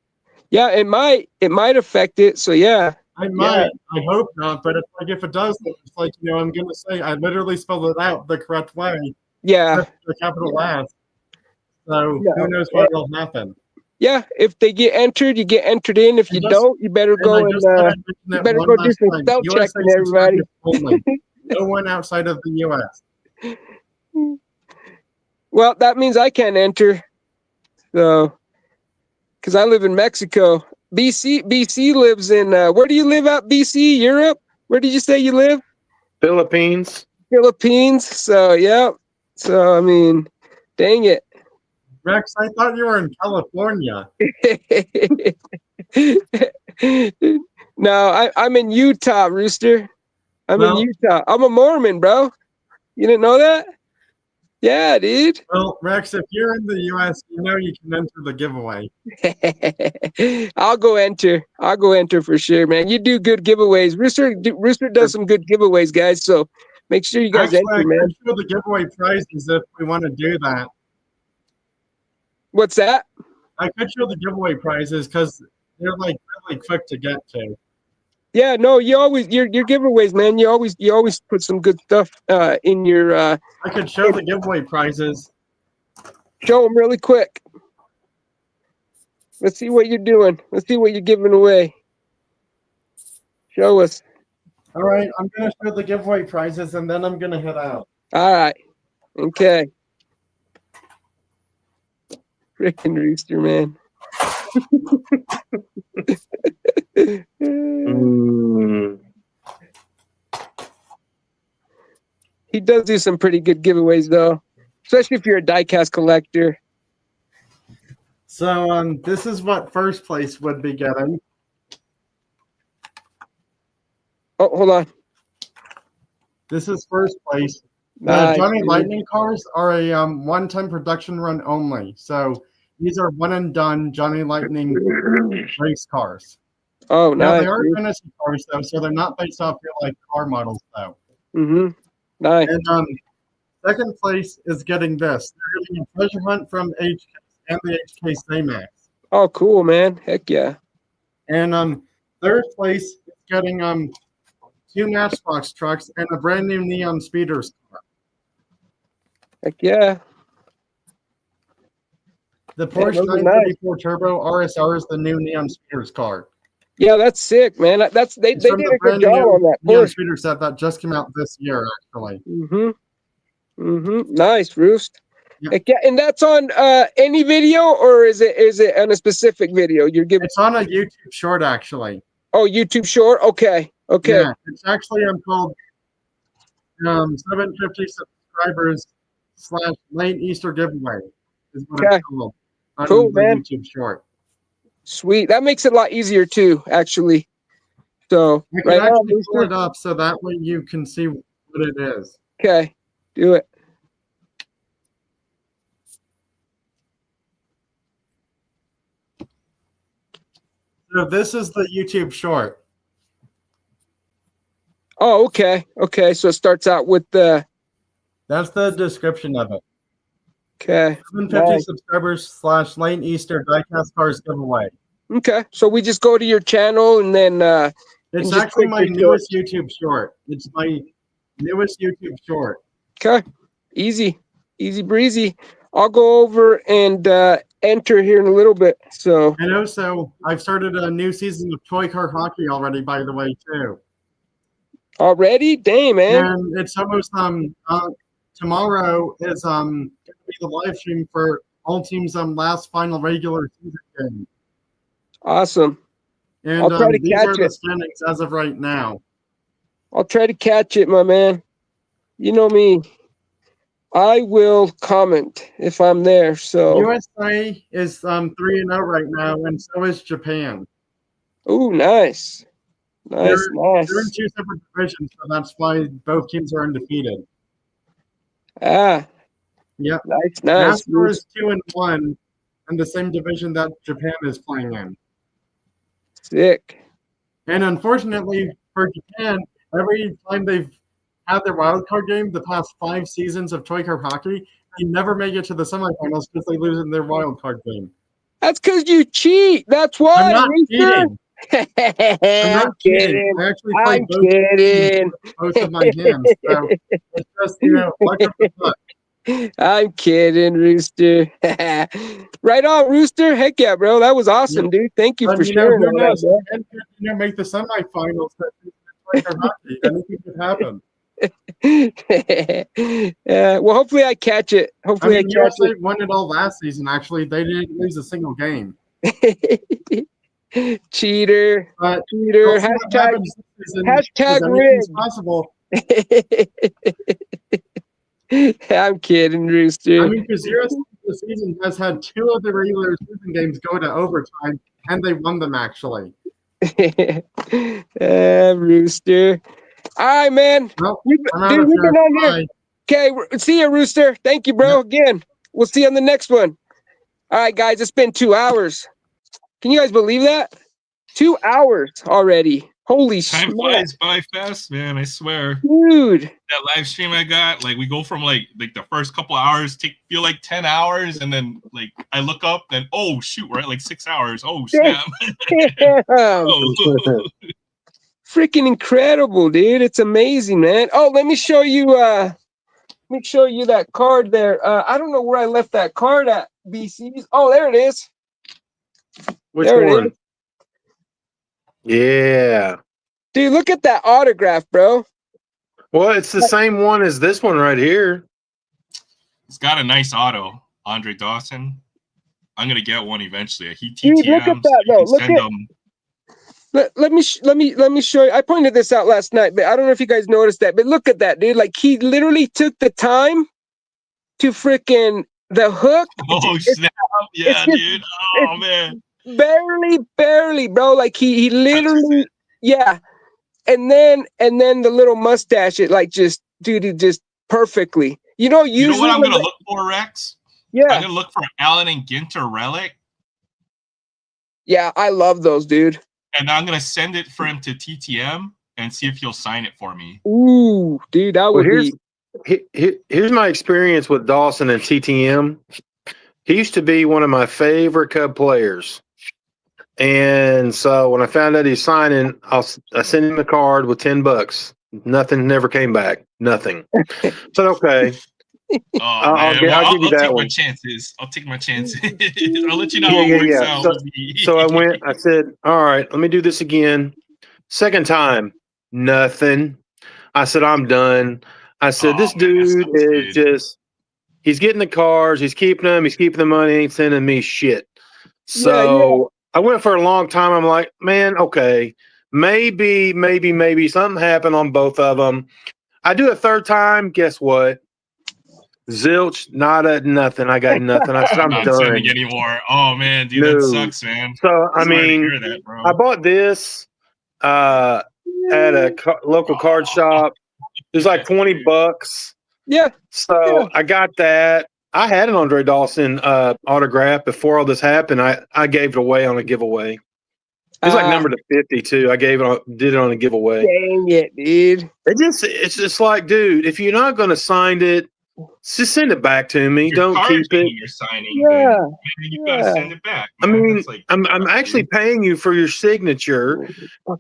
Yeah, it might affect it. So yeah. I might. I hope not, but if it does, it's I'm gonna say I literally spelled it out the correct way. Yeah. The capital S. So who knows what will happen? Yeah, if they get entered, you get entered in. If you don't, you better go do some spell checking, everybody. No one outside of the US. Well, that means I can't enter. So, because I live in Mexico. BC lives in, where do you live at, BC? Europe? Where did you say you live? Philippines. So, yeah. So, I mean, dang it. Rex, I thought you were in California. No, I'm in Utah, Rooster. I'm in Utah. I'm a Mormon, bro. You didn't know that? Yeah, dude. Well, Rex, if you're in the U.S., you can enter the giveaway. I'll go enter for sure, man. You do good giveaways. Rooster does some good giveaways, guys. So make sure you guys enter, man. I could show the giveaway prizes if we want to do that. What's that? I could show the giveaway prizes because they're really quick to get to. Yeah, no, you always your giveaways, man. You always put some good stuff in your. I could show the giveaway prizes. Show them really quick. Let's see what you're doing. Let's see what you're giving away. Show us. All right, I'm gonna show the giveaway prizes and then I'm gonna head out. All right. Okay. Frickin' Rooster, man. He does do some pretty good giveaways, though, especially if you're a diecast collector. So this is what first place would be getting. Oh, hold on. This is first place. Nice, Johnny dude. Lightning cars are a one-time production run only. So these are one and done Johnny Lightning race cars. Oh, Now nice. they are dude. fantasy cars though, so they're not based off real life car models though. Mm-hmm. Nice. And second place is getting this. They're getting a treasure hunt from HK and the HK Saymax. Oh, cool, man. Heck yeah. And third place is getting 2 Matchbox trucks and a brand new Neon Speeders car. Heck yeah. The Porsche those are 934 Turbo RSR is the new Neon Speeders car. Yeah, that's sick, man. They It's did from a the good brand job new on that Neon Porsche. Speeder set that just came out this year, actually. Mm-hmm. Mm-hmm. Nice, Roost. Yep. Heck yeah. And that's on any video, or is it on a specific video? You're giving? It's on a YouTube short, actually. Oh, YouTube short. Okay. Okay. Yeah, it's actually called 750 subscribers / late Easter giveaway is what Okay. it's called. On Cool, the man. YouTube short. Sweet. That makes it a lot easier too, actually. So I can right on, actually pull Rooster. it up so that way you can see what it is. Okay. Do it. So this is the YouTube short. Oh, okay. Okay. So it starts out with the That's the description of it. okay. 750 Nice. subscribers / late Easter diecast cars giveaway. Okay. So we just go to your channel and then It's just actually click my the short. newest YouTube short. It's my newest YouTube short. Okay. Easy. Easy breezy. I'll go over and enter here in a little bit. So And also, I've started a new season of Toy Car Hockey already, by the way, too. already? Dang, man. And it's almost tomorrow is going to be the live stream for all teams' last final regular season game. Awesome. And I'll try to these catch are the it. standings as of right now. I'll try to catch it, my man. You know me. I will comment if I'm there. So USA is 3-0 right now, and so is Japan. ooh, nice. Nice, They're in nice. 2 separate divisions, so that's why both teams are undefeated. Ah, Yep. nice, nice. NASCAR is 2-1 in the same division that Japan is playing in. Sick. And unfortunately for Japan, every time they've had their wild card game the past 5 seasons of Toy Car Hockey, they never make it to the semifinals because they lose in their wild card game. That's because you cheat. That's why. I'm not Rooster. cheating. I'm not cheating. I actually play I'm both teams kidding. with both of my hands. So it's just, luck of the luck. I'm kidding, Rooster. Right on, Rooster. Heck yeah, bro. That was awesome, dude. Thank you But, for sharing who all that, knows? bro. And could, make the semifinals that Toy Car Hockey. Anything could happen. Well, hopefully I catch it. Hopefully I catch USA won it all last season, actually. They didn't lose a single game. it. Cheater. But Cheater. we'll see what Hashtag, happens this season, hashtag because anything's rigged. possible. I'm kidding, Rooster. I mean, because USA this season has had 2 of the regular season games go to overtime, and they won them, actually. Rooster. All right, man. Well, Dude, I'm out of we've been here. on here. Bye. Okay, see you, Rooster. Thank you, bro. Again, we'll see you on the next one. All right, guys, it's been 2 hours. Can you guys believe that? 2 hours already. Holy Time shit, flies by fast, man. I swear. dude. That live stream I got, like we go from like the first couple hours feel like 10 hours, and then like I look up, and oh shoot, we're at like 6 hours. Oh snap! Damn. Oh. Freaking incredible, dude. It's amazing, man. Oh, let me show you me show you that card there. I don't know where I left that card at, BC's. Oh, there it is. Which There it one? is. Yeah. Dude, look at that autograph, bro. Well, it's the same one as this one right here. It's got a nice auto, Andre Dawson. I'm gonna get one eventually. He Dude, look at TTMs. that, though. Look Send at. them. Let me show you. I pointed this out last night, but I don't know if you guys noticed that. But look at that, dude. Like he literally took the time to freaking the hook. Oh snap! Yeah, just, dude. Oh man. Barely, bro. Like he literally, yeah. And then the little mustache, it like just, dude, it just perfectly. You know, usually. You know what I'm gonna look for, Rex? Yeah. I'm gonna look for Allen and Ginter relic. Yeah, I love those, dude. And I'm gonna send it for him to TTM and see if he'll sign it for me. Ooh, dude, that would Here's my experience with Dawson and TTM. He used to be one of my favorite Cub players. And so when I found out he's signing, I sent him a card with $10. Nothing, never came back. Nothing. So okay. Oh, I'll give you that take one. my chances. I'll take my chances. I'll let you know Yeah, how it works yeah. out. So I went, I said, all right, let me do this again. Second time, nothing. I said, I'm done. I said, this dude is just, he's getting the cars, he's keeping them, he's keeping the money, ain't sending me shit. So I went for a long time. I'm like, man, okay, maybe something happened on both of them. I do a third time. Guess what? Zilch, nada, nothing. I got nothing. I said, I'm not done. sending anymore. Oh man, dude, that sucks, man. So I Sorry mean, to hear that, bro. I bought this at a local card shop. It was like $20. Yeah. So I got that. I had an Andre Dawson autograph before all this happened. I gave it away on a giveaway. It was like number to 52. I did it on a giveaway. Dang it, dude. It's just like, dude, if you're not going to sign it, just send it back to me. Don't keep it. You're signing, Yeah. then you gotta send it back. I Man. mean, That's like, I'm actually paying you for your signature.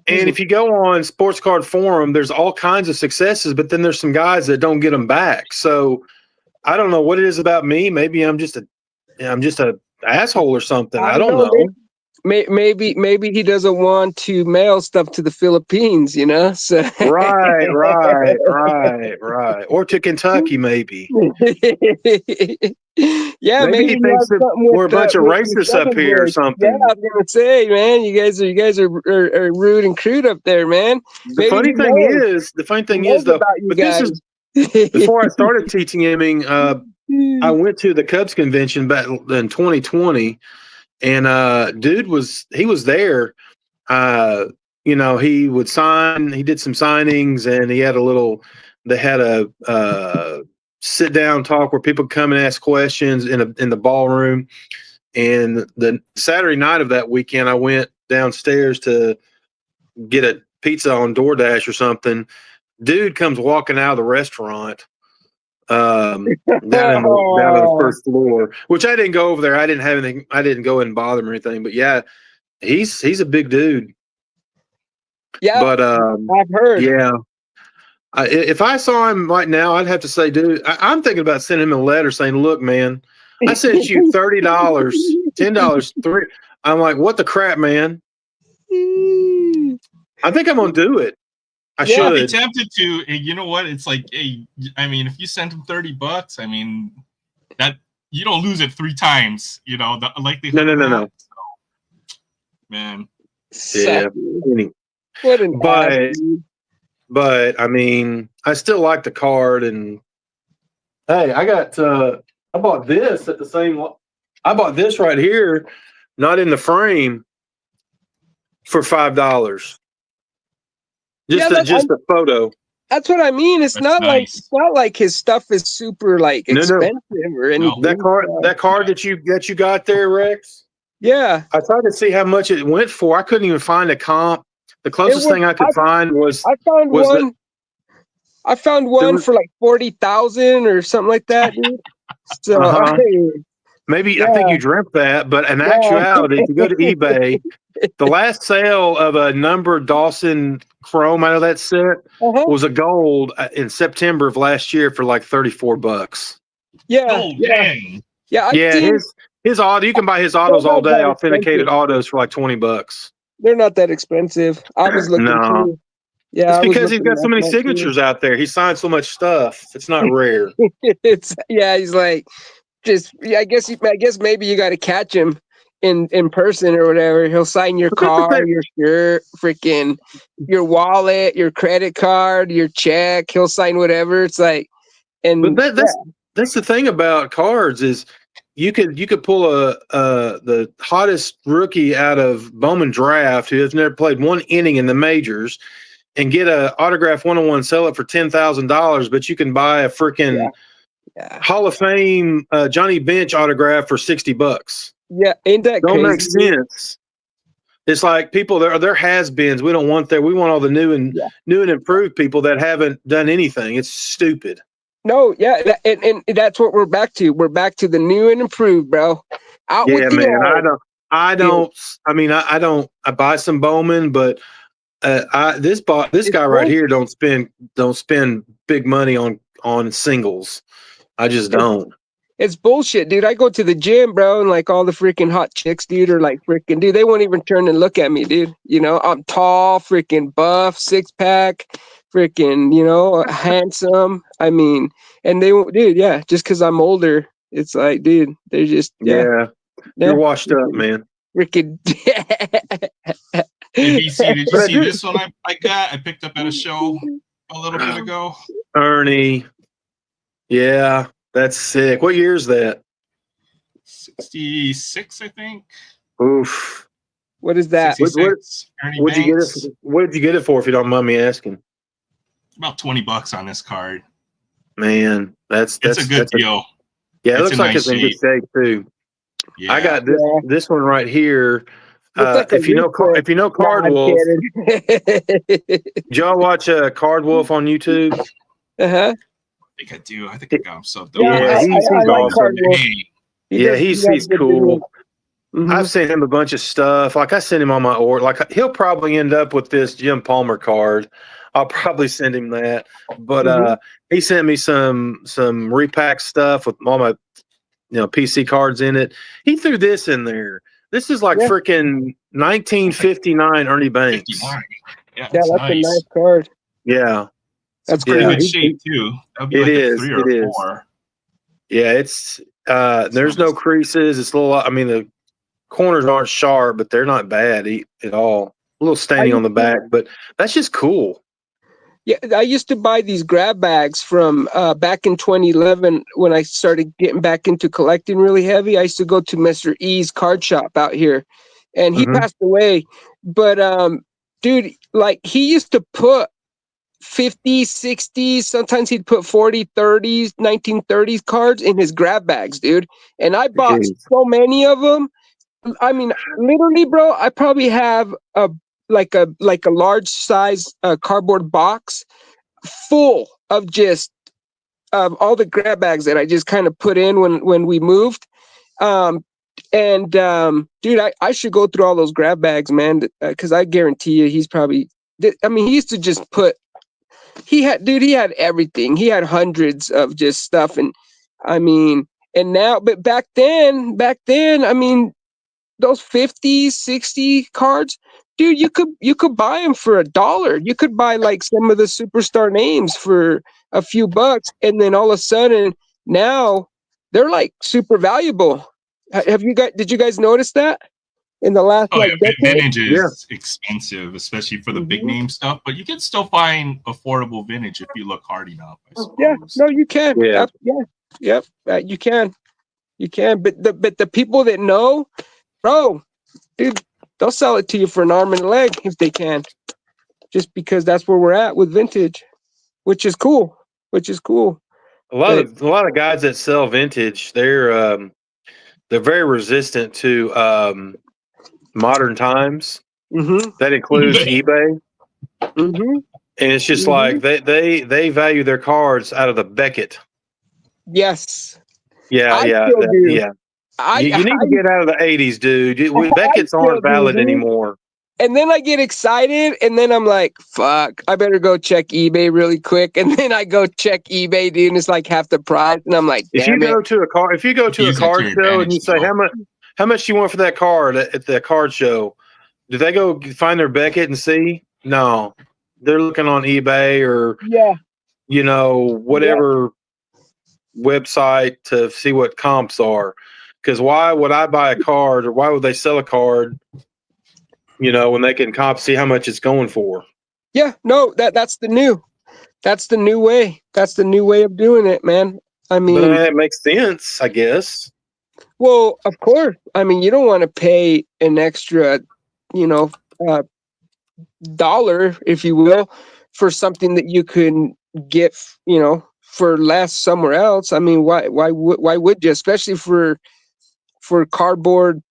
And if you go on Sports Card Forum, there's all kinds of successes, but then there's some guys that don't get them back. So I don't know what it is about me. Maybe I'm just a asshole or something. I don't know. Maybe he doesn't want to mail stuff to the Philippines, you know? So Right. Or to Kentucky, maybe. Yeah, maybe he thinks that we're a bunch of racists up here or something. Yeah, I was gonna say, man, you guys are rude and crude up there, man. The funny thing is, though, but this is before I started TTMing. I went to the Cubs convention back in 2020, and dude was there. You know, he would sign. He did some signings, and he had they had a sit down talk where people come and ask questions in the ballroom. And the Saturday night of that weekend, I went downstairs to get a pizza on DoorDash or something. Dude comes walking out of the restaurant down on the first floor, which I didn't go over there. I didn't have anything. I didn't go and bother him or anything. But yeah, he's a big dude. Yeah, but I've heard. Yeah, if I saw him right now, I'd have to say, dude, I'm thinking about sending him a letter saying, look, man, I sent you $30, $10, $3. I'm like, what the crap, man? I think I'm gonna do it. I should. I'd be tempted to. You know what? It's like, hey, I mean, if you send him $30, I mean, that you don't lose it 3 times. You know, the likelihood. No. So, man. Yeah. What an But I mean, I still like the card. And hey, I bought this at the same. I bought this right here, not in the frame, for $5. Just a photo. That's what I mean. It's not like his stuff is super like expensive or anything. That card that you got there, Rex. Yeah. I tried to see how much it went for. I couldn't even find a comp. The closest thing I could find was I found one for like 40,000 or something like that, dude. So Maybe I Yeah. think you dreamt that, but in Yeah. actuality, if you go to eBay, the last sale of a number Dawson Chrome out of that set was a gold in September of last year for like $34. Yeah. Oh, dang. Yeah. I've Yeah, seen, his auto. You can buy his autos They're all not day, that authenticated expensive. autos for like $20. they're not that expensive. I was looking No, too. Yeah, it's I was because he's looking got so last many night, too. signatures out there. He signed so much stuff. It's not rare. It's he's like I guess maybe you got to catch him in person or whatever. He'll sign your But that's the car, thing. your shirt, freaking your wallet, your credit card, your check. He'll sign whatever. It's like, and But that's the thing about cards is you could pull the hottest rookie out of Bowman Draft who has never played one inning in the majors and get a autograph 101, sell it for $10,000, but you can buy a freaking Hall of Fame Johnny Bench autograph for $60. Yeah, ain't that Don't crazy? make sense. It's like people they're has-beens. We don't want that. We want all the new and improved people that haven't done anything. It's stupid. No, yeah, and that's what we're back to. We're back to the new and improved, bro. Out with the Man. old. I don't. I buy some Bowman, but this guy right here don't spend big money on singles. I just don't. It's bullshit, dude. I go to the gym, bro, and like all the freaking hot chicks, dude, are like freaking, dude, they won't even turn and look at me, dude. You know, I'm tall, freaking buff, 6-pack, freaking, handsome. I mean, and they won't, dude, just because I'm older, it's like, dude, they're just, you're washed up, man. Freaking. Hey, BC, did you see this one I got? I picked up at a show a little bit ago. Ernie. Yeah, that's sick. What year is that? 66, I think. Oof. What is that? What'd you get it? What did you get it for? If you don't mind me asking. About $20 on this card. Man, that's a good deal. Yeah, it looks like it's in good shape too. Yeah. I got this one right here. If you know Card Wolf, did y'all watch Card Wolf on YouTube? I think I do. I think I got him subbed. Yeah, he's awesome. He's cool. Mm-hmm. I've sent him a bunch of stuff. Like I sent him on my order. Like he'll probably end up with this Jim Palmer card. I'll probably send him that. But he sent me some repack stuff with all my PC cards in it. He threw this in there. This is like freaking 1959 Ernie Banks. 59. Yeah, that's nice. A nice card. Yeah. That's pretty good shape too. That'll be like 3 or 4. Yeah, it's there's no creases. It's a little. I mean, the corners aren't sharp, but they're not bad at all. A little staining on the back, but that's just cool. Yeah, I used to buy these grab bags from back in 2011 when I started getting back into collecting really heavy. I used to go to Mr. E's card shop out here, and he passed away. But dude, like he used to put 50s, 60s, sometimes he'd put 40s, 30s, 1930s cards in his grab bags, dude. And I bought so many of them. I mean, literally, bro, I probably have a large size cardboard box full of just all the grab bags that I just kind of put in when we moved. Dude, I should go through all those grab bags, man, because I guarantee you he's probably, I mean, he used to just put, he had everything. He had hundreds of just stuff. And I mean, and now, but back then, I mean, those 50, 60 cards, dude, you could buy them for $1. You could buy like some of the superstar names for a few bucks. And then all of a sudden now they're like super valuable. Did you guys notice that? In the last vintage is expensive, especially for the big name stuff. But you can still find affordable vintage if you look hard enough, I suppose. Yeah, no, you can. Yeah, you can. You can. But the people that know, bro, dude, they'll sell it to you for an arm and a leg if they can. Just because that's where we're at with vintage, which is cool. A lot of guys that sell vintage, they're very resistant to modern times. That includes eBay. And it's just like they value their cards out of the Beckett. Yes. Yeah. You need to get out of the 80s, dude. Beckett's I aren't still do, valid dude. anymore. And then I get excited, and then I'm like, fuck, I better go check eBay really quick. And then I go check eBay, dude, and it's like half the price. And I'm like, If you damn it. go to a car, Use it to card your show and you advantage, say though. how much do you want for that card at the card show, do they go find their Beckett and see? No, they're looking on eBay or Yeah. whatever website to see what comps are. Because why would I buy a card, or why would they sell a card? When they can see how much it's going for. Yeah, no, that's the new way. That's the new way of doing it, man. I mean, But it makes sense, I guess. well, of course. I mean, you don't want to pay an extra, dollar, if you will, for something that you can get, for less somewhere else. I mean, why would you? Especially for cardboard,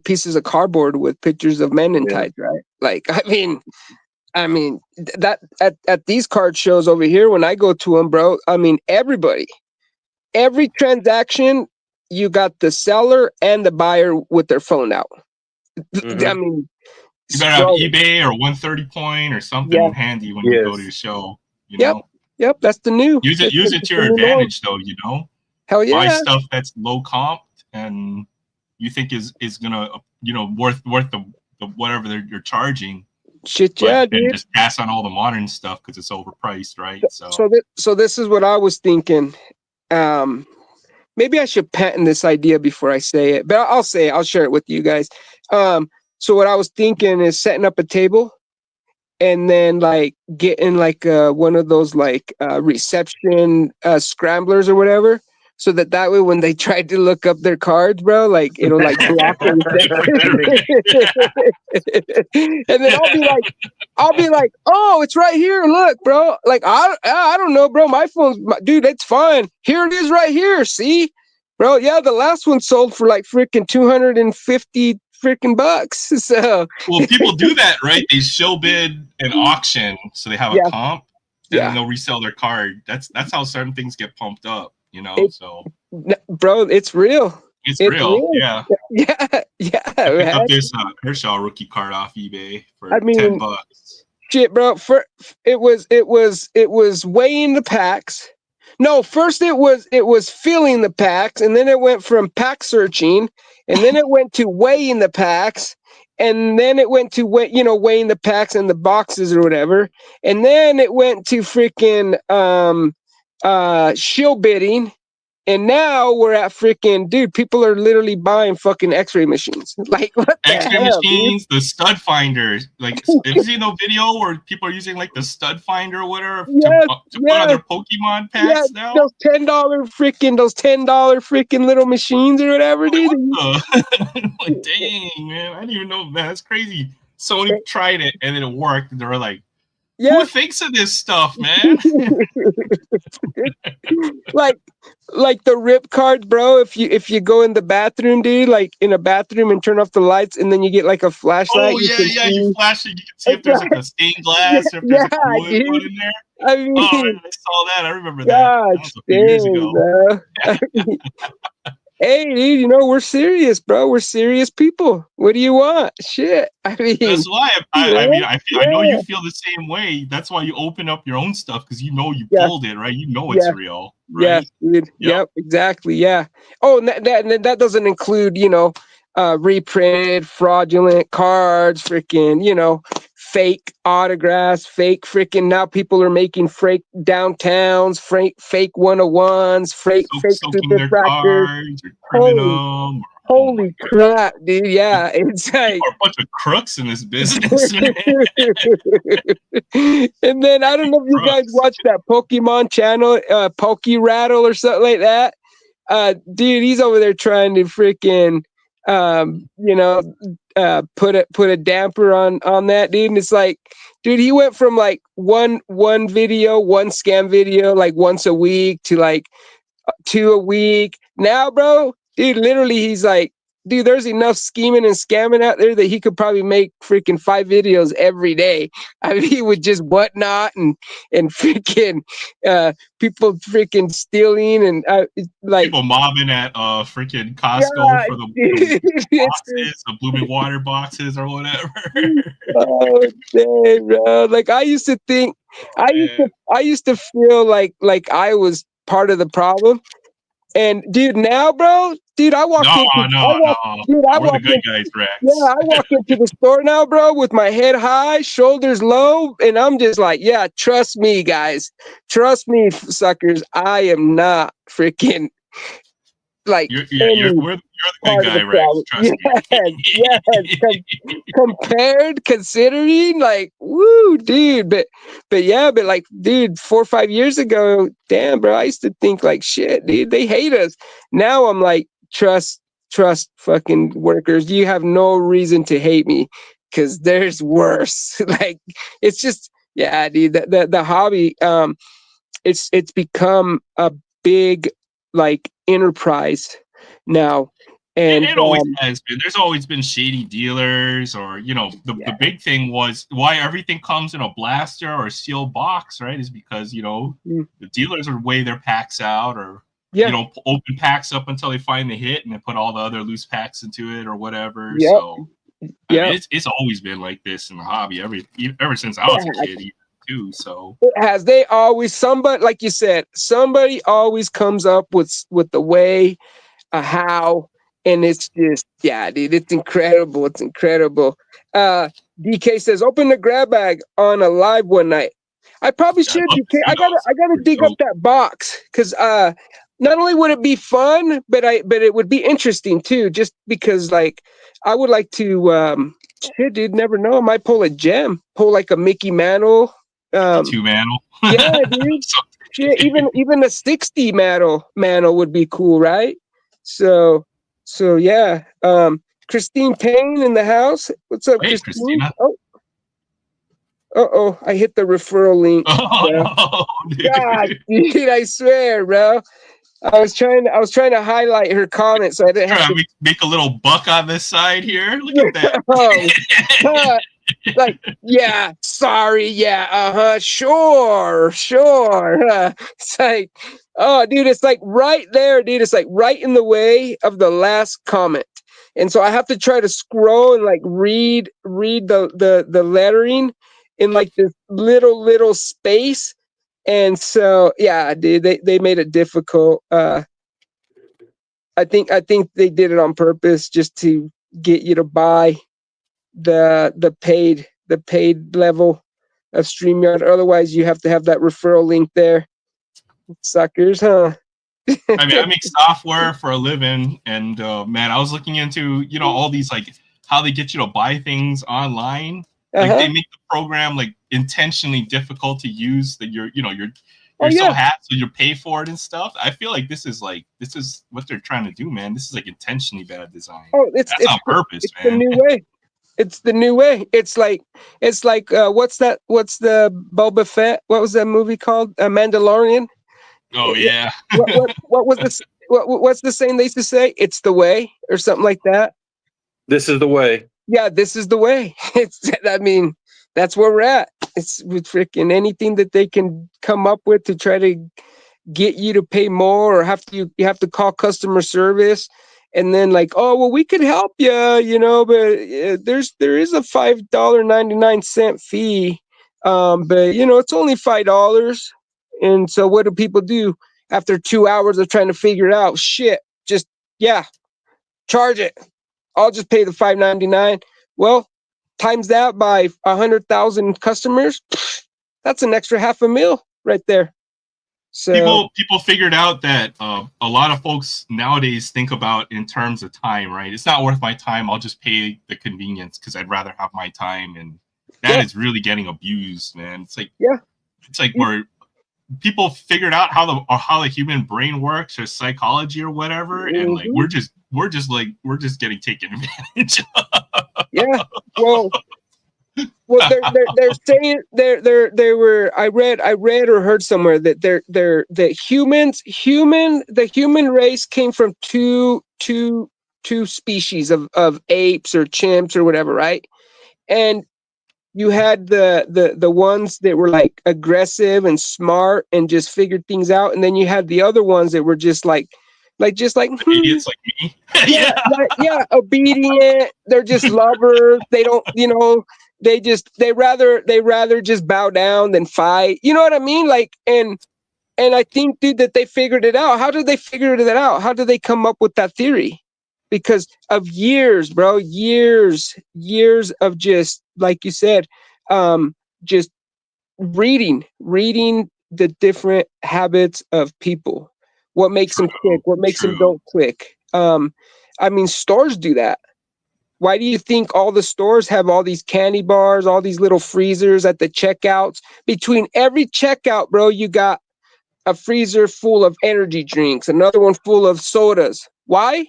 pieces of cardboard with pictures of men in tights, right? Like, I mean that at these card shows over here, when I go to them, bro, I mean, every transaction, you got the seller and the buyer with their phone out. Mhm. I mean, You better have eBay or 130 point or something handy when you go to your show. Yep, that's the new. Use it to your advantage, though. Hell yeah. Buy stuff that's low comp and you think is gonna worth the whatever you're charging. Shit, yeah, dude. And just pass on all the modern stuff because it's overpriced, right? So this is what I was thinking. Maybe I should patent this idea before I say it, but I'll say it. I'll share it with you guys. So what I was thinking is setting up a table, and then like getting like one of those like reception scramblers or whatever, so that way when they try to look up their cards, bro, like it'll like block their and then I'll be like, oh, it's right here. Look, bro. Like I don't know, bro. My phone's dude. It's fine. Here it is, right here. See, bro. Yeah, the last one sold for like freaking $250 freaking bucks. So well, people do that, right? They show bid an auction, so they have a comp, and then they'll resell their card. That's how certain things get pumped up, So, bro, it's real. It's real. Yeah. Yeah. I picked up this Kershaw rookie card off eBay for $10. Shit, bro. It was weighing the packs. No, first it was filling the packs, and then it went from pack searching, and then it went to weighing the packs, and then it went to weighing the packs and the boxes or whatever, and then it went to freaking shill bidding. And now we're at freaking, dude, people are literally buying fucking x-ray machines. Like, what the X-ray hell, machines, dude? The stud finders. Like, have you seen no video where people are using like the stud finder or whatever to put on their Pokemon packs now? Those $10 freaking little machines or whatever, dude. Like, dang, man. I didn't even know, man. That's crazy. Sony tried it and then it worked. And they were like, who thinks of this stuff, man? like the rip cards, bro. If you go in the bathroom, dude, like in a bathroom and turn off the lights, and then you get like a flashlight. Oh yeah, you flash it. You can see if there's like a stained glass or if there's a wood in there. I mean, I saw that. I remember that. That was a few years ago. Bro. Hey, dude, we're serious, bro. We're serious people. What do you want? Shit. I mean, that's why I know you feel the same way. That's why you open up your own stuff, because you pulled it, right? You know it's real. Right? Yeah, dude. Yep, exactly. Yeah. Oh, and that doesn't include, reprinted, fraudulent cards, freaking, fake autographs, fake freaking. Now people are making fake downtowns, fake 101s, fake super fractors. Holy crap, dude! Yeah, it's like a bunch of crooks in this business, man. And then I don't know if you guys watch that Pokemon channel, Poke Rattle or something like that. Dude, he's over there trying to freaking, put a damper on that, dude. And it's like, dude, he went from like one scam video like once a week to like 2 a week. Now, bro, dude, literally he's like dude, there's enough scheming and scamming out there that he could probably make freaking 5 videos every day. I mean, he would just whatnot and freaking people freaking stealing and like People mobbing at freaking Costco God, for the dude, it's boxes, the blooming water boxes or whatever. oh dang, bro. Like I used to think, I used to feel like I was part of the problem. And dude, now, bro, dude, I walk No, into, no, no. dude, I We're the walk good in, guys, yeah, Rex. I walk into the store now, bro, with my head high, shoulders low, and I'm just like, yeah, trust me, guys, trust me, suckers, I am not freaking like You're the part good of the guy, Rex. problem. Trust me. Compared, considering, like, woo, dude. But yeah, but like, dude, 4 or 5 years ago, damn, bro, I used to think like, shit, dude, they hate us. Now I'm like, trust fucking workers. You have no reason to hate me, because there's worse. Like, it's just, yeah, dude, the hobby, it's become a big like enterprise now. And It always has been. There's always been shady dealers, or the big thing was why everything comes in a blaster or a sealed box, right? Is because the dealers would weigh their packs out, or open packs up until they find the hit, and then put all the other loose packs into it or whatever. Yep. So I mean, it's always been like this in the hobby ever since I was a kid, even, too. So it has. They always, somebody, like you said, somebody always comes up with the way, how. And it's just, yeah, dude, it's incredible. It's incredible. DK says, open the grab bag on a live one night. I probably should, DK. I gotta dig up that box, because not only would it be fun, but it would be interesting too. Just because, like, I would like to. Shit, dude, never know. I might pull a gem, pull like a Mickey Mantle. 2 Mantle. Yeah, dude. Shit, even a 60 Mantle would be cool, right? So yeah, Christine Payne in the house. What's up, Hey, Christine? Christina. Oh, I hit the referral link. Oh, no, dude. God, dude, I swear, bro. I was trying to highlight her comment so I didn't have to make a little buck on this side here. Look at that. Like, yeah, sorry, yeah, sure. It's like, oh, dude, it's like right there, dude. It's like right in the way of the last comment, and so I have to try to scroll and like read the lettering in like this little space, and so yeah, dude, they made it difficult. I think they did it on purpose just to get you to buy the paid level of StreamYard. Otherwise, you have to have that referral link there. Suckers, huh? I mean, I make software for a living, and man, I was looking into all these, like, how they get you to buy things online. Like, they make the program like intentionally difficult to use, that you're so hacked, so you pay for it and stuff. I feel like this is what they're trying to do, man. This is like intentionally bad design. Oh, that's on purpose, it's man. The new way. It's the new way. It's like what's the Boba Fett? What was that movie called? Mandalorian. Oh yeah. What was this? What's the saying they used to say? It's the way, or something like that. This is the way. Yeah, this is the way. I mean, that's where we're at. It's with freaking anything that they can come up with to try to get you to pay more, or you have to call customer service, and then like, oh well, we could help you, but there is a $5.99 fee, but it's only $5. And so what do people do after 2 hours of trying to figure it out? Shit, just charge it. I'll just pay the $5.99. Well, times that by 100,000 customers, that's an extra $500,000 right there. So people figured out that a lot of folks nowadays think about in terms of time, right? It's not worth my time. I'll just pay the convenience because I'd rather have my time, and that is really getting abused, man. It's like where people figured out how the human brain works, or psychology or whatever, and like we're just getting taken advantage of. Yeah. Well, they're saying they were. I read or heard somewhere that the human race came from two two species of apes or chimps or whatever, right? And you had the ones that were like aggressive and smart and just figured things out, and then you had the other ones that were just like Idiots like me. yeah, yeah, obedient. They're just lovers. They don't, they rather just bow down than fight. You know what I mean? Like, and I think, dude, that they figured it out. How did they figure that out? How did they come up with that theory? Because of years, bro, years of just, like you said, just reading the different habits of people. What makes them click? What makes them don't click? I mean, stores do that. Why do you think all the stores have all these candy bars, all these little freezers at the checkouts? Between every checkout, bro, you got a freezer full of energy drinks, another one full of sodas. Why?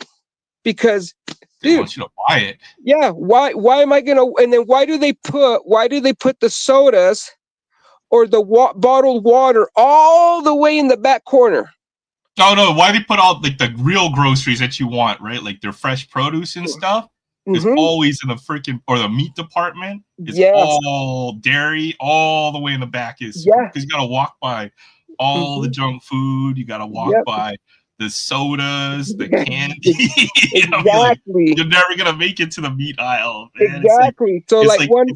Because, they dude, want you to buy it. yeah. Why am I gonna? And then why do they put the sodas or the bottled water all the way in the back corner? Oh no, why they put all like the real groceries that you want, right? Like their fresh produce and stuff is always in the freaking, or the meat department is all dairy, all the way in the back is, because you gotta walk by all the junk food, you gotta walk by the sodas, the candy. Exactly. Like, you're never gonna make it to the meat aisle, man. Exactly. So like one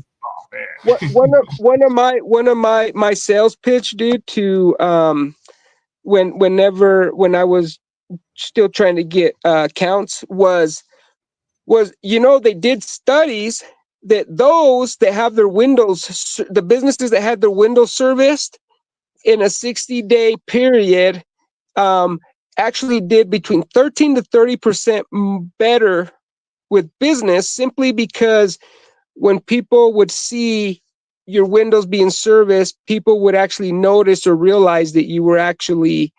of my sales pitch, dude, to when I was still trying to get accounts was they did studies that those that have their windows, the businesses that had their windows serviced in a 60-day period, actually did between 13 to 30% better with business, simply because when people would see your windows being serviced, people would actually notice or realize that you were actually,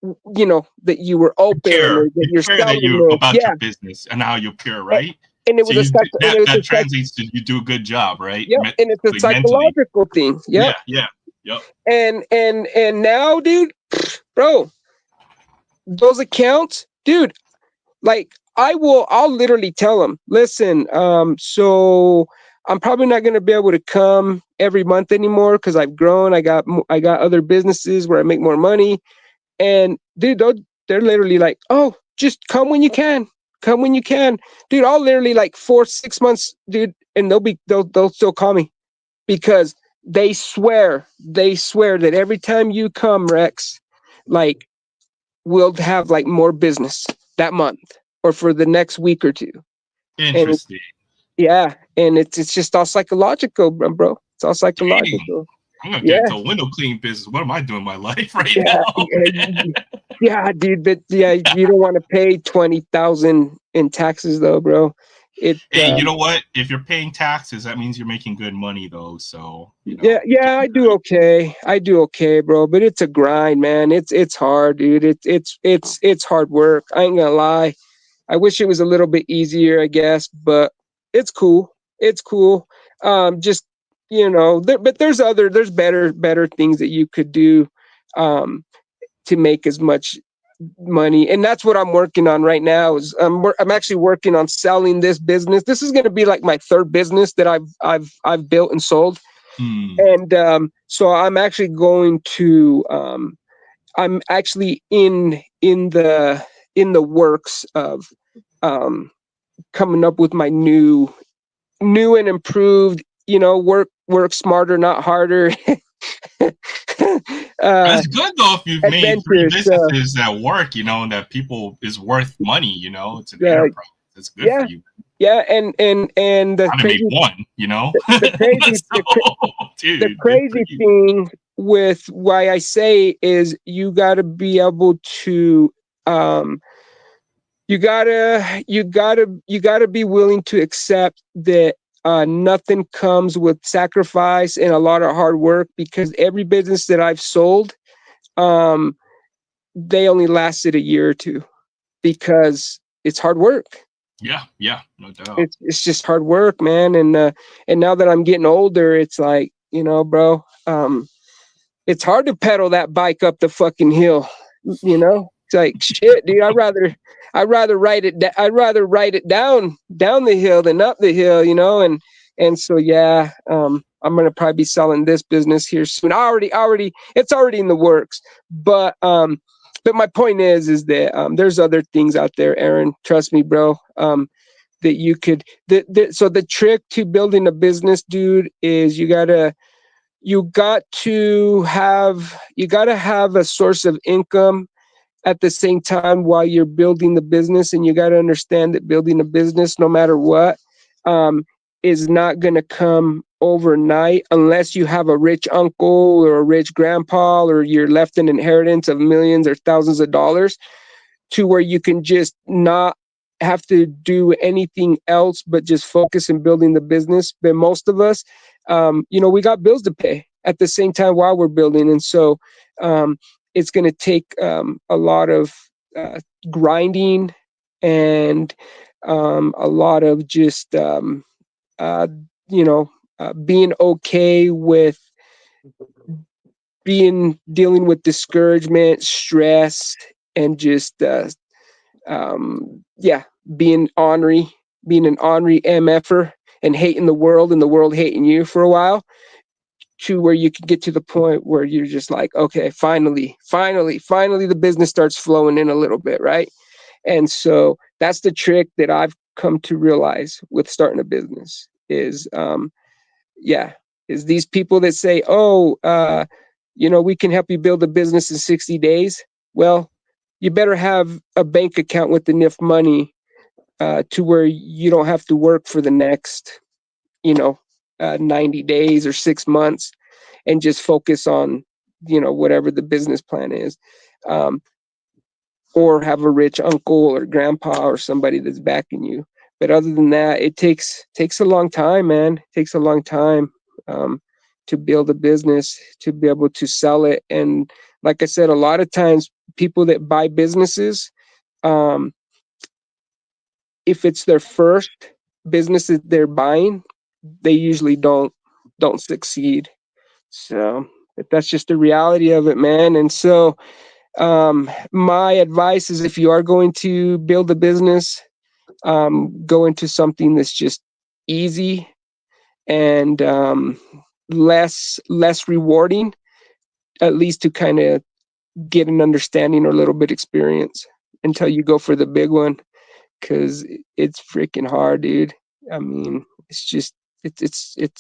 that you were open, or that you're care that you're about your business and how you appear, right? And it was that translates to you do a good job, right? Yeah, and it's a psychological thing. Yep. Yeah. Yep. And now, dude, bro, those accounts, dude, like I'll literally tell them, listen, so I'm probably not going to be able to come every month anymore because I've grown. I got other businesses where I make more money. And dude, they're literally like, oh, just come when you can. Come when you can. Dude, I'll literally like 4-6 months, dude, and they'll still call me, because they swear that every time you come, Rex, like, we'll have like more business that month or for the next week or two. Interesting. And it's just all psychological, bro. It's all psychological. Dang. I'm gonna get into a window cleaning business. What am I doing in my life now? Yeah, dude. But yeah, you don't want to pay $20,000 in taxes, though, bro. Hey, you know what? If you're paying taxes, that means you're making good money, though. So yeah, I do okay, bro. But it's a grind, man. It's hard, dude. It's hard work. I ain't gonna lie. I wish it was a little bit easier, I guess, but it's cool. It's cool. Just, but there's better things that you could do to make as much money. And that's what I'm working on right now. Is I'm actually working on selling this business. This is going to be like my third business that I've built and sold. And so I'm actually going to I'm actually in the works of coming up with my new and improved, work smarter, not harder. That's good though. If you've made 3 businesses that work, and that people is worth money, it's an enterprise. That's good for you. Yeah, and the crazy, made one, the crazy thing with why I say is you got to be able to you gotta be willing to accept that nothing comes with sacrifice and a lot of hard work, because every business that I've sold, they only lasted a year or two because it's hard work. Yeah, no doubt. It's just hard work, man. And now that I'm getting older, it's like, bro, it's hard to pedal that bike up the fucking hill, It's like shit, dude. I'd rather write it down the hill than up the hill, you know. And so yeah, I'm gonna probably be selling this business here soon. It's already in the works. But my point is that there's other things out there, Aaron. Trust me, bro. That you could. So the trick to building a business, dude, is you gotta have a source of income at the same time while you're building the business. And you got to understand that building a business, no matter what, is not going to come overnight unless you have a rich uncle or a rich grandpa, or you're left an inheritance of millions or thousands of dollars, to where you can just not have to do anything else but just focus in building the business. But most of us, we got bills to pay at the same time while we're building. And so it's going to take a lot of grinding and a lot of just, being okay with dealing with discouragement, stress, and just being an ornery MFer and hating the world and the world hating you for a while, to where you can get to the point where you're just like, okay, finally the business starts flowing in a little bit, right? And so that's the trick that I've come to realize with starting a business is these people that say, we can help you build a business in 60 days. Well, you better have a bank account with enough money to where you don't have to work for the next, 90 days or 6 months, and just focus on, whatever the business plan is. Or have a rich uncle or grandpa or somebody that's backing you. But other than that, it takes a long time, man. It takes a long time to build a business, to be able to sell it. And like I said, a lot of times people that buy businesses, if it's their first business that they're buying, they usually don't succeed. So that's just the reality of it, man. And so my advice is, if you are going to build a business, go into something that's just easy and less rewarding, at least to kind of get an understanding or a little bit experience until you go for the big one, because it's freaking hard, dude. I mean, it's just it's it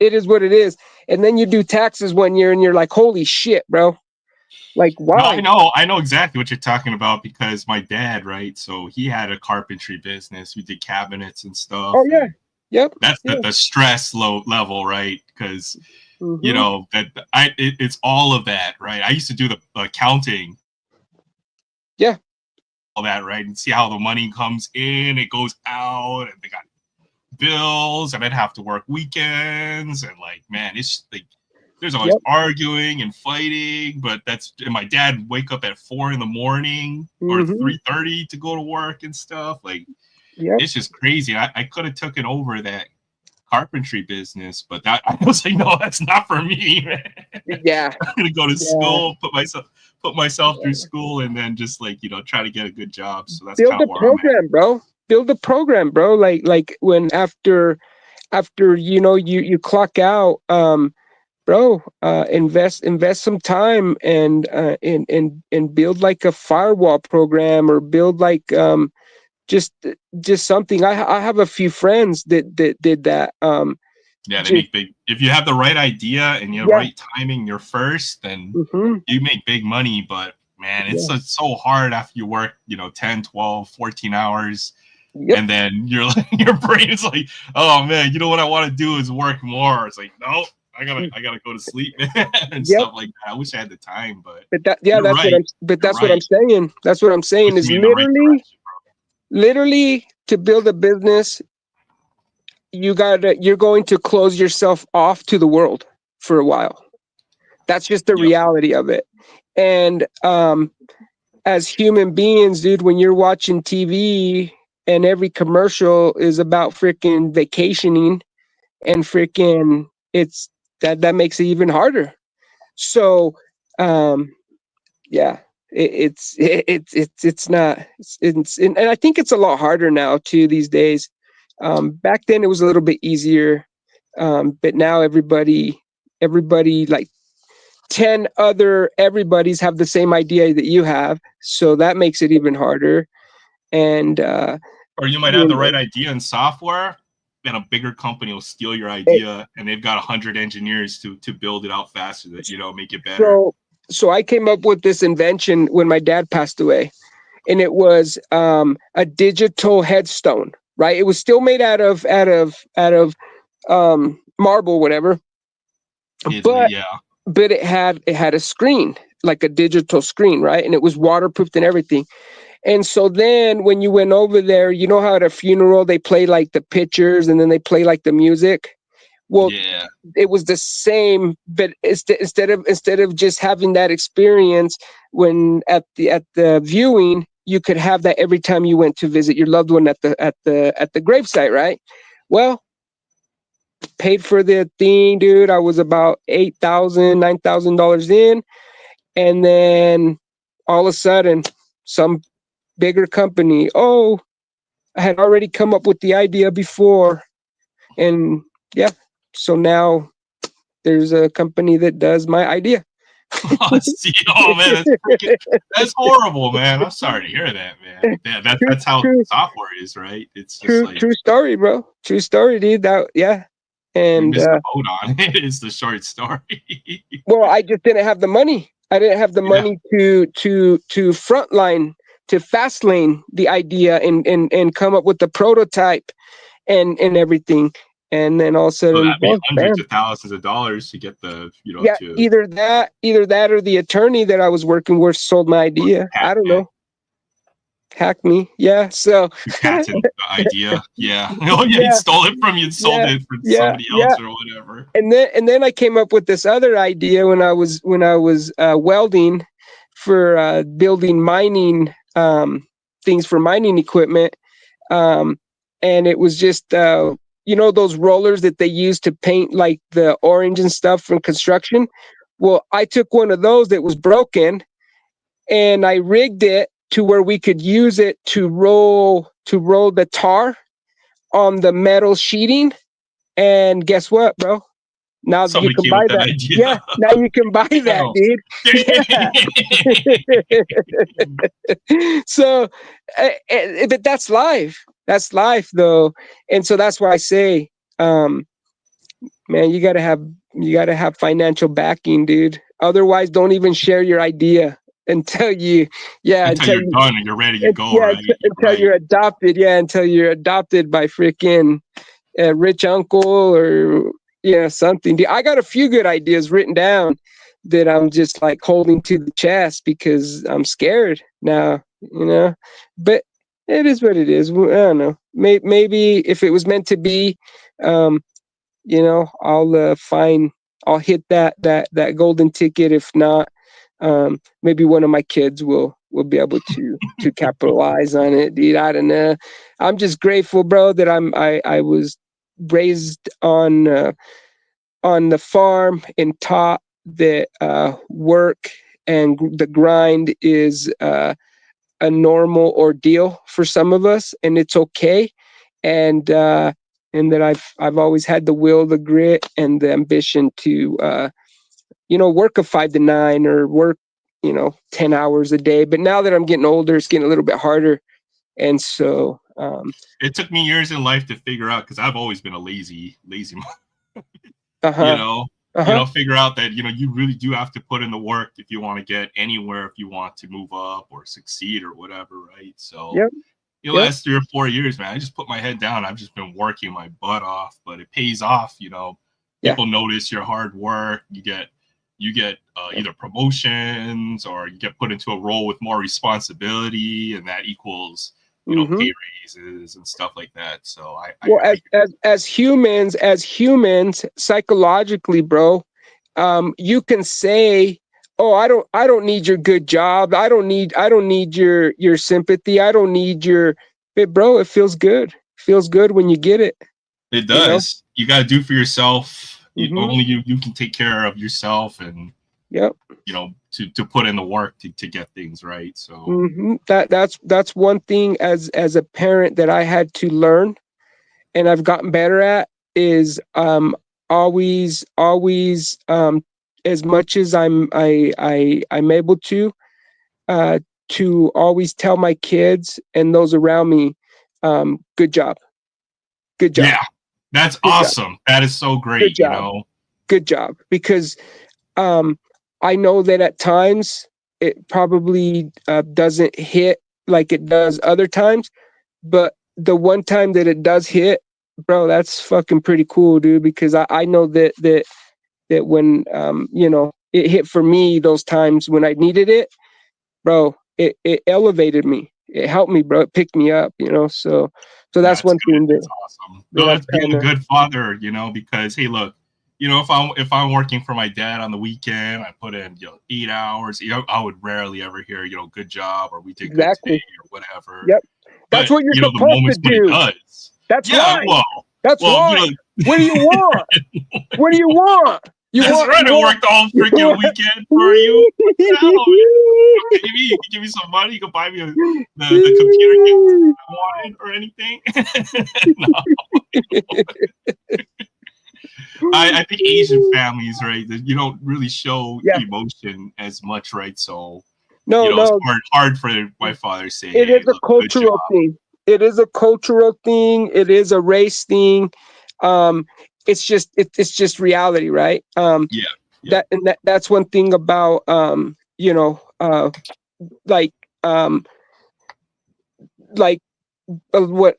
is what it is. And then you do taxes one year and you're like, holy shit, bro. Like, why? No, I know exactly what you're talking about, because my dad, right? So he had a carpentry business. We did cabinets and stuff. Oh yeah, yep. That's the stress level, right? Because Mm-hmm. it's all of that, right? I used to do the accounting. Yeah. All that, right? And see how the money comes in, it goes out, and they got bills, and I'd have to work weekends, and like, man, it's like there's always arguing and fighting. But and my dad would wake up at 4 a.m. or 3:30 to go to work and stuff. Like, it's just crazy. I could have taken over that carpentry business, but that I was like, no, that's not for me, man. Yeah. I'm gonna go to school, put myself through school, and then just like, try to get a good job. So that's build a program, bro. Build a program, bro. Like when after you clock out, bro, invest some time and build like a firewall program, or build like just something. I have a few friends that did that. Yeah, they make big. If you have the right idea and you have right timing, you're first, then you make big money. But man, it's so hard after you work, 10, 12, 14 hours. Yep. And then you're like, your brain is like, oh man, what I want to do is work more. It's like, no, I gotta go to sleep, and stuff like that. I wish I had the time, but that's what I'm saying. That's what I'm saying is literally to build a business, you're going to close yourself off to the world for a while. That's just the reality of it. And as human beings, dude, when you're watching TV and every commercial is about freaking vacationing, and freaking that makes it even harder. So yeah, It's not. And I think it's a lot harder now too these days. Back then it was a little bit easier, but now everybody like 10 other everybody's have the same idea that you have, so that makes it even harder. And or you might have the right idea in software, and a bigger company will steal your idea, and they've got 100 engineers to build it out faster, that make it better. So I came up with this invention when my dad passed away, and it was a digital headstone. Right, it was still made out of marble, whatever, but it had a screen, like a digital screen, right? And it was waterproofed and everything. And so then when you went over there, you know how at a funeral they play like the pictures and then they play like the music. Well, it was the same, but instead of just having that experience when at the viewing, you could have that every time you went to visit your loved one at the gravesite, right? Well, paid for the thing, dude. I was about $8,000, $9,000 in, and then all of a sudden, some bigger company. Oh, I had already come up with the idea before, and yeah, so now there's a company that does my idea. Oh man, that's horrible, man. I'm sorry to hear that, man. Yeah, that's how software is, right? It's just true story, bro. True story, dude. And we missed the boat on it. Is the short story. Well, I just didn't have the money. I didn't have the money to frontline, to fast lane the idea and come up with the prototype and everything. And then all of a sudden, that'd be hundreds of thousands of dollars to get the, either that or the attorney that I was working with sold my idea. I don't know. Hack me. Yeah. So patent the idea. Yeah. Oh yeah, he stole it from you, sold it for somebody else or whatever. And then I came up with this other idea when I was welding for building mining things for mining equipment. And it was just those rollers that they use to paint like the orange and stuff from construction. Well, I took one of those that was broken and I rigged it to where we could use it to roll the tar on the metal sheeting. And guess what, bro? Now you can buy that. Yeah, now you can buy that, dude. So, but that's life. That's life, though, and so that's why I say, man, you gotta have financial backing, dude. Otherwise, don't even share your idea until you're done and you're ready to go. Right? Until you're adopted. Yeah, until you're adopted by freaking a rich uncle or something. I got a few good ideas written down that I'm just like holding to the chest because I'm scared now. But it is what it is. I don't know. Maybe if it was meant to be, I'll hit that golden ticket. If not, maybe one of my kids will be able to capitalize on it, dude. I don't know. I'm just grateful, bro, that I was raised on the farm and taught that work and the grind is a normal ordeal for some of us, and it's okay. And that I've always had the will, the grit, and the ambition to work a 5 to 9 or work 10 hours a day. But now that I'm getting older, it's getting a little bit harder. And so it took me years in life to figure out, because I've always been a lazy figure out that you really do have to put in the work if you want to get anywhere, if you want to move up or succeed or whatever, right? So last 3 or 4 years, man, I just put my head down. I've just been working my butt off, but it pays off. People notice your hard work. You get either promotions or you get put into a role with more responsibility, and that equals pay raises and stuff like that. So as humans, psychologically, bro, you can say, oh, I don't need your good job. I don't need your sympathy. I don't need but bro, it feels good. It feels good when you get it. It does. You got to do for yourself. Only you can take care of yourself, and to put in the work to get things right. So that's one thing as a parent that I had to learn, and I've gotten better at, is always as much as I'm able to always tell my kids and those around me, good job. Yeah, that's good awesome. Job. That is so great. Good job. Good job, because I know that at times it probably doesn't hit like it does other times, but the one time that it does hit, bro, that's fucking pretty cool, dude. Because I know that when it hit for me, those times when I needed it, bro, it elevated me. It helped me, bro. It picked me up, So that's one thing That's awesome. No, that's being a good father, because hey, look, if I'm working for my dad on the weekend, I put in 8 hours. I would rarely ever hear good job, or we did good today, or whatever. Yep, that's what you're supposed the moments to do. When it does, that's right. That's well, right. What do you want? What do you want? That's right. I worked all freaking weekend for you. Maybe you can give me some money. You can buy me the computer games I wanted or anything. I think Asian families, right? You don't really show emotion as much, right? So it's hard for my father to say. It is a cultural thing. It is a cultural thing. It is a race thing. It's just reality, right? That's one thing about what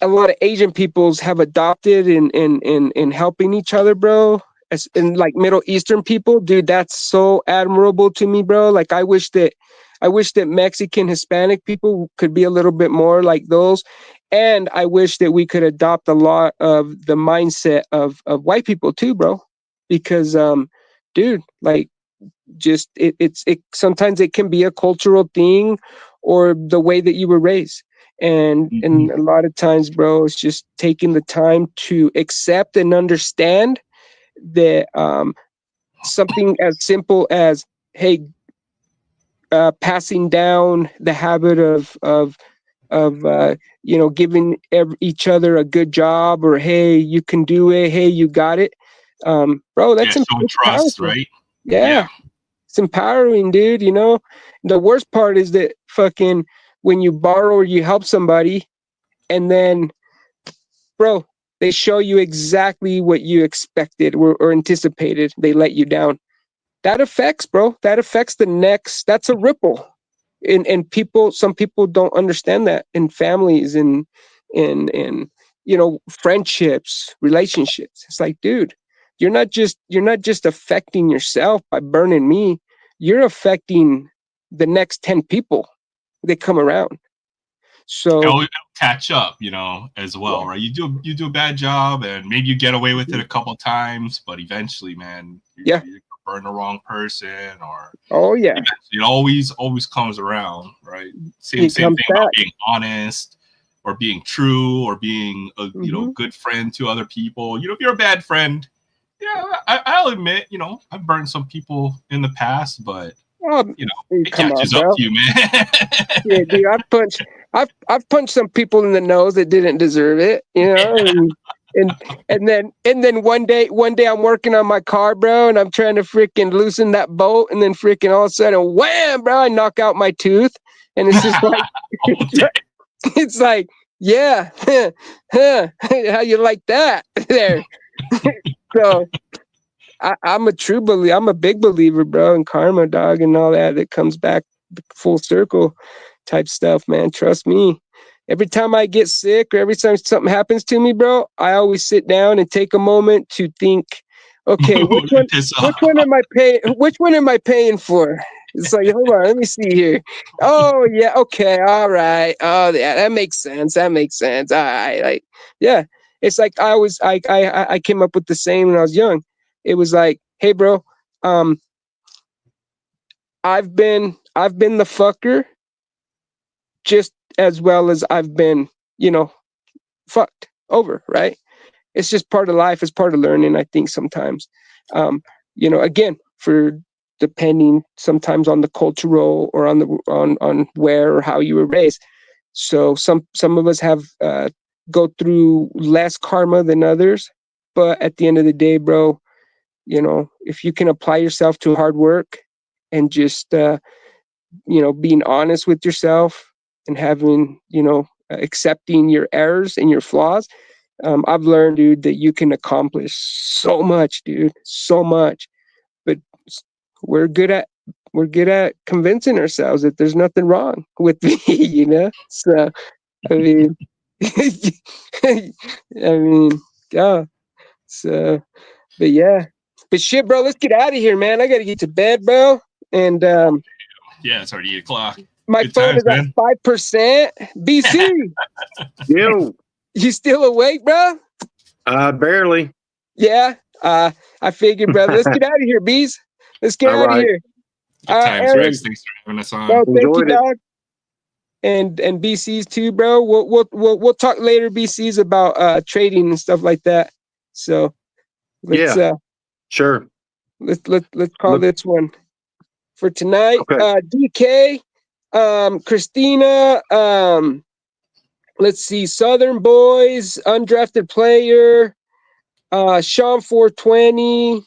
a lot of Asian peoples have adopted in helping each other, bro. As in like Middle Eastern people, dude, that's so admirable to me, bro. Like I wish that Mexican, Hispanic people could be a little bit more like those. And I wish that we could adopt a lot of the mindset of white people too, bro. Because dude, like just it sometimes it can be a cultural thing or the way that you were raised. And a lot of times, bro, it's just taking the time to accept and understand that something as simple as, hey, passing down the habit of giving each other a good job, or hey, you can do it, hey, you got it, bro. That's trust, right? Yeah. It's empowering, dude. The worst part is that fucking when you borrow or you help somebody, and then, bro, they show you exactly what you expected or anticipated. They let you down. That affects, bro. That affects the next. That's a ripple. And some people don't understand that in families and friendships, relationships. It's like, dude, you're not just affecting yourself by burning me. You're affecting the next 10 people that come around. So it'll catch up, as well, right? You do a bad job, and maybe you get away with it a couple times, but eventually, man, you burn the wrong person, or it always comes around, right? Same thing about being honest, or being true, or being a good friend to other people. If you're a bad friend, I'll admit, I've burned some people in the past, but it catches up to you, man. Yeah, dude, I've punched some people in the nose that didn't deserve it, and then one day I'm working on my car, bro, and I'm trying to freaking loosen that bolt, and then freaking all of a sudden, wham, bro, I knock out my tooth, and it's just like it's like, yeah, how you like that there? So I'm a true believer. I'm a big believer, bro, in karma, dog, and all that. It comes back full circle type stuff, man. Trust me. Every time I get sick or every time something happens to me, bro, I always sit down and take a moment to think, okay, which one am I paying? Which one am I paying for? It's like, hold on, let me see here. Oh yeah, okay, all right. Oh yeah, that makes sense. All right, like, yeah. It's like I came up with the same when I was young. It was like, hey, bro, I've been the fucker just as well as I've been, fucked over, right? It's just part of life. It's part of learning, I think, sometimes. Again, for depending sometimes on the cultural or on the on where or how you were raised. So some of us have go through less karma than others, but at the end of the day, bro, you know, if you can apply yourself to hard work and just you know, being honest with yourself and having, you know, accepting your errors and your flaws, I've learned, dude, that you can accomplish so much, dude, so much. But we're good at convincing ourselves that there's nothing wrong with me, you know. So I mean, I mean, yeah. So, but yeah, but shit, bro. Let's get out of here, man. I gotta get to bed, bro. And Yeah, it's already 8 o'clock. my Good phone times, is at man. 5%. BC, Yo, you still awake, bro? barely. Yeah. I figured, brother. Let's get out of here, bees. Let's get All out of right. here. Good times, Eric, Rex. Thanks for having us on. bro, thank you, Enjoyed it. dog. And BC's too, bro. We'll talk later, BC's, about trading and stuff like that. So let's Sure. let's call this one for tonight. Okay. DK, Christina, let's see, Southern Boys, undrafted player, Sean 420,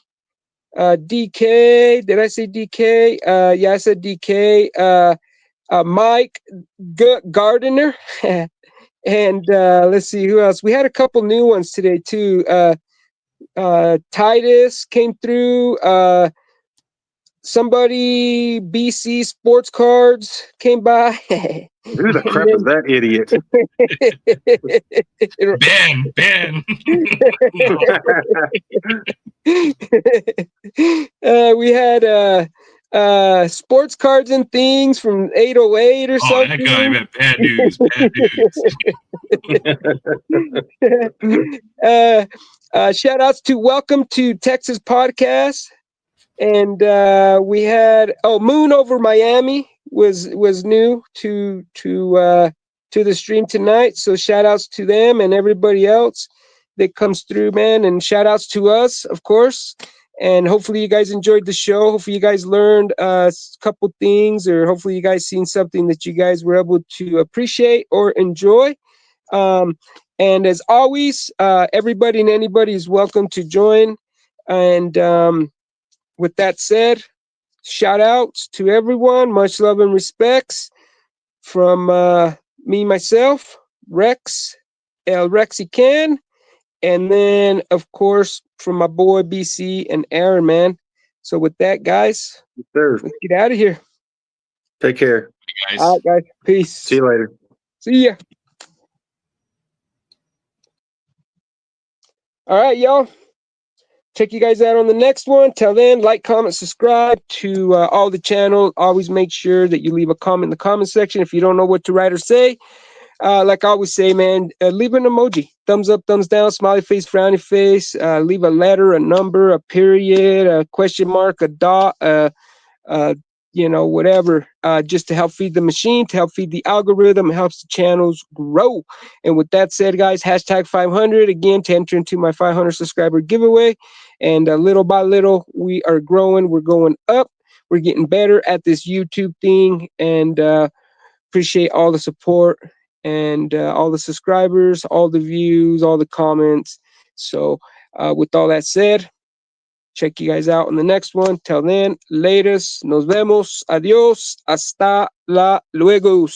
DK. Did I say DK? Yeah, I said DK. Mike Gardner. And let's see who else. We had a couple new ones today too. Titus came through. Somebody, BC Sports Cards came by. Who the crap is that idiot? Ben. We had Sports Cards and Things from 808 or something. That guy, man. Bad news. Shout outs to Welcome to Texas Podcast. And we had Moon Over Miami was new to the stream tonight. So shout outs to them and everybody else that comes through, man. And shout outs to us, of course. And hopefully you guys enjoyed the show. Hopefully you guys learned a couple things, or hopefully you guys seen something that you guys were able to appreciate or enjoy. And as always, everybody and anybody is welcome to join. And with that said, shout outs to everyone. Much love and respects from me, myself, Rex, El Rexy Can. And then, of course, from my boy BC and Aaron, man. So with that, guys, let's get out of here. Take care. Hey, guys. All right, guys. Peace. See you later. See ya. All right, y'all. Check you guys out on the next one. Till then, like, comment, subscribe to all the channels. Always make sure that you leave a comment in the comment section if you don't know what to write or say. Like I always say, man, leave an emoji. Thumbs up, thumbs down, smiley face, frowny face. Leave a letter, a number, a period, a question mark, a dot, you know, whatever, just to help feed the machine, to help feed the algorithm. It helps the channels grow. And with that said, guys, hashtag 500 again to enter into my 500 subscriber giveaway. And little by little, we are growing. We're going up. We're getting better at this YouTube thing. And appreciate all the support and all the subscribers, all the views, all the comments. So with all that said, check you guys out on the next one. Till then, latest. Nos vemos. Adios. Hasta la luego.